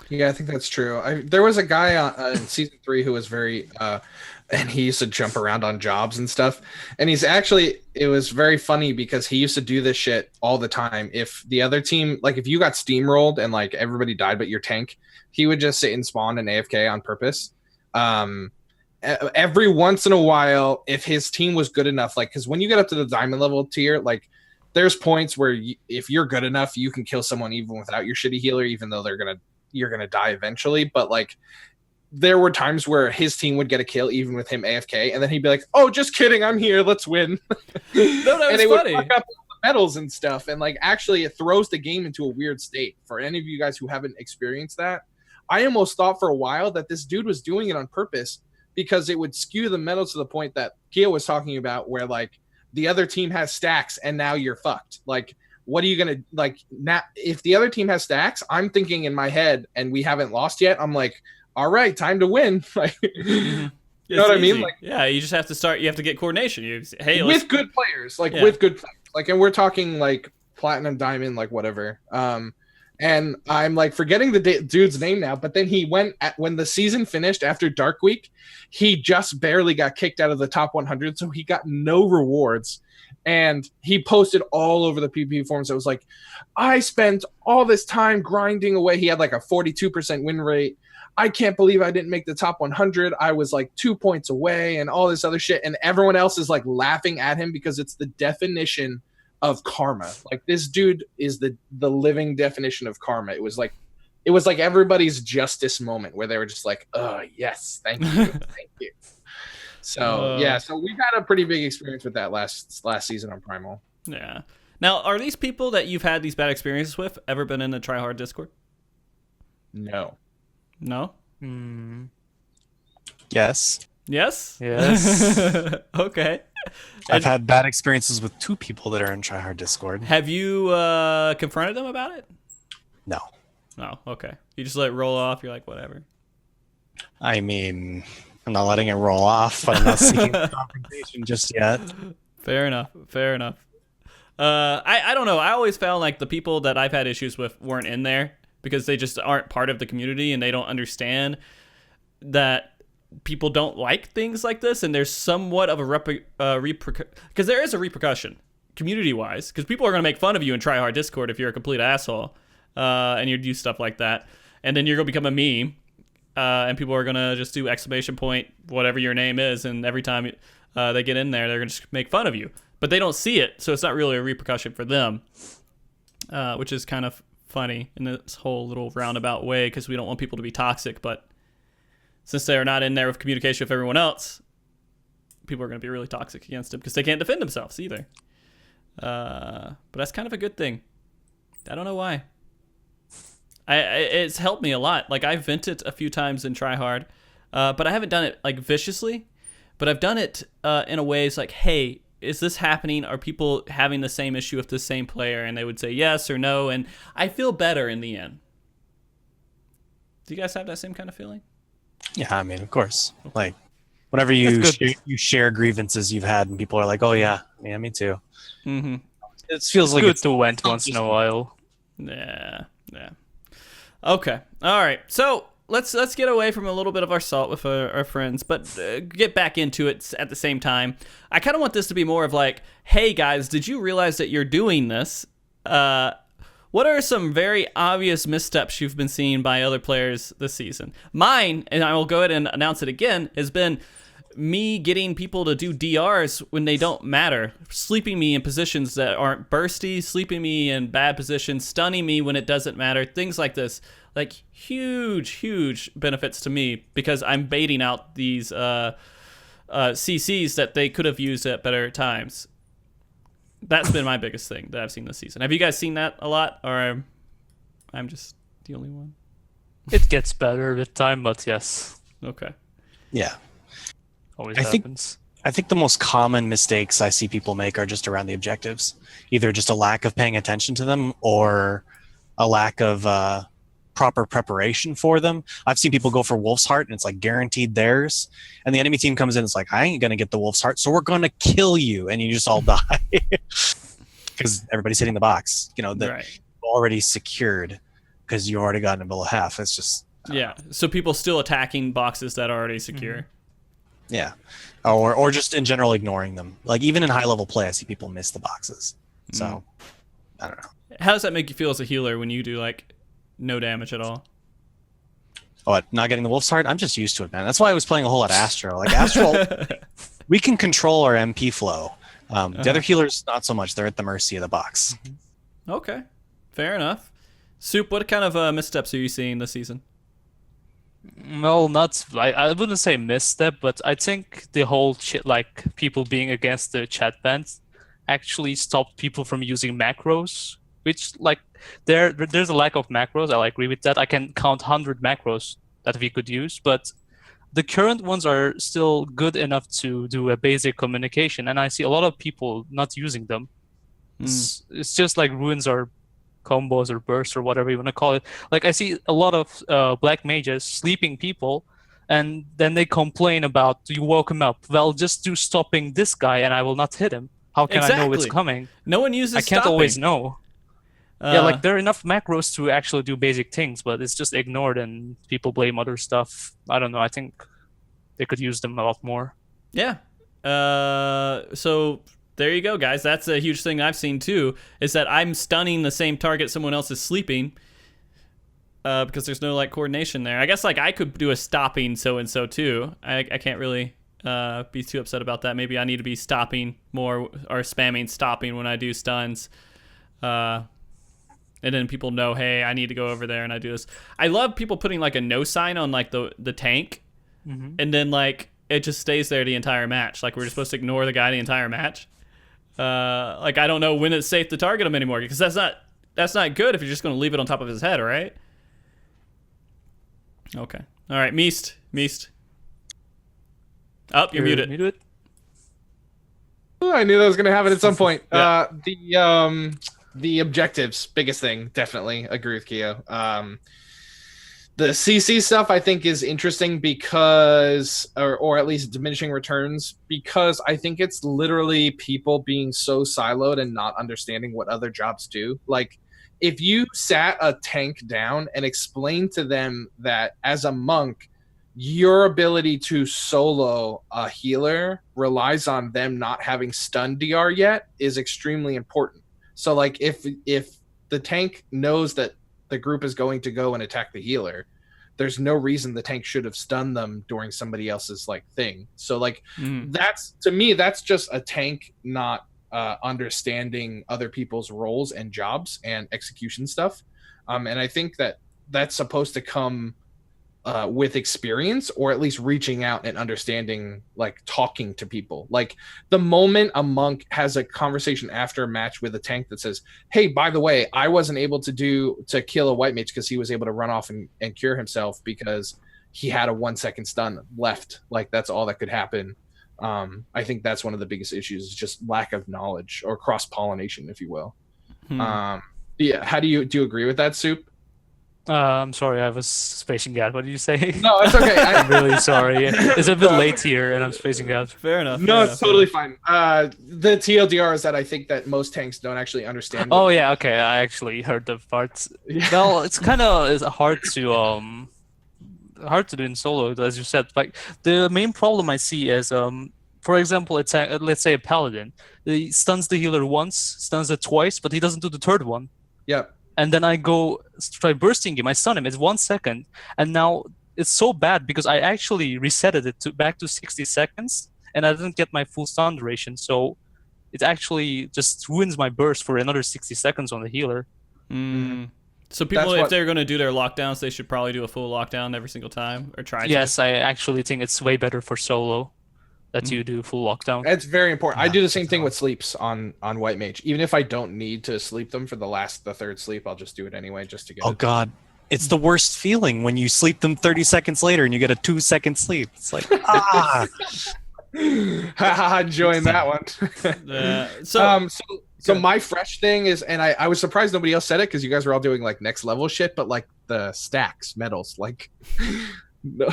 Yeah, I think that's true. There was a guy in season 3 who was very, and he used to jump around on jobs and stuff. And it was very funny because he used to do this shit all the time. If the other team, like if you got steamrolled and like everybody died but your tank, he would just sit and spawn an AFK on purpose. Every once in a while, if his team was good enough, like, because when you get up to the diamond level tier, like, there's points where if you're good enough, you can kill someone even without your shitty healer, even though you're gonna die eventually. But like, there were times where his team would get a kill even with him AFK, and then he'd be like, "Oh, just kidding, I'm here, let's win." No, that and was it funny. would fuck up the medals and stuff, and like actually it throws the game into a weird state. For any of you guys who haven't experienced that, I almost thought for a while that this dude was doing it on purpose because it would skew the medals to the point that Kia was talking about, where like the other team has stacks and now you're fucked. Like, what are you gonna like now? If the other team has stacks, I'm thinking in my head, and we haven't lost yet, I'm like, all right, time to win. Like, you know what I mean? Like, yeah, you just have to start. You have to get coordination. with good players, like Yeah. with good players, like, and we're talking like platinum, diamond, like whatever. And I'm like forgetting the dude's name now, but then he went when the season finished after Dark Week, he just barely got kicked out of the top 100, so he got no rewards. And he posted all over the PvP forums. It was like, I spent all this time grinding away. He had like a 42% win rate. I can't believe I didn't make the top 100. I was like 2 points away and all this other shit. And everyone else is like laughing at him because it's the definition of karma. Like, this dude is the living definition of karma. It was like everybody's justice moment where they were just like, oh yes, thank you. Thank you. So yeah, so we've had a pretty big experience with that last season on Primal. Yeah. Now, are these people that you've had these bad experiences with ever been in the tryhard Discord? No. No. Yes. Yes. Yes. Okay. I've had bad experiences with 2 people that are in Tryhard Discord. Have you confronted them about it? No. No. Okay. You just let it roll off. You're like, whatever. I mean, I'm not letting it roll off, but I'm not seeking confrontation just yet. Fair enough. I don't know. I always found like the people that I've had issues with weren't in there because they just aren't part of the community and they don't understand that people don't like things like this, and there's somewhat of a because there is a repercussion community-wise, because people are going to make fun of you in tryhard Discord if you're a complete asshole and you do stuff like that, and then you're going to become a meme, and people are going to just do exclamation point whatever your name is, and every time they get in there, they're going to make fun of you. But they don't see it, so it's not really a repercussion for them, which is kind of funny in this whole little roundabout way, because we don't want people to be toxic. But since they're not in there with communication with everyone else, people are going to be really toxic against them because they can't defend themselves either. But that's kind of a good thing. I don't know why. It's helped me a lot. Like, I've vented a few times in Tryhard, but I haven't done it like viciously. But I've done it in a way it's like, hey, is this happening? Are people having the same issue with the same player? And they would say yes or no, and I feel better in the end. Do you guys have that same kind of feeling? Yeah, I mean, of course. Like, whenever you share grievances you've had, and people are like, "Oh yeah, me too." Mm-hmm. It feels like Good it's to vent once in a while. Yeah. Okay. All right. So let's get away from a little bit of our salt with our friends, but get back into it at the same time. I kind of want this to be more of like, hey guys, did you realize that you're doing this? What are some very obvious missteps you've been seeing by other players this season? Mine, and I will go ahead and announce it again, has been me getting people to do DRs when they don't matter, sleeping me in positions that aren't bursty, sleeping me in bad positions, stunning me when it doesn't matter, things like this. Like, huge benefits to me because I'm baiting out these CCs that they could have used at better times. That's been my biggest thing that I've seen this season. Have you guys seen that a lot, or I'm just the only one? It gets better with time, but yes, Okay. yeah. always I happens. think the most common mistakes I see people make are just around the objectives. Either just a lack of paying attention to them or a lack of proper preparation for them. I've seen people go for Wolf's Heart and it's like guaranteed theirs. And the enemy team comes in and it's like, I ain't going to get the Wolf's Heart, so we're going to kill you. And you just all die. Because everybody's hitting the box. You know, Right. already secured because you already got in a below half. It's just... Yeah. So people still attacking boxes that are already secure. Mm-hmm. Yeah, or just in general ignoring them. Like even in high level play, I see people miss the boxes. So I don't know. How does that make you feel as a healer when you do like no damage at all? Oh, not getting the Wolf's Heart? I'm just used to it, man. That's why I was playing a whole lot of Astro. Like Astro, we can control our MP flow. The other healers, not so much. They're at the mercy of the box. Okay, fair enough. Soup, what kind of missteps are you seeing this season? Well, not I wouldn't say misstep, but I think the whole shit, like people being against the chat bans, actually stopped people from using macros. Which like there's a lack of macros. I agree with that. I can count 100 macros that we could use, but the current ones are still good enough to do a basic communication, and I see a lot of people not using them. It's just like ruins or combos or bursts or whatever you want to call it. Like I see a lot of black mages sleeping people, and then they complain about, you woke him up. Well, just do stopping this guy and I will not hit him. How can I know it's Exactly. coming? No one uses I can't stopping. always know. Yeah, like there are enough macros to actually do basic things, but it's just ignored and people blame other stuff. I don't know. I think they could use them a lot more. Yeah. So there you go, guys. That's a huge thing I've seen too, is that I'm stunning the same target someone else is sleeping because there's no like coordination there. I guess like I could do a stopping so-and-so too. I can't really be too upset about that. Maybe I need to be stopping more or spamming stopping when I do stuns. And then people know, hey, I need to go over there and I do this. I love people putting like a no sign on like the tank, and then like it just stays there the entire match. Like we're just supposed to ignore the guy the entire match. Like I don't know when it's safe to target him anymore, because that's not good if you're just going to leave it on top of his head, right? Okay. All right, Meest. Oh, you're muted. Ooh, I knew that was going to happen at some point. Yeah. The objectives, biggest thing, definitely agree with Keo. The CC stuff I think is interesting because, or at least diminishing returns, because I think it's literally people being so siloed and not understanding what other jobs do. Like, if you sat a tank down and explained to them that as a monk, your ability to solo a healer relies on them not having stun DR yet is extremely important. So like if the tank knows that the group is going to go and attack the healer, there's no reason the tank should have stunned them during somebody else's like thing. So like that's, to me, that's just a tank not understanding other people's roles and jobs and execution stuff. And I think that that's supposed to come with experience, or at least reaching out and understanding, like talking to people. Like the moment a monk has a conversation after a match with a tank that says, hey, by the way, I wasn't able to kill a white mage because he was able to run off and cure himself because he had a 1 second stun left. Like that's all that could happen. I think that's one of the biggest issues, is just lack of knowledge or cross-pollination, if you will. Yeah, how do you agree with that, Soup? I'm sorry, I was spacing out. What did you say? No, it's okay. I'm really sorry. It's a bit late here, and I'm spacing out. Fair enough. No, it's totally fine. The TLDR is that I think that most tanks don't actually understand. Oh yeah, okay. I actually heard the parts. Well, it's kind of hard to do in solo, as you said. Like the main problem I see is for example, let's say a paladin. He stuns the healer once, stuns it twice, but he doesn't do the third one. Yep. And then I go try bursting him. I stun him. It's 1 second, and now it's so bad because I actually resetted it back to 60 seconds, and I didn't get my full stun duration. So it actually just ruins my burst for another 60 seconds on the healer. So people, if they're going to do their lockdowns, they should probably do a full lockdown every single time, or try. Yes, I actually think it's way better for solo that you do full lockdown. It's very important. I do the same thing with sleeps on white mage. Even if I don't need to sleep them for the third sleep, I'll just do it anyway just to get it. God. It's the worst feeling when you sleep them 30 seconds later and you get a 2 second sleep. It's like, enjoying that one. So my fresh thing is, and I was surprised nobody else said it because you guys were all doing like next level shit, but like the stacks medals, like it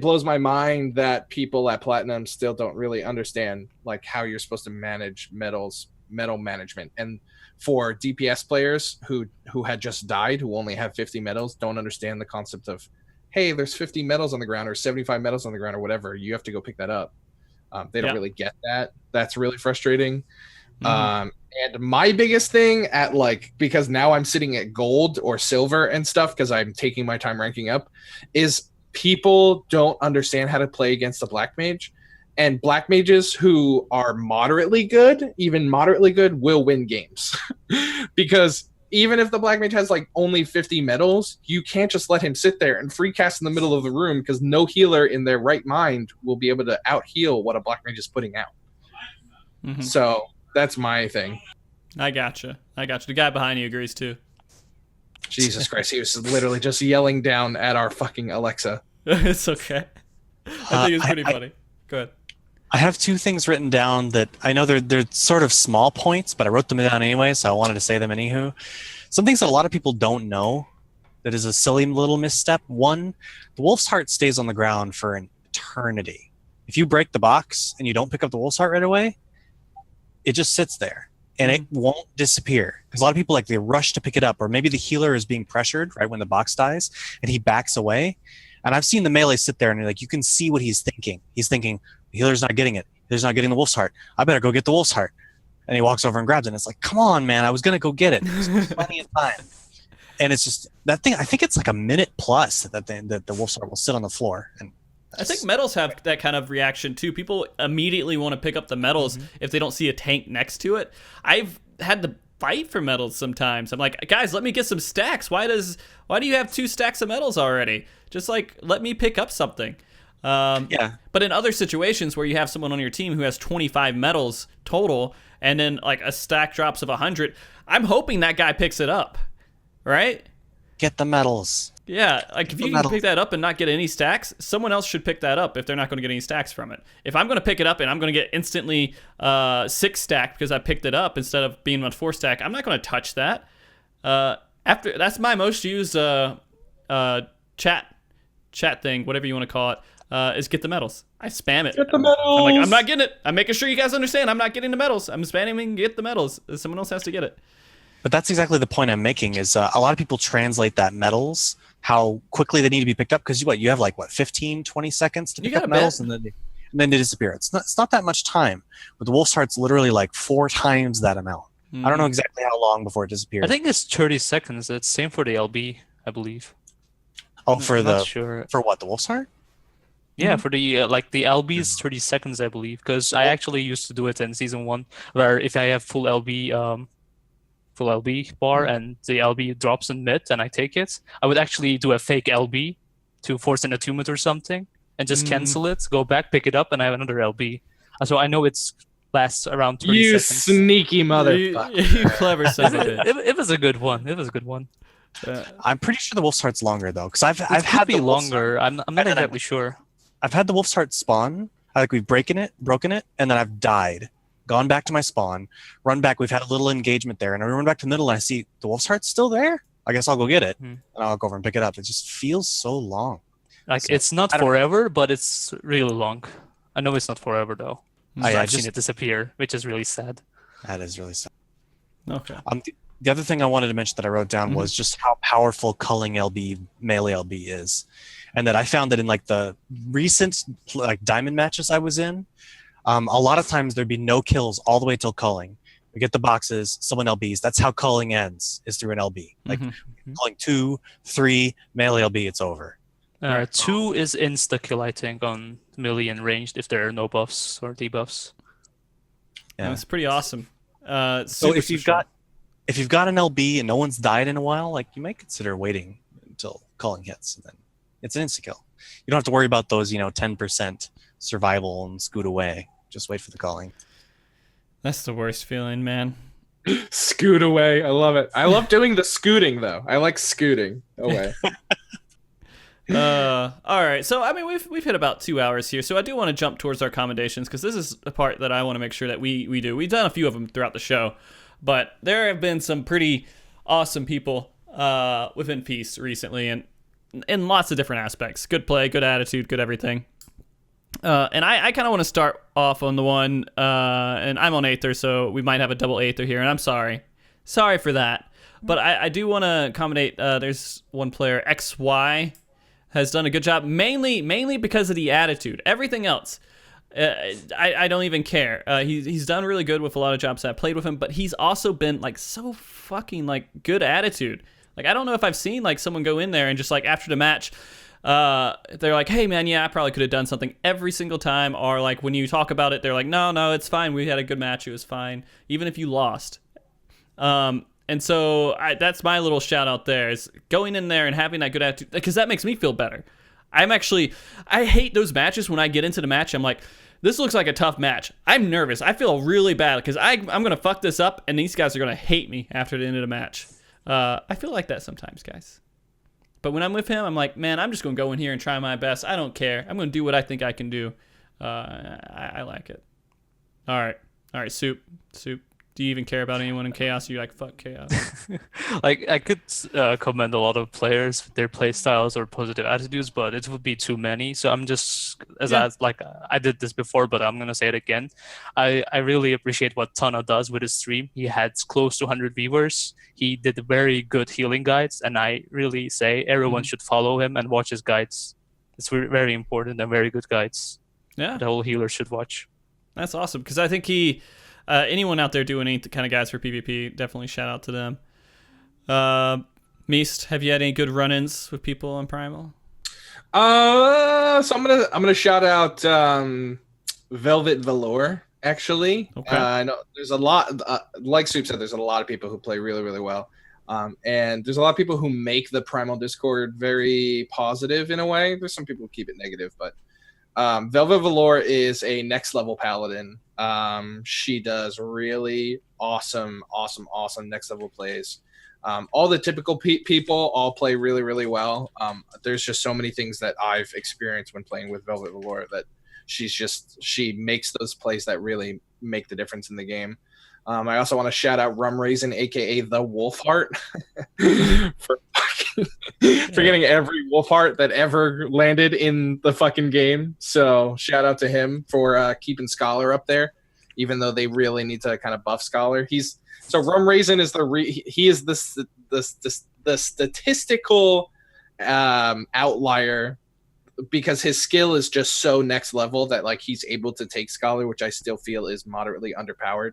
blows my mind that people at Platinum still don't really understand like how you're supposed to manage medal management. And for DPS players who had just died, who only have 50 medals, don't understand the concept of, hey, there's 50 medals on the ground or 75 medals on the ground or whatever, you have to go pick that up. They don't really get that. That's really frustrating. And my biggest thing at because now I'm sitting at gold or silver and stuff because I'm taking my time ranking up, is people don't understand how to play against the black mage. And black mages who are moderately good, even moderately good, will win games. Because even if the black mage has like only 50 medals, you can't just let him sit there and free cast in the middle of the room, because no healer in their right mind will be able to out heal what a black mage is putting out. So that's my thing. I gotcha. The guy behind you agrees too. Jesus Christ, he was literally just yelling down at our fucking Alexa. It's okay. I think it's pretty funny. Go ahead. I have two things written down that I know they're sort of small points, but I wrote them down anyway, so I wanted to say them anywho. Some things that a lot of people don't know that is a silly little misstep. One, the Wolf's Heart stays on the ground for an eternity. If you break the box and you don't pick up the Wolf's Heart right away, it just sits there and it won't disappear. Because a lot of people, they rush to pick it up, or maybe the healer is being pressured right when the box dies and he backs away. And I've seen the melee sit there and you can see what he's thinking. He's thinking, the healer's not getting it. He's not getting the Wolf's Heart. I better go get the Wolf's Heart. And he walks over and grabs it. And it's like, come on, man. I was going to go get it. There's plenty of time. And it's just that thing. I think it's like a minute plus that the Wolf's Heart will sit on the floor. And I think medals have that kind of reaction too. People immediately want to pick up the medals if they don't see a tank next to it. I've had to fight for medals sometimes. I'm like, guys, let me get some stacks. Why do you have 2 stacks of medals already? Just let me pick up something. But in other situations where you have someone on your team who has 25 medals total, and then a stack drops of 100, I'm hoping that guy picks it up, right? Get the medals. Yeah, if you can pick that up and not get any stacks, someone else should pick that up if they're not going to get any stacks from it. If I'm going to pick it up and I'm going to get instantly 6 stack because I picked it up instead of being on 4 stack, I'm not going to touch that. That's my most used chat thing, whatever you want to call it, is get the medals. I spam it. Get the medals. I'm like, I'm not getting it. I'm making sure you guys understand I'm not getting the medals. I'm spamming get the medals. Someone else has to get it. But that's exactly the point I'm making is a lot of people translate that medals, how quickly they need to be picked up, because you have 15, 20 seconds to pick up medals and then they disappear. It's not that much time. But the Wolf's Heart's literally 4 times that amount. I don't know exactly how long before it disappears. I think it's 30 seconds. It's same for the LB, I believe. Oh, for I'm not the sure. for what, the Wolf's Heart? Yeah, for the like the LB is 30 seconds, I believe, because I actually used to do it in season 1, where if I have full LB bar and the LB drops in mid and I take it, I would actually do a fake LB to force an attunement or something and just cancel it, go back, pick it up, and I have another LB. So I know it's lasts around 30 You seconds. sneaky motherfucker. You clever son of a bitch. It was a good one. It was a good one. I'm pretty sure the Wolf's Heart's longer though, because I've It had could be the Wolf's Heart- longer. I'm not then exactly sure. I've had the Wolf's Heart spawn. We've broken it, and then I've died, gone back to my spawn, run back. We've had a little engagement there, and I run back to the middle, and I see the Wolf's Heart's still there. I guess I'll go get it, and I'll go over and pick it up. It just feels so long. Like So, it's not I don't- forever, but it's really long. I know it's not forever though. I I've just seen it disappear, which is really sad. that is really sad. Okay. The other thing I wanted to mention that I wrote down was just how powerful culling LB, melee LB is. And that I found that in like the recent like diamond matches I was in, a lot of times there'd be no kills all the way till culling. We get the boxes, someone LBs. That's how culling ends, is through an LB. Like culling 2, 3, melee LB, it's over. 2 is insta kill, I think, on melee and ranged if there are no buffs or debuffs. Yeah. That's pretty awesome. So Super if you've got an LB and no one's died in a while, like you might consider waiting until culling hits, and then it's an insta kill. You don't have to worry about those, 10% survival and scoot away. Just wait for the culling. That's the worst feeling, man. Scoot away. I love it. I love doing the scooting though. I like scooting away. All right. So I mean, we've hit about 2 hours here. So I do want to jump towards our commendations because this is a part that I want to make sure that we do. We've done a few of them throughout the show, but there have been some pretty awesome people within Peace recently, and in lots of different aspects. Good play, good attitude, good everything. And I kind of want to start off on the one, and I'm on Aether, so we might have a double Aether here, and I'm sorry for that. But I do want to accommodate. There's one player, XY, has done a good job, mainly because of the attitude. Everything else, I don't even care. He's done really good with a lot of jobs that I've played with him, but he's also been like so fucking like good attitude. Like I don't know if I've seen like someone go in there and just like after the match, they're like, hey man, yeah, I probably could have done something every single time. Or like when you talk about it, they're like, no, it's fine. We had a good match. It was fine. Even if you lost. And so that's my little shout out there, is going in there and having that good attitude, because that makes me feel better. I hate those matches when I get into the match. I'm like, this looks like a tough match. I'm nervous. I feel really bad because I'm going to fuck this up and these guys are going to hate me after the end of the match. I feel like that sometimes, guys. But when I'm with him, I'm like, man, I'm just going to go in here and try my best. I don't care. I'm going to do what I think I can do. I like it. All right, Soup. Do you even care about anyone in Chaos? You like, fuck Chaos. Like I could commend a lot of players, their play styles or positive attitudes, but it would be too many. So I'm just I did this before, but I'm gonna say it again. I really appreciate what Tana does with his stream. He had close to 100 viewers. He did very good healing guides, and I really say everyone should follow him and watch his guides. It's very important and very good guides. Yeah, the whole healer should watch. That's awesome, because I think he. Anyone out there doing any kind of guides for PvP, definitely shout out to them. Meest, have you had any good run-ins with people on Primal? So I'm gonna shout out Velvet Velour. Actually, Okay. I know there's a lot. Like Soup said, there's a lot of people who play really, really well. And there's a lot of people who make the Primal Discord very positive in a way. There's some people who keep it negative, but Velvet Velour is a next level paladin. She does really awesome next level plays. All the typical people all play really, really well. There's just so many things that I've experienced when playing with Velvet Velour that she makes those plays that really make the difference in the game. I also want to shout out Rum Raisin, aka the Wolfheart, for getting every Wolfheart that ever landed in the fucking game. So shout out to him for keeping Scholar up there, even though they really need to kind of buff Scholar. So Rum Raisin is the statistical outlier, because his skill is just so next level that like he's able to take Scholar, which I still feel is moderately underpowered,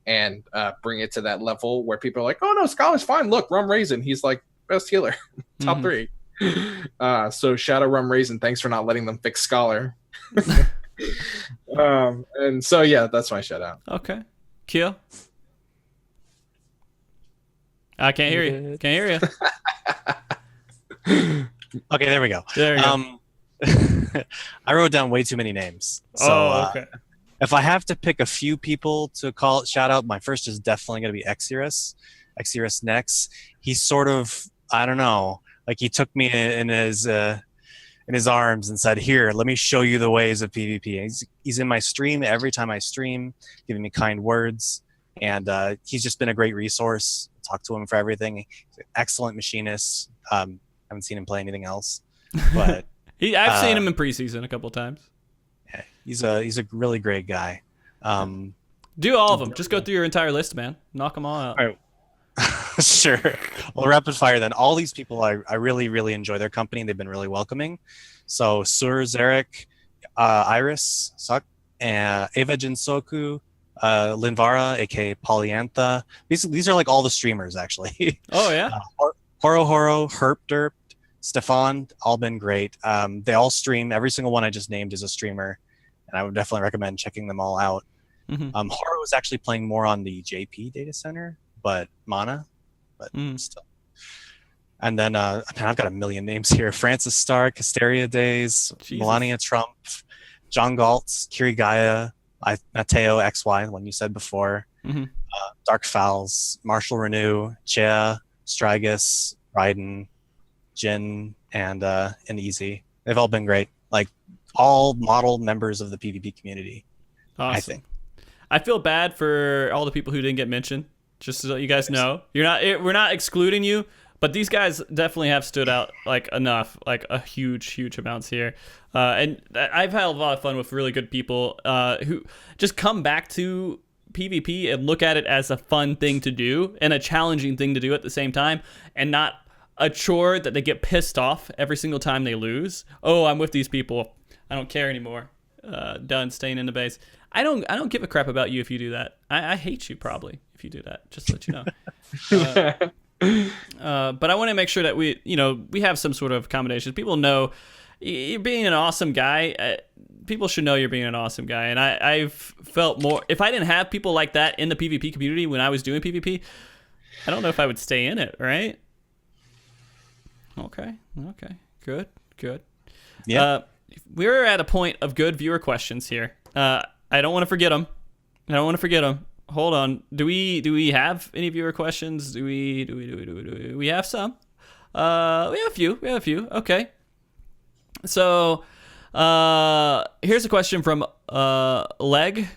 and bring it to that level where people are like, oh no, Scholar's fine. Look, Rum Raisin, he's like best healer, top 3. So Shadow Rum Raisin, thanks for not letting them fix Scholar. And so yeah, that's my shout out. Okay. Kyo? I can't hear you. Can't hear you. Okay, there we go. There you go. I wrote down way too many names. So Okay. if I have to pick a few people to call shout out, my first is definitely going to be Exirus. Exirus Nex. He's sort of, I don't know, like he took me in his arms and said, "Here, let me show you the ways of PvP." He's in my stream every time I stream, giving me kind words, and he's just been a great resource. Talk to him for everything. He's an excellent machinist. Haven't seen him play anything else, but I've seen him in preseason a couple times. yeah, he's a really great guy. Do all of them. Just go through your entire list, man. Knock them all out. All right. Sure. Well, rapid fire then. All these people, I really, really enjoy their company. They've been really welcoming. So Sur, Zarek, Iris, Suck, Eva Jinsoku, Linvara, aka Polyantha. These are like all the streamers, actually. Oh, yeah? Horo Horo, Herp Derp, Stefan, all been great. They all stream. Every single one I just named is a streamer, and I would definitely recommend checking them all out. Mhm. Horo is actually playing more on the JP data center, but Mana, but still. And then I've got a million names here: Francis Stark, Hysteria Days, Jesus. Melania Trump, John Galtz, Kirigaya, Mateo XY, the one you said before, Mhm. Dark Fowls, Marshall Renew, Chea, Strigus, Raiden, Jin, and Easy. They've all been great. Like all model members of the PvP community. Awesome. I think. I feel bad for all the people who didn't get mentioned. Just so you guys know, we're not excluding you, but these guys definitely have stood out like enough, like a huge amounts here. And I've had a lot of fun with really good people who just come back to PvP and look at it as a fun thing to do and a challenging thing to do at the same time, and not a chore that they get pissed off every single time they lose. Oh, I'm with these people. I don't care anymore. Done staying in the base. I don't give a crap about you if you do that. I hate you probably if you do that. Just to let you know. But I want to make sure that we have some sort of accommodation. People know you're being an awesome guy. People should know you're being an awesome guy. And I've felt more. If I didn't have people like that in the PvP community when I was doing PvP, I don't know if I would stay in it. Right? Okay. Good. Yeah. We're at a point of good viewer questions here. I don't want to forget them. Hold on. Do we have any viewer questions? Do we have some? We have a few. Okay. So, here's a question from Legger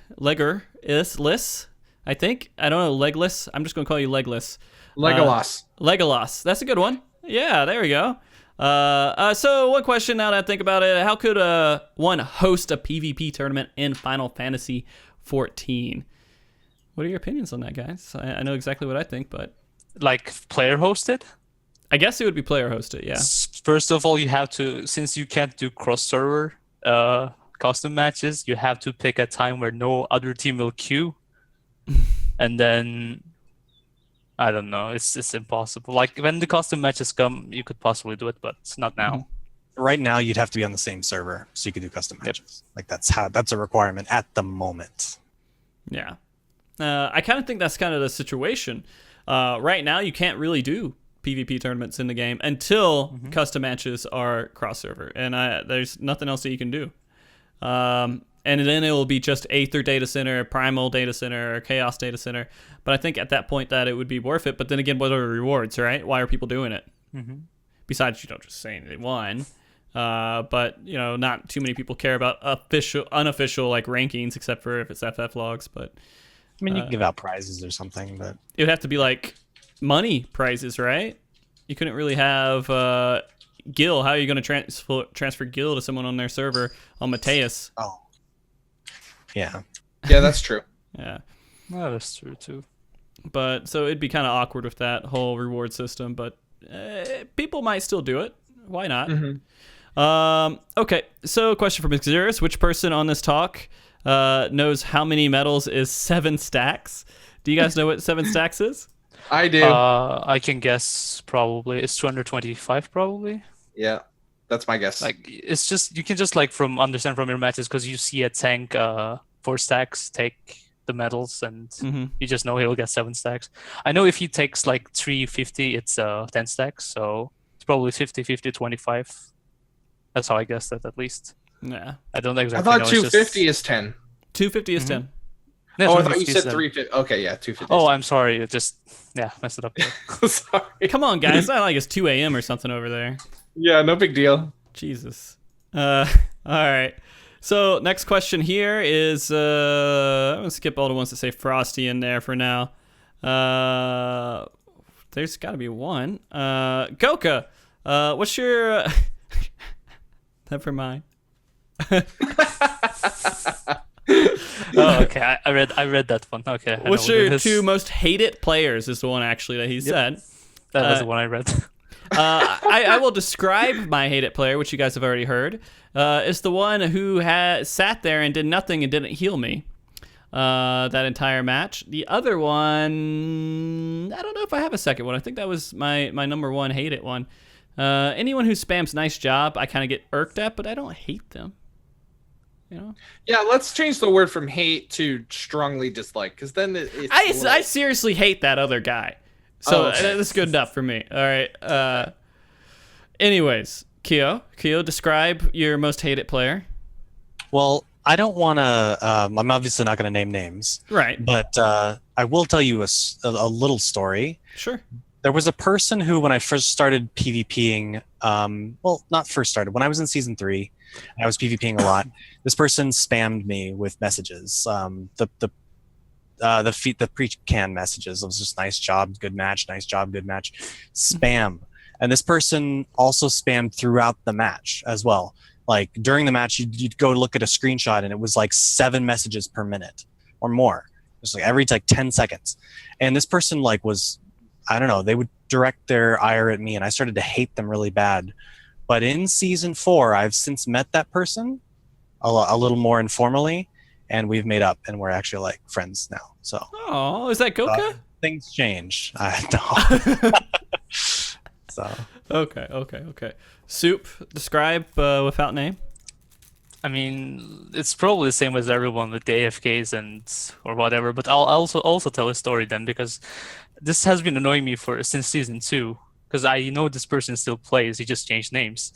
Liss. I think. I don't know, Legless. I'm just gonna call you Legless. Legolas. That's a good one. Yeah, there we go. So one question now that I think about it: how could one host a PvP tournament in Final Fantasy 14? What are your opinions on that, guys? I know exactly what I think, but Like player hosted? I guess it would be player hosted. Yeah. First of all, you have to, since you can't do cross server custom matches, you have to pick a time where no other team will queue. And then I don't know, it's impossible. Like when the custom matches come, you could possibly do it, but it's not now. Right now, you'd have to be on the same server so you could do custom matches. Like that's a requirement at the moment. Yeah. I kind of think that's kind of the situation. Right now, you can't really do PvP tournaments in the game until custom matches are cross-server, and there's nothing else that you can do. And then it will be just Aether Data Center, Primal Data Center, or Chaos Data Center. But I think at that point that it would be worth it. But then again, what are the rewards, right? Why are people doing it? Besides, just saying they won. But, not too many people care about unofficial like rankings, except for if it's FF logs. But I mean, you can give out prizes or something, but it would have to be like money prizes, right? You couldn't really have Gil. How are you going to transfer Gil to someone on their server on Mateus? oh, yeah. Yeah, that's true. Yeah. Oh, that's true too. But so it'd be kind of awkward with that whole reward system, but people might still do it. Why not? Okay, so question from Xeris. Which person on this talk knows how many medals is 7 stacks? Do you guys know what 7 stacks is? I do. I can guess probably. It's 225 probably. Yeah, that's my guess. Like it's just you can just like from understand from your matches because you see a tank 4 stacks take the medals and Mhm. you just know he'll get 7 stacks. I know if he takes like 350, it's 10 stacks, so it's probably 50, 50, 25. That's how I guessed that at least. Yeah. I don't I exactly thought know. 250 is 10. 250 is Mhm. 10. Yeah, Oh, I thought you 250 is said then- 350. Okay, yeah, 250. Oh, I'm sorry. It just messed it up. There. Sorry. Come on, guys. It's not like it's 2 a.m. or something over there. Yeah, no big deal. Jesus. All right. So next question here is I'm gonna skip all the ones that say Frosty in there for now. There's got to be one. Goka, what's your? Never mind. Oh, okay. I read that one. Okay. I know What's what it your is. 2 most hated players? Is the one actually that he said. That was the one I read. I will describe my hated player, which you guys have already heard. It's the one who sat there and did nothing and didn't heal me that entire match. The other one, I don't know if I have a second one. I think that was my number 1 hated one. Anyone who spams nice job, I kind of get irked at, but I don't hate them. You know? Yeah, let's change the word from hate to strongly dislike, because then it's I seriously hate that other guy. So Oh, okay. that's good enough for me. All right. Anyways, Kyo, describe your most hated player. Well, I don't want to. I'm obviously not going to name names, Right. but I will tell you a little story. Sure. There was a person who, when I first started PvPing, well, not first started, when I was in season 3, I was PvPing a lot. This person spammed me with messages. The pre-can messages. It was just nice job, good match, nice job, good match. Spam. And this person also spammed throughout the match as well. Like during the match, you'd go look at a screenshot and it was like 7 messages per minute or more. Just like every 10 seconds. And this person was, I don't know, they would direct their ire at me and I started to hate them really bad. But in season 4, I've since met that person a little more informally and we've made up and we're actually like friends now. So Oh, is that Goka? things change. No. So Okay. Soup, describe without name. I mean, it's probably the same as everyone with the AFKs and or whatever. But I'll also tell a story then because this has been annoying me since season 2. Because I know this person still plays. He just changed names.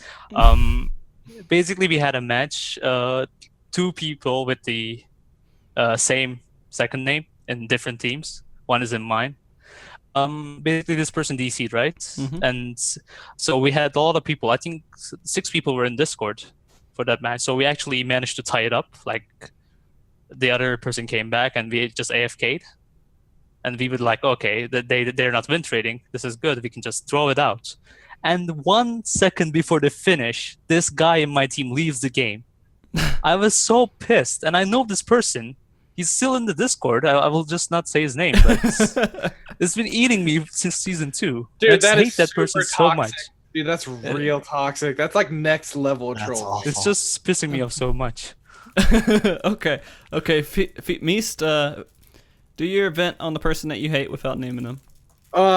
Basically, we had a match. 2 people with the same second name in different teams. One is in mine. Basically, this person DC'd, right? Mhm. And so we had a lot of people. I think 6 people were in Discord for that match. So we actually managed to tie it up. Like the other person came back and we just AFK'd. And we would okay, they're not win trading. This is good. We can just throw it out. And 1 second before the finish, this guy in my team leaves the game. I was so pissed. And I know this person. He's still in the Discord. I will just not say his name, but it's been eating me since season 2. Dude, I just that hate is that super person so much. toxic. Dude, that's real toxic. That's like next level That's troll. awful. It's just pissing me off so much. Okay. Meest, do your event on the person that you hate without naming them.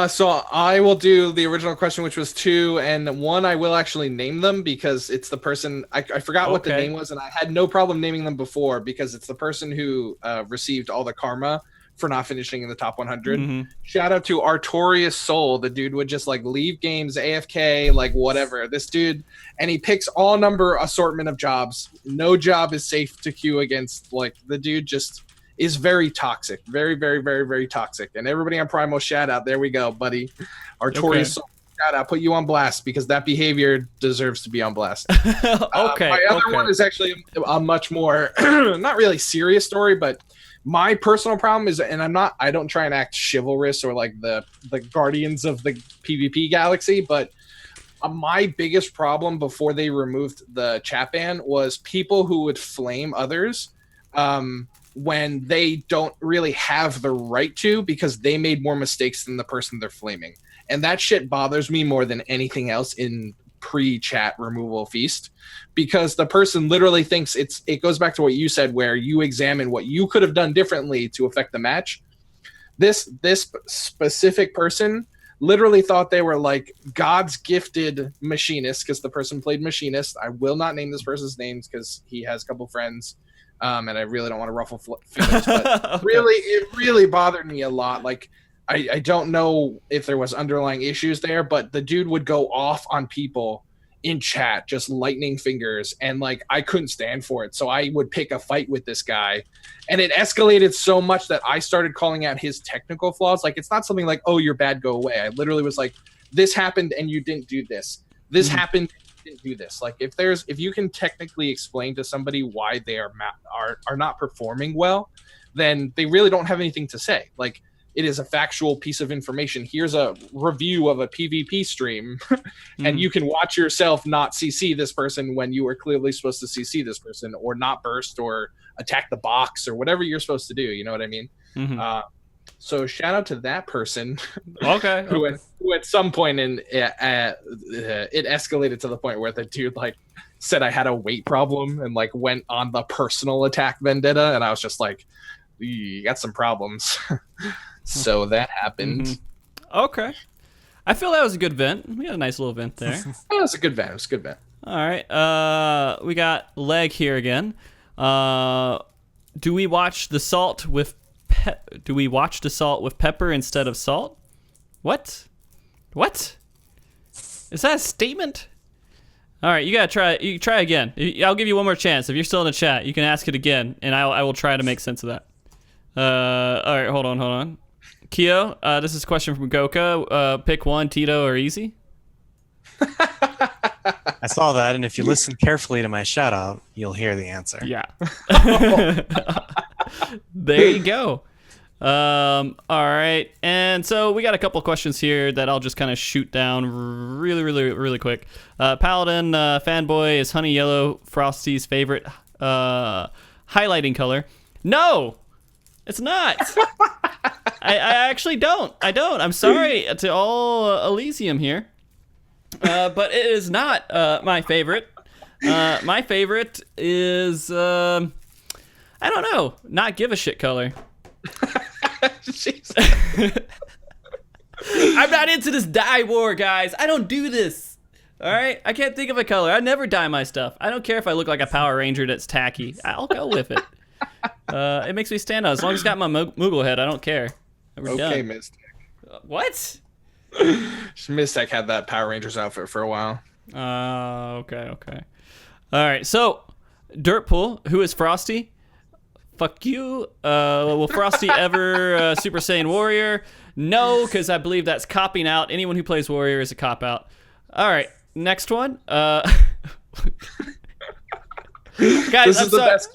So I will do the original question, which was 2, and 1 I will actually name them because it's the person I forgot what the Okay. name was, and I had no problem naming them before because it's the person who received all the karma for not finishing in the top 100. Mhm. Shout out to Artorias Soul. The dude would just leave games AFK, whatever. This dude, and he picks all number assortment of jobs. No job is safe to queue against. The dude just is very toxic. Very, very, very, very toxic. And everybody on Primal, shout out. There we go, buddy. Artorias Okay. Soul, shout out. Put you on blast because that behavior deserves to be on blast. Okay. My other one is actually a much more not really serious story, but my personal problem is, and I don't try and act chivalrous or like the guardians of the PvP galaxy, but my biggest problem before they removed the chat ban was people who would flame others when they don't really have the right to because they made more mistakes than the person they're flaming. And that shit bothers me more than anything else in pre-chat removal feast because the person literally thinks it goes back to what you said where you examine what you could have done differently to affect the match. This specific person literally thought they were like God's gifted machinist because the person played machinist. I will not name this person's names because he has a couple friends, and I really don't want to ruffle feathers. But Okay. it really bothered me a lot. Like I don't know if there was underlying issues there, but the dude would go off on people in chat, just lightning fingers, and like I couldn't stand for it. So I would pick a fight with this guy, and it escalated so much that I started calling out his technical flaws. Like it's not something like, oh, you're bad, go away. I literally was like, this happened and you didn't do this. This happened and you didn't do this. Like if you can technically explain to somebody why they are not performing well, then they really don't have anything to say. Like it is a factual piece of information. Here's a review of a PvP stream, and you can watch yourself not CC this person when you were clearly supposed to CC this person, or not burst or attack the box or whatever you're supposed to do. You know what I mean? So shout out to that person. Okay. who at some point in it escalated to the point where the dude like said I had a weight problem and like went on the personal attack vendetta, and I was just like, you got some problems. So that happened. Okay. I feel that was a good vent. We had a nice little vent there. Oh, it was a good vent. It was a good vent. All right. We got Leg here again. Do we watch the salt with pepper instead of salt? What? Is that a statement? All right, you gotta try. You try again. I'll give you one more chance. If you're still in the chat, you can ask it again, and I will try to make sense of that. All right, hold on. Kyo, this is a question from Goka. Pick one, Tito or Easy. I saw that, and if you listen carefully to my shout out, you'll hear the answer. Yeah. There you go. All right, and so we got a couple questions here that I'll just kind of shoot down really quick. Paladin fanboy, is honey yellow Frosty's favorite highlighting color? No, it's not. I actually don't. I'm sorry to all Elysium here, but it is not my favorite. My favorite is I don't know, not give a shit color. I'm not into this dye war, guys. I don't do this. All right, I can't think of a color. I never dye my stuff. I don't care if I look like a Power Ranger that's tacky. I'll go with it. It makes me stand out. As long as it's got my Moogle head, I don't care. We're Okay, done. Mystic. What? Mystic had that Power Rangers outfit for a while. Okay. All right, so Dirtpool, who is Frosty? Fuck you. Will Frosty ever Super Saiyan Warrior? No, because I believe that's copping out. Anyone who plays Warrior is a cop out. All right, next one. Guys, This I'm is the sorry. best.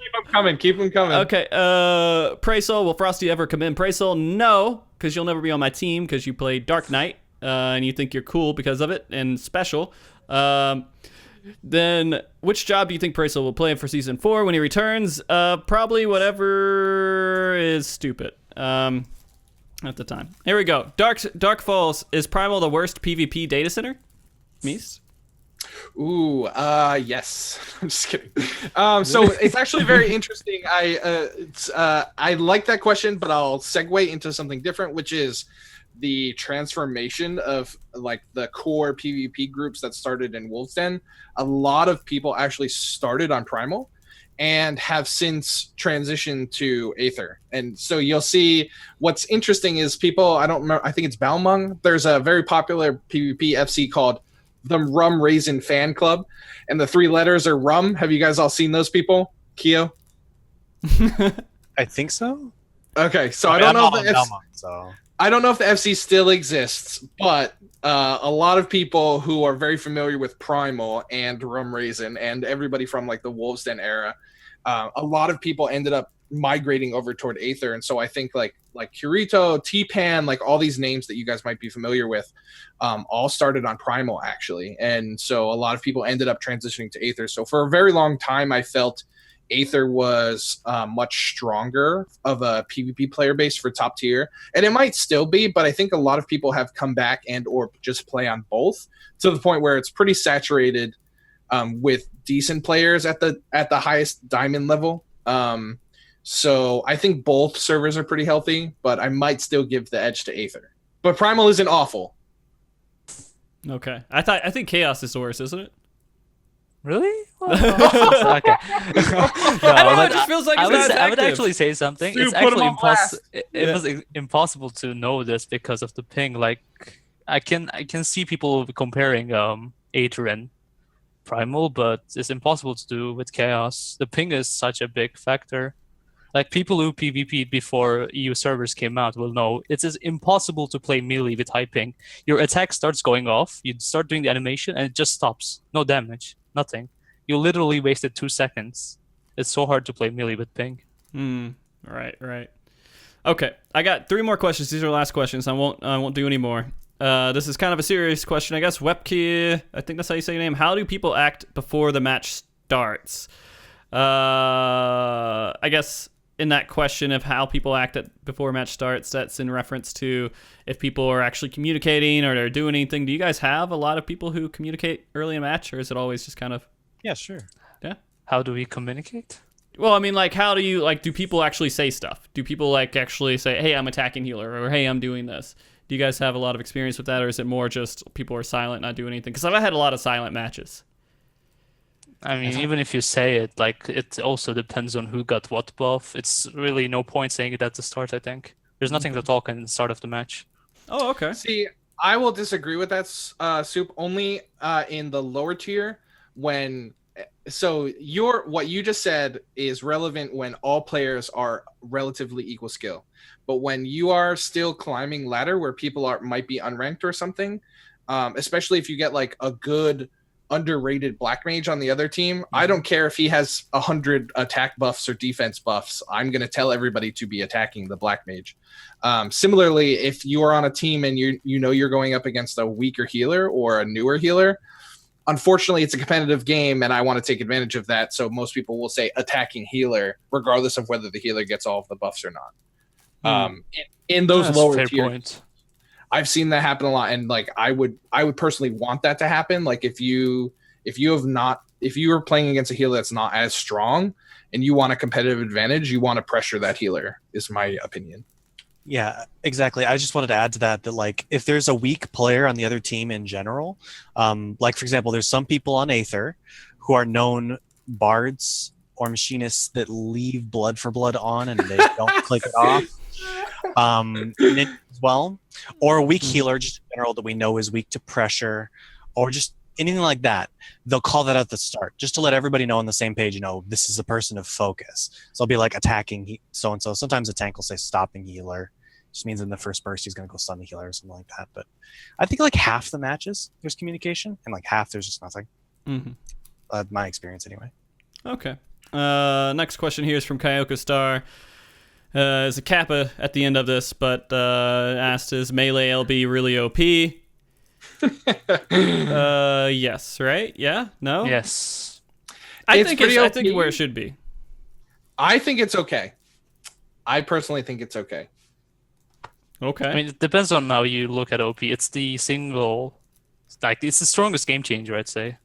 Keep them coming. Okay, Praisol, will Frosty ever commend Praisol? No, because you'll never be on my team because you play Dark Knight, and you think you're cool because of it and special. Then, which job do you think Praisol will play for Season 4 when he returns? Probably whatever is stupid at the time. Here we go. Dark Falls, is Primal the worst PvP data center? Mies? Ooh, yes. I'm just kidding. So it's actually very interesting. I like that question, but I'll segue into something different, which is the transformation of like the core PvP groups that started in Wolves Den. A lot of people actually started on Primal and have since transitioned to Aether. And so you'll see what's interesting is people, I don't remember, I think it's Balmung. There's a very popular PvP FC called the Rum Raisin Fan Club, and the 3 letters are rum. Have you guys all seen those people? Kyo? I think so. Okay, so I don't know if the Belmont, so I don't know if the FC still exists, but a lot of people who are very familiar with Primal and Rum Raisin and everybody from like the Wolves Den era, a lot of people ended up migrating over toward Aether. And so I think like Kirito, T-Pan, like all these names that you guys might be familiar with, all started on Primal actually. And so a lot of people ended up transitioning to Aether. So for a very long time, I felt Aether was much stronger of a PvP player base for top tier, and it might still be, but I think a lot of people have come back and or just play on both to the point where it's pretty saturated with decent players at the highest diamond level. So I think both servers are pretty healthy, but I might still give the edge to Aether. But Primal isn't awful. Okay. I think chaos is the worst, isn't it? Really? Okay. No, I don't know, but it just feels like I it's would, not as I would active. actually say something. Stu, It's put 'em actually on blast. it was impossible to know this because of the ping. Like, I can see people comparing Aether and Primal, but it's impossible to do with Chaos. The ping is such a big factor. Like, people who PvP'd before EU servers came out will know it's impossible to play melee with high ping. Your attack starts going off, you start doing the animation, and it just stops. No damage, nothing. You literally wasted 2 seconds. It's so hard to play melee with ping. Right. Okay, I got 3 more questions. These are the last questions. I won't do any more. This is kind of a serious question, I guess. Webkey, I think that's how you say your name. How do people act before the match starts? I guess in that question of how people act before a match starts, that's in reference to if people are actually communicating or they're doing anything. Do you guys have a lot of people who communicate early in a match, or is it always just kind of... Yeah, sure. Yeah? How do we communicate? Well, I mean, like, how do you, like, do people actually say stuff? Do people, like, actually say, hey, I'm attacking healer, or hey, I'm doing this? Do you guys have a lot of experience with that, or is it more just people are silent, not doing anything? Because I've had a lot of silent matches. I mean, even if you say it, like, it also depends on who got what buff. It's really no point saying it at the start, I think. There's nothing to talk in the start of the match. Oh, okay. See, I will disagree with that, Soup, only in the lower tier when... So what you just said is relevant when all players are relatively equal skill. But when you are still climbing ladder where people might be unranked or something, especially if you get like a good underrated black mage on the other team, I don't care if he has 100 attack buffs or defense buffs. I'm going to tell everybody to be attacking the black mage. Similarly, if you are on a team and you know you're going up against a weaker healer or a newer healer, unfortunately, it's a competitive game, and I want to take advantage of that. So most people will say attacking healer, regardless of whether the healer gets all of the buffs or not. In those That's lower fair tiers, point. I've seen that happen a lot, and like I would personally want that to happen. Like if you are playing against a healer that's not as strong, and you want a competitive advantage, you want to pressure that healer. Is my opinion. Yeah, exactly. I just wanted to add to that like if there's a weak player on the other team in general, like for example, there's some people on Aether who are known bards or machinists that leave blood for blood on and they don't click it off. Ninja as well, or a weak healer just in general that we know is weak to pressure, or just anything like that. They'll call that at the start just to let everybody know on the same page. You know, this is a person of focus. So I'll be like attacking so and so. Sometimes a tank will say stopping healer. Just means in the first burst he's going to go stun the healer or something like that. But I think like half the matches there's communication and like half there's just nothing. My experience anyway. Okay. Next question here is from Kyoka Star. There's a kappa at the end of this, but asked, is melee LB really OP? Yes, right? Yeah? No? Yes. I It's think pretty I think OP. where it should be. I think it's okay. I personally think it's okay. Okay. I mean, it depends on how you look at OP. It's the single, like, it's the strongest game changer, I'd say.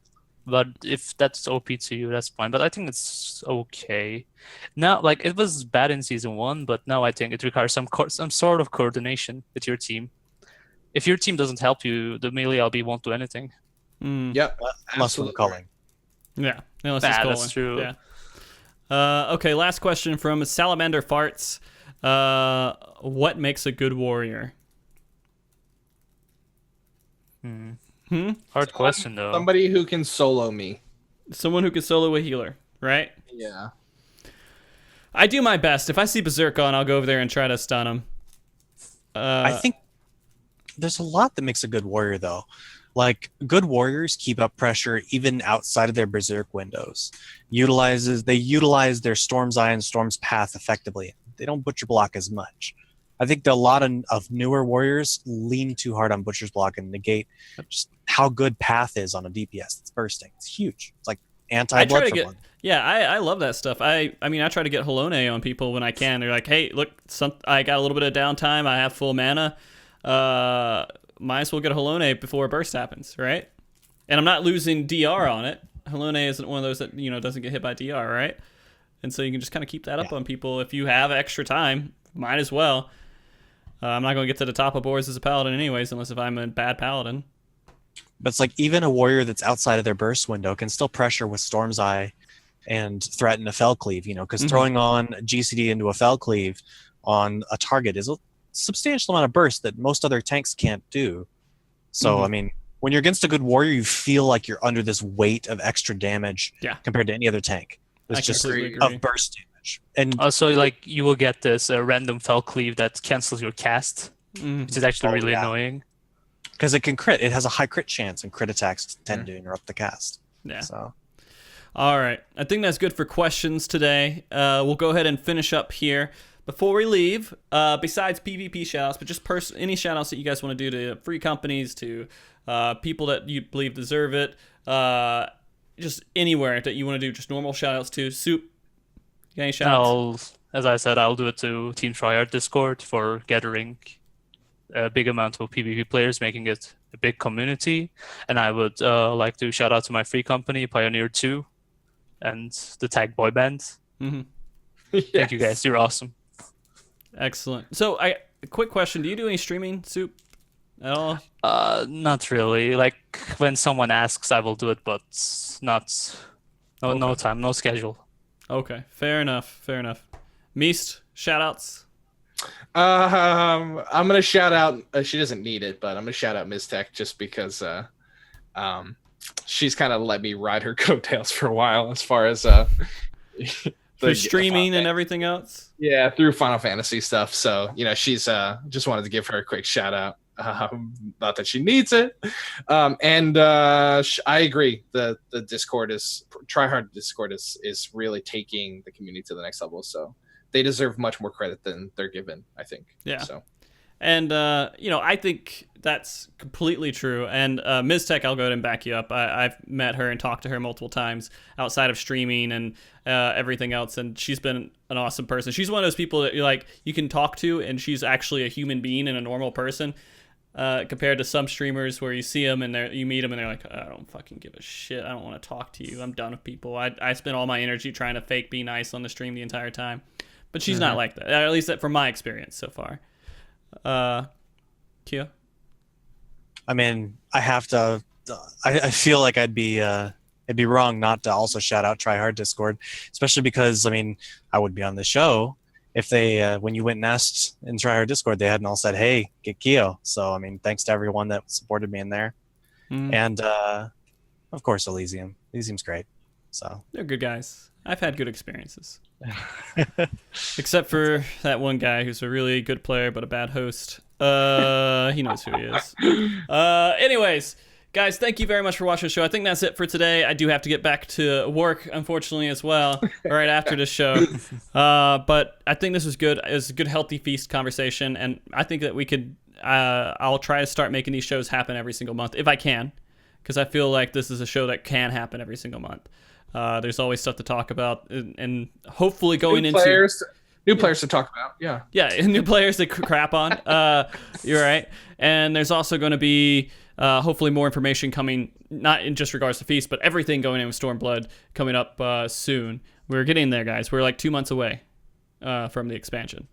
But if that's OP to you, that's fine. But I think it's okay. Now, like, it was bad in season 1, but now I think it requires some sort of coordination with your team. If your team doesn't help you, the melee LB won't do anything. Yep. Unless we're calling. Yeah. Unless it's Colin. That's true. Yeah. Okay, last question from Salamander Farts. What makes a good warrior? Hard question, though. Somebody who can solo me. Someone who can solo a healer, right? Yeah. I do my best. If I see Berserk on, I'll go over there and try to stun him. I think there's a lot that makes a good warrior, though. Like, good warriors keep up pressure even outside of their Berserk windows. They utilize their Storm's Eye and Storm's Path effectively. They don't Butcher Block as much. I think a lot of newer warriors lean too hard on Butcher's Block and negate just how good Path is on a DPS that's bursting. It's huge. It's like anti-blood for blood. Yeah, I love that stuff. I mean, I try to get Halone on people when I can. They're like, hey, look, I got a little bit of downtime. I have full mana. Might as well get a Halone before a burst happens, right? And I'm not losing DR on it. Halone isn't one of those that, doesn't get hit by DR, right? And so you can just kind of keep that up on people. If you have extra time, might as well. I'm not going to get to the top of boards as a paladin anyways, unless if I'm a bad paladin. But it's like even a warrior that's outside of their burst window can still pressure with Storm's Eye and threaten a Fell Cleave, because throwing on GCD into a Fell Cleave on a target is a substantial amount of burst that most other tanks can't do. So, I mean, when you're against a good warrior, you feel like you're under this weight of extra damage compared to any other tank. It's just of burst damage. And also, like, you will get this random Fell Cleave that cancels your cast, which is actually really annoying. Because it can crit. It has a high crit chance, and crit attacks tend to interrupt the cast. Yeah. So. All right. I think that's good for questions today. We'll go ahead and finish up here. Before we leave, besides PvP shoutouts, but just any shoutouts that you guys want to do to free companies, to people that you believe deserve it, just anywhere that you want to do just normal shoutouts to. Soup, you got any shoutouts? As I said, I'll do it to Team Tryhard Discord for gathering a big amount of PvP players, making it a big community. And I would like to shout out to my free company, Pioneer 2, and the Tag Boy Band. Thank you guys. You're awesome. Excellent. So, a quick question: do you do any streaming, Soup, at all? Not really. Like when someone asks, I will do it, but no time, no schedule. Okay, fair enough. Meest, shoutouts. I'm gonna shout out. She doesn't need it, but I'm gonna shout out Ms. Tech just because she's kind of let me ride her coattails for a while as far as for streaming and everything else. Yeah, through Final Fantasy stuff. So she's just wanted to give her a quick shout out. Not that she needs it. And I agree. The Discord Tryhard Discord is really taking the community to the next level. So they deserve much more credit than they're given, I think. Yeah. So. And, I think that's completely true. And Ms. Tech, I'll go ahead and back you up. I've met her and talked to her multiple times outside of streaming and everything else. And she's been an awesome person. She's one of those people that you can talk to, and she's actually a human being and a normal person. Compared to some streamers where you see them and you meet them and they're like, I don't fucking give a shit. I don't want to talk to you. I'm done with people. I spend all my energy trying to fake be nice on the stream the entire time. But she's not like that, at least from my experience so far. Kyo? I mean, I have to. I feel like it'd be wrong not to also shout out Tryhard Discord, especially because I would be on the show if they when you went and asked in Tryhard Discord, they hadn't all said, "Hey, get Kyo." So thanks to everyone that supported me in there, and of course Elysium. Elysium's great. So they're good guys. I've had good experiences. Except for that one guy who's a really good player but a bad host. He knows who he is. Anyways, guys, thank you very much for watching the show. I think that's it for today. I do have to get back to work, unfortunately, as well, right after this show. But I think this was good. It was a good, healthy feast conversation, and I think that we could. I'll try to start making these shows happen every single month if I can, because I feel like this is a show that can happen every single month. There's always stuff to talk about, and hopefully going new players to talk about. Yeah, new players to crap on. You're right. And there's also going to be hopefully more information coming, not in just regards to Feast, but everything going in with Stormblood coming up soon. We're getting there, guys. We're like 2 months away from the expansion.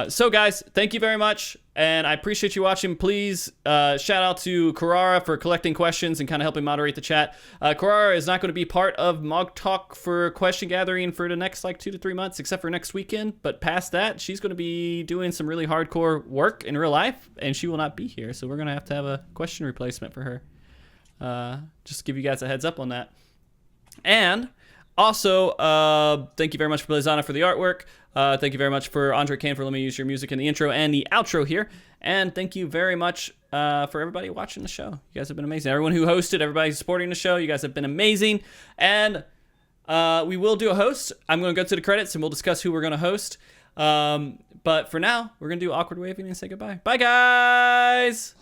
So guys, thank you very much, and I appreciate you watching. Please shout out to Carrara for collecting questions and kind of helping moderate the chat. Carrara is not going to be part of Mog Talk for question gathering for the next 2 to 3 months, except for next weekend. But past that, she's going to be doing some really hardcore work in real life, and she will not be here. So we're going to have a question replacement for her. Just to give you guys a heads up on that. And also, thank you very much for Blazana for the artwork. Thank you very much for Andre Kane for letting me use your music in the intro and the outro here. And thank you very much for everybody watching the show. You guys have been amazing. Everyone who hosted, everybody supporting the show, you guys have been amazing. And we will do a host. I'm going to go to the credits and we'll discuss who we're going to host. But for now, we're going to do awkward waving and say goodbye. Bye, guys.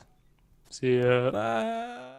See ya. Bye.